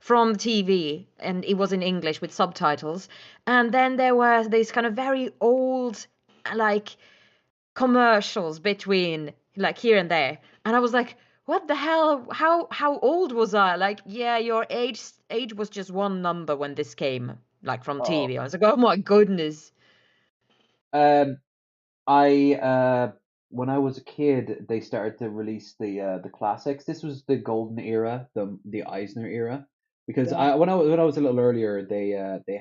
from the TV, and it was in English with subtitles. And then there were these kind of very old, like, commercials between, like, here and there. And I was like, what the hell? How old was I? Like, yeah, your age was just one number when this came, like, from TV. I was like, oh my goodness. I when I was a kid, they started to release the classics. This was the golden era, the Eisner era, because when I was a little earlier, they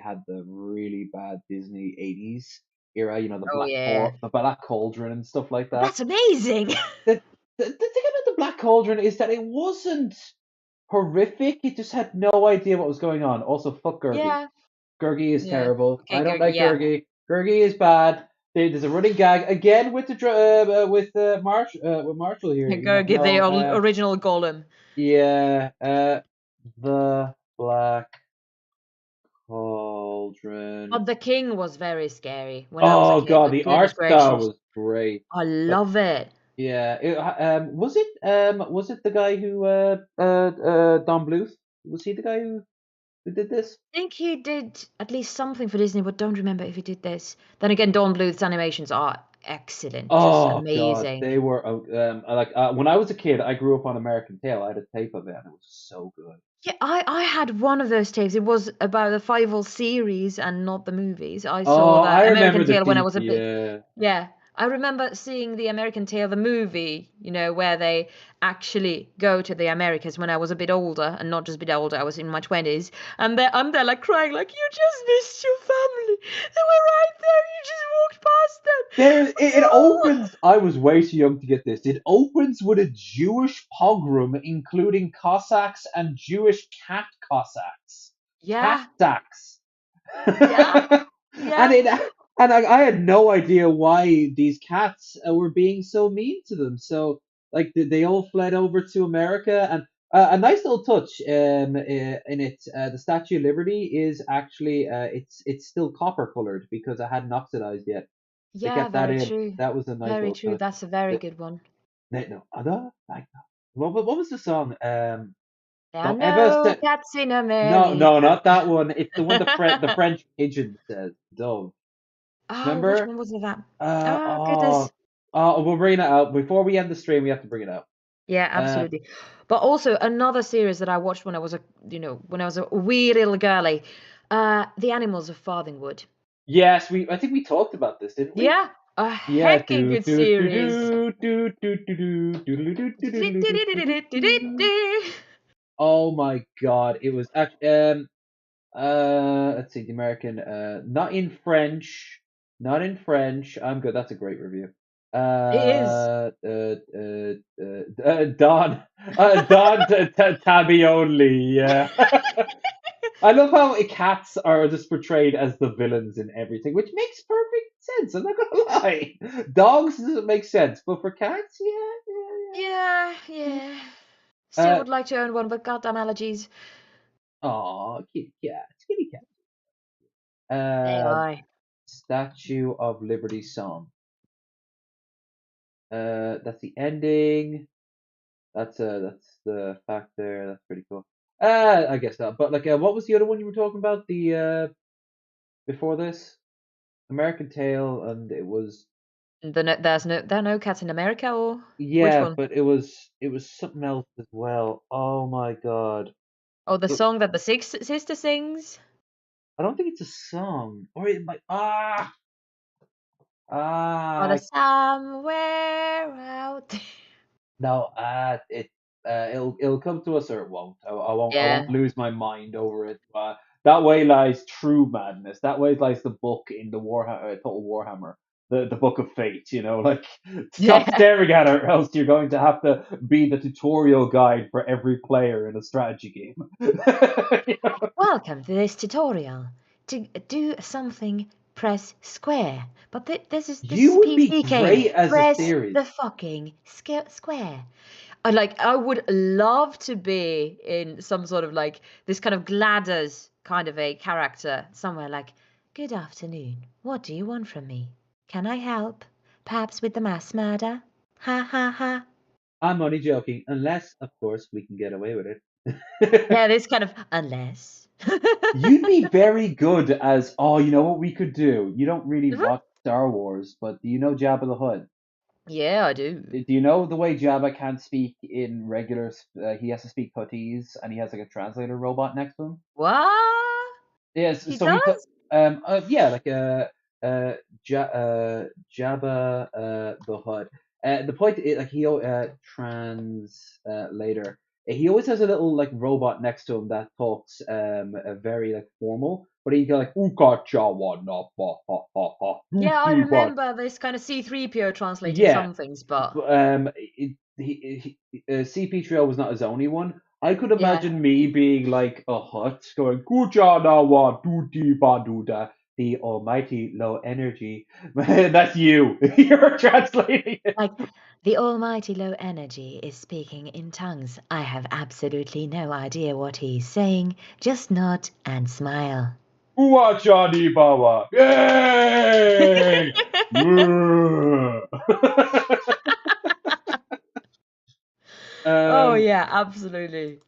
had the really bad Disney '80s era. The Black Cauldron and stuff like that. That's amazing. The thing about the Black Cauldron is that it wasn't horrific. It just had no idea what was going on. Also, fuck Gurgi. Yeah. Gurgi is Yeah. terrible. Okay, I don't like yeah. Gurgi. Gurgi is bad. There's a running gag again with with Marshall here. Gurgi, the original Golem. Yeah. The Black Cauldron. Cauldron. But the king was very scary when I was a Oh kid. god, Like, the goodness art style gracious. was great. I But love it. yeah, was it the guy who Don Bluth? Was he the guy who did this? I think he did at least something for Disney, but don't remember if he did this. Then again, Don Bluth's animations are excellent, just Oh god, amazing. they were when I was a kid, I grew up on American Tail. I had a tape of it, and it was so good. Yeah, I had one of those tapes. It was about the Fievel series and not the movies. I saw Oh, I the remember American the Tail when I deep. was a bit. Yeah. Yeah, I remember seeing the American Tail, the movie, where they actually go to the Americas when I was a bit older, and not just a bit older, I was in my 20s, and I'm there like crying, like, you just missed your family. They were right there, you just walked past them. It opens. I was way too young to get this. It opens with a Jewish pogrom, including Cossacks and Jewish cat Cossacks. Yeah, Sacks. yeah, and yeah. I had no idea why these cats were being so mean to them. So like they all fled over to America, and a nice little touch in it. The Statue of Liberty is actually it's still copper colored because it hadn't oxidized yet. They Yeah, kept that very in. true. That was a nice Very little true. touch. That's a very The- good one. no, other like what was the song? There are Don't ever no say cats in no, America. not that one. It's the one the French pigeon says. Dove. Oh, which Remember? one was that? Uh Oh, oh goodness. we'll bring it out before we end the stream. We have to bring it out. Yeah, Uh, absolutely. But also another series that I watched when I was a wee little girly, The Animals of Farthingwood. yes, I think we talked about this, didn't we? Yeah, a Yeah. heckin' good series. Oh my god, it was actually let's see the American not in French, not in French. I'm good. That's a great review. It is. Don Don Tabby only. Yeah. I love how cats are just portrayed as the villains in everything, which makes perfect sense. I'm not gonna lie. Dogs doesn't make sense, but for cats, Yeah, yeah. yeah. Still would like to own one, but goddamn allergies. Aw, kitty cat, kitty cat. They are. Statue of Liberty song. That's the ending. That's the fact there. That's pretty cool. I guess that. But like, what was the other one you were talking about? The before this, American Tail, and it was There are no cats in America, or which yeah, one? but it was something else as well. Oh my god. Oh, the It, song that the Six Sister sings. I don't think it's a song, or it might. Or the Ah, somewhere out there. no, it'll come to us or it won't. I Yeah. won't lose my mind over it. That way lies true madness. That way lies the book in the Total Warhammer, the book of fate. Like stop Yeah. staring at it, or else you're going to have to be the tutorial guide for every player in a strategy game. Welcome to this tutorial. To do something, press square. But this is You would be PC great game. as a Press series. the fucking square. I would love to be in some sort of like this kind of Gladders kind of a character somewhere like, good afternoon. What do you want from me? Can I help? Perhaps with the mass murder? Ha ha ha. I'm only joking, unless of course we can get away with it. Yeah, this kind of unless. You'd be very good as, you know what we could do? You don't really Mhm. watch Star Wars, but do you know Jabba the Hutt? Yeah, I do. Do you know the way Jabba can't speak in regular, he has to speak Huttese, and he has like a translator robot next to him? What? Yes, He so does? yeah, like Jabba the Hutt. The point is, like later, he always has a little like robot next to him that talks very like formal, but he go like "Uka Jawa na ha ha ha ha." Yeah, I remember this kind of C-3PO translating Yeah, some things, but CP3O was not his only one. I could yeah. imagine me being like a Hut going "Kujana wa duti baduda," the almighty low energy. That's you. You're translating it. Like, the almighty low energy is speaking in tongues. I have absolutely no idea what he's saying. Just nod and smile. Watch on Baba. Yay! Oh yeah, absolutely.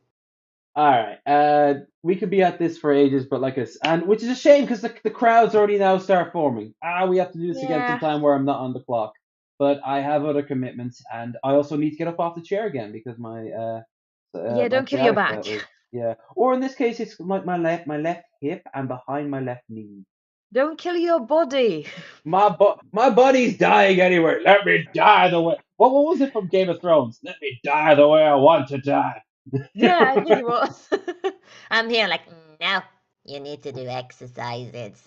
All right. We could be at this for ages, but and which is a shame because the crowds already now start forming. We have to do this again Yeah. sometime where I'm not on the clock. But I have other commitments, and I also need to get up off the chair again because my Yeah, my don't kill your sciatica back. yeah. Or in this case, it's my left hip and behind my left knee. Don't kill your body. My body's dying anyway. Let me die the way. What was it from Game of Thrones? Let me die the way I want to die. Yeah, I think it was. I'm here like, no, you need to do exercises.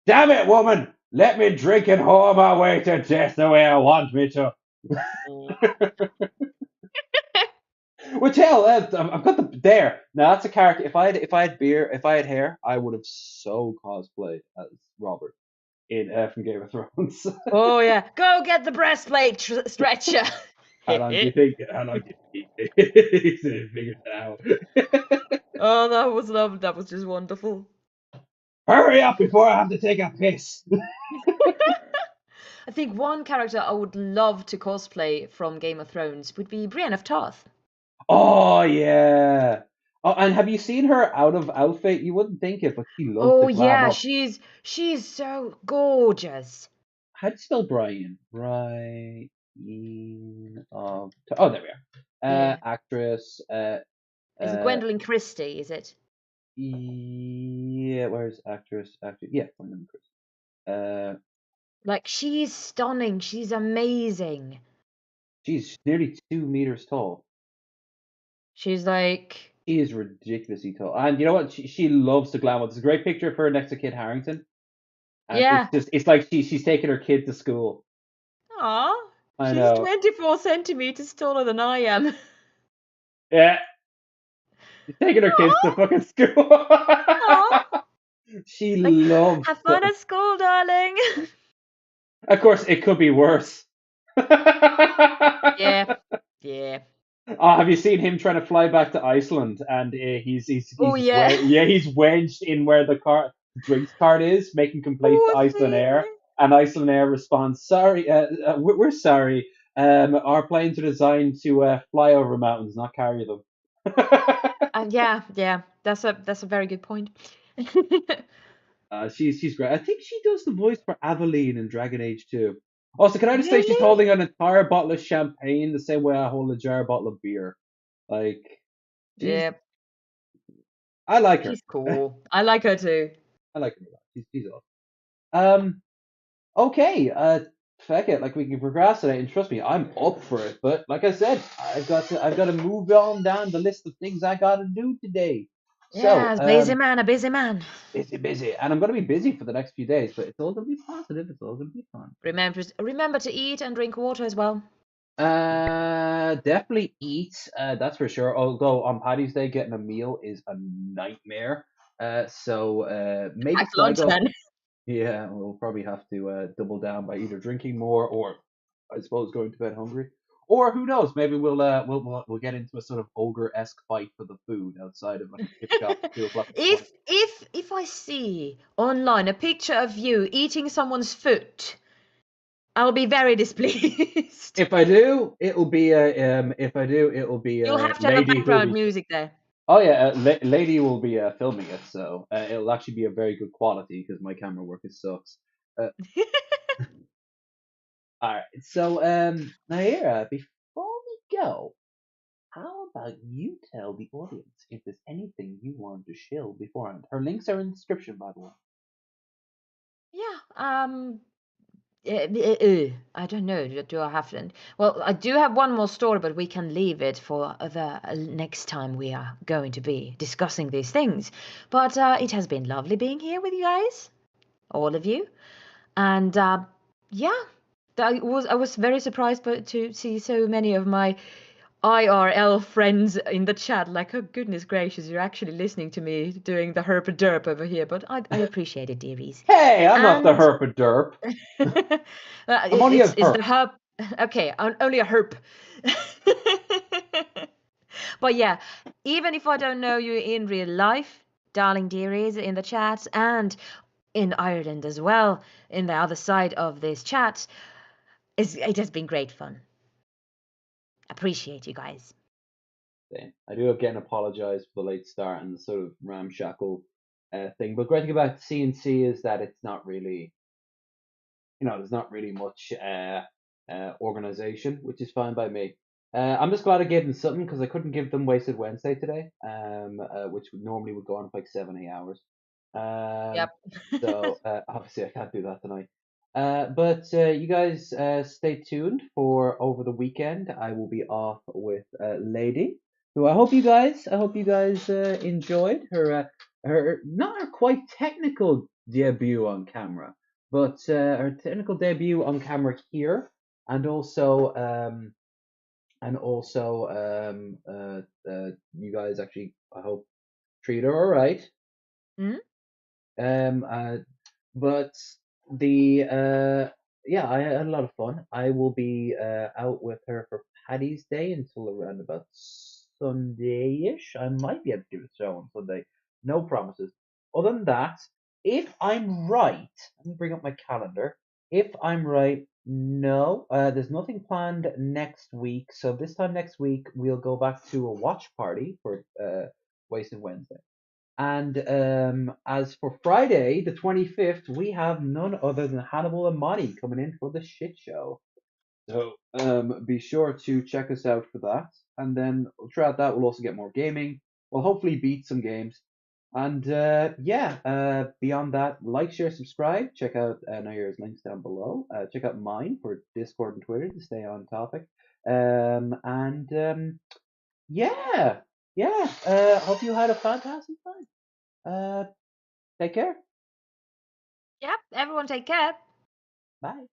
Damn it, woman! Let me drink and whore my way to death the way I want me to. Which hell, I've got there. Now that's a character. If I had beer, if I had hair, I would have so cosplayed as Robert in from Game of Thrones. Oh yeah, go get the breastplate stretcher. How long do you think? How long do you think? He's figured it out. Oh, that was lovely. That was just wonderful. Hurry up before I have to take a piss. I think one character I would love to cosplay from Game of Thrones would be Brienne of Tarth. Oh yeah. Oh, and have you seen her out of outfit? You wouldn't think it, but she loves Oh the glam yeah, up. she's so gorgeous. How do you spell Brian? Oh, there we are. Yeah. Actress. Is it Gwendolyn Christie? Is it? Yeah. Where's actress? Yeah, Gwendolyn Christie. Like she's stunning. She's amazing. She's nearly 2 meters tall. She's like. She is ridiculously tall, and you know what? She loves to glam up. There's a great picture of her next to Kit Harington. And Yeah. it's like she's taking her kid to school. Aw. I She's know. 24 centimeters taller than I am. Yeah. She's taking her kids to fucking school. Aw. She Like, loves have fun at school, darling. Of course, it could be worse. Yeah. Yeah. Oh, have you seen him trying to fly back to Iceland? And he's Oh, yeah. he's wedged in where the drinks cart is, making complaints to Iceland Air. And Iceland Air responds, "Sorry, we're sorry. Our planes are designed to fly over mountains, not carry them." Yeah. That's a very good point. She's great. I think she does the voice for Aveline in Dragon Age 2. Also, can I just say she's Really? holding an entire bottle of champagne the same way I hold a jar bottle of beer. Like, Yeah. I like her. She's cool. I like her too. I like her a lot. She's awesome. Okay. Feck it. Like we can procrastinate, and trust me, I'm up for it. But like I said, I've got to move on down the list of things I got to do today. Yeah, So, a busy man. busy, and I'm going to be busy for the next few days. But it's all going to be positive. It's all going to be fun. Remember to eat and drink water as well. Definitely eat. That's for sure. Although on Paddy's Day, getting a meal is a nightmare. So maybe Pack lunch then. Yeah, we'll probably have to double down by either drinking more or, I suppose, going to bed hungry. Or who knows? Maybe we'll get into a sort of ogre-esque fight for the food outside of like a gift shop at 2 o'clock. If I see online a picture of you eating someone's foot, I'll be very displeased. If I do, it'll be You'll have to have background music there. Oh yeah, lady will be filming it, so it'll actually be a very good quality because my camera work sucks. All right, so now here, before we go, how about you tell the audience if there's anything you want to shill beforehand? Her links are in the description, by the way. Yeah. I don't know. Do I have to? Well, I do have one more story, but we can leave it for the next time we are going to be discussing these things. But it has been lovely being here with you guys, all of you, and yeah, I was very surprised to see so many of my IRL friends in the chat. Like, oh goodness gracious, you're actually listening to me doing the herp derp over here. But I appreciate it, dearies. Hey, I'm not the herp derp. I'm only it's the herp. Okay, I'm only a herp. But yeah, even if I don't know you in real life, darling dearies in the chat and in Ireland as well, in the other side of this chat. It has been great fun. Appreciate you guys. I do again apologize for the late start and the sort of ramshackle thing. But great thing about CNC is that it's not really, there's not really much organization, which is fine by me. I'm just glad I gave them something because I couldn't give them Wasted Wednesday today, which normally would go on for like 7-8 hours. Yep. So obviously I can't do that tonight. But you guys stay tuned for over the weekend. I will be off with Lady, who I hope you guys enjoyed her not her quite technical debut on camera, but her technical debut on camera here, and also you guys actually I hope treat her all right. But I had a lot of fun. I will be out with her for Paddy's Day until around about Sunday-ish. I might be able to do a show on Sunday. No promises. Other than that, if I'm right, let me bring up my calendar. If I'm right, no, there's nothing planned next week. So this time next week, we'll go back to a watch party for Wasted Wednesday. And as for Friday, the 25th, we have none other than Hannibal and Monty coming in for the shit show. So be sure to check us out for that. And then throughout that, we'll also get more gaming. We'll hopefully beat some games. And beyond that, like, share, subscribe. Check out Naira's links down below. Check out mine for Discord and Twitter to stay on topic. Hope you had a fantastic time. Take care. Yep, everyone take care. Bye.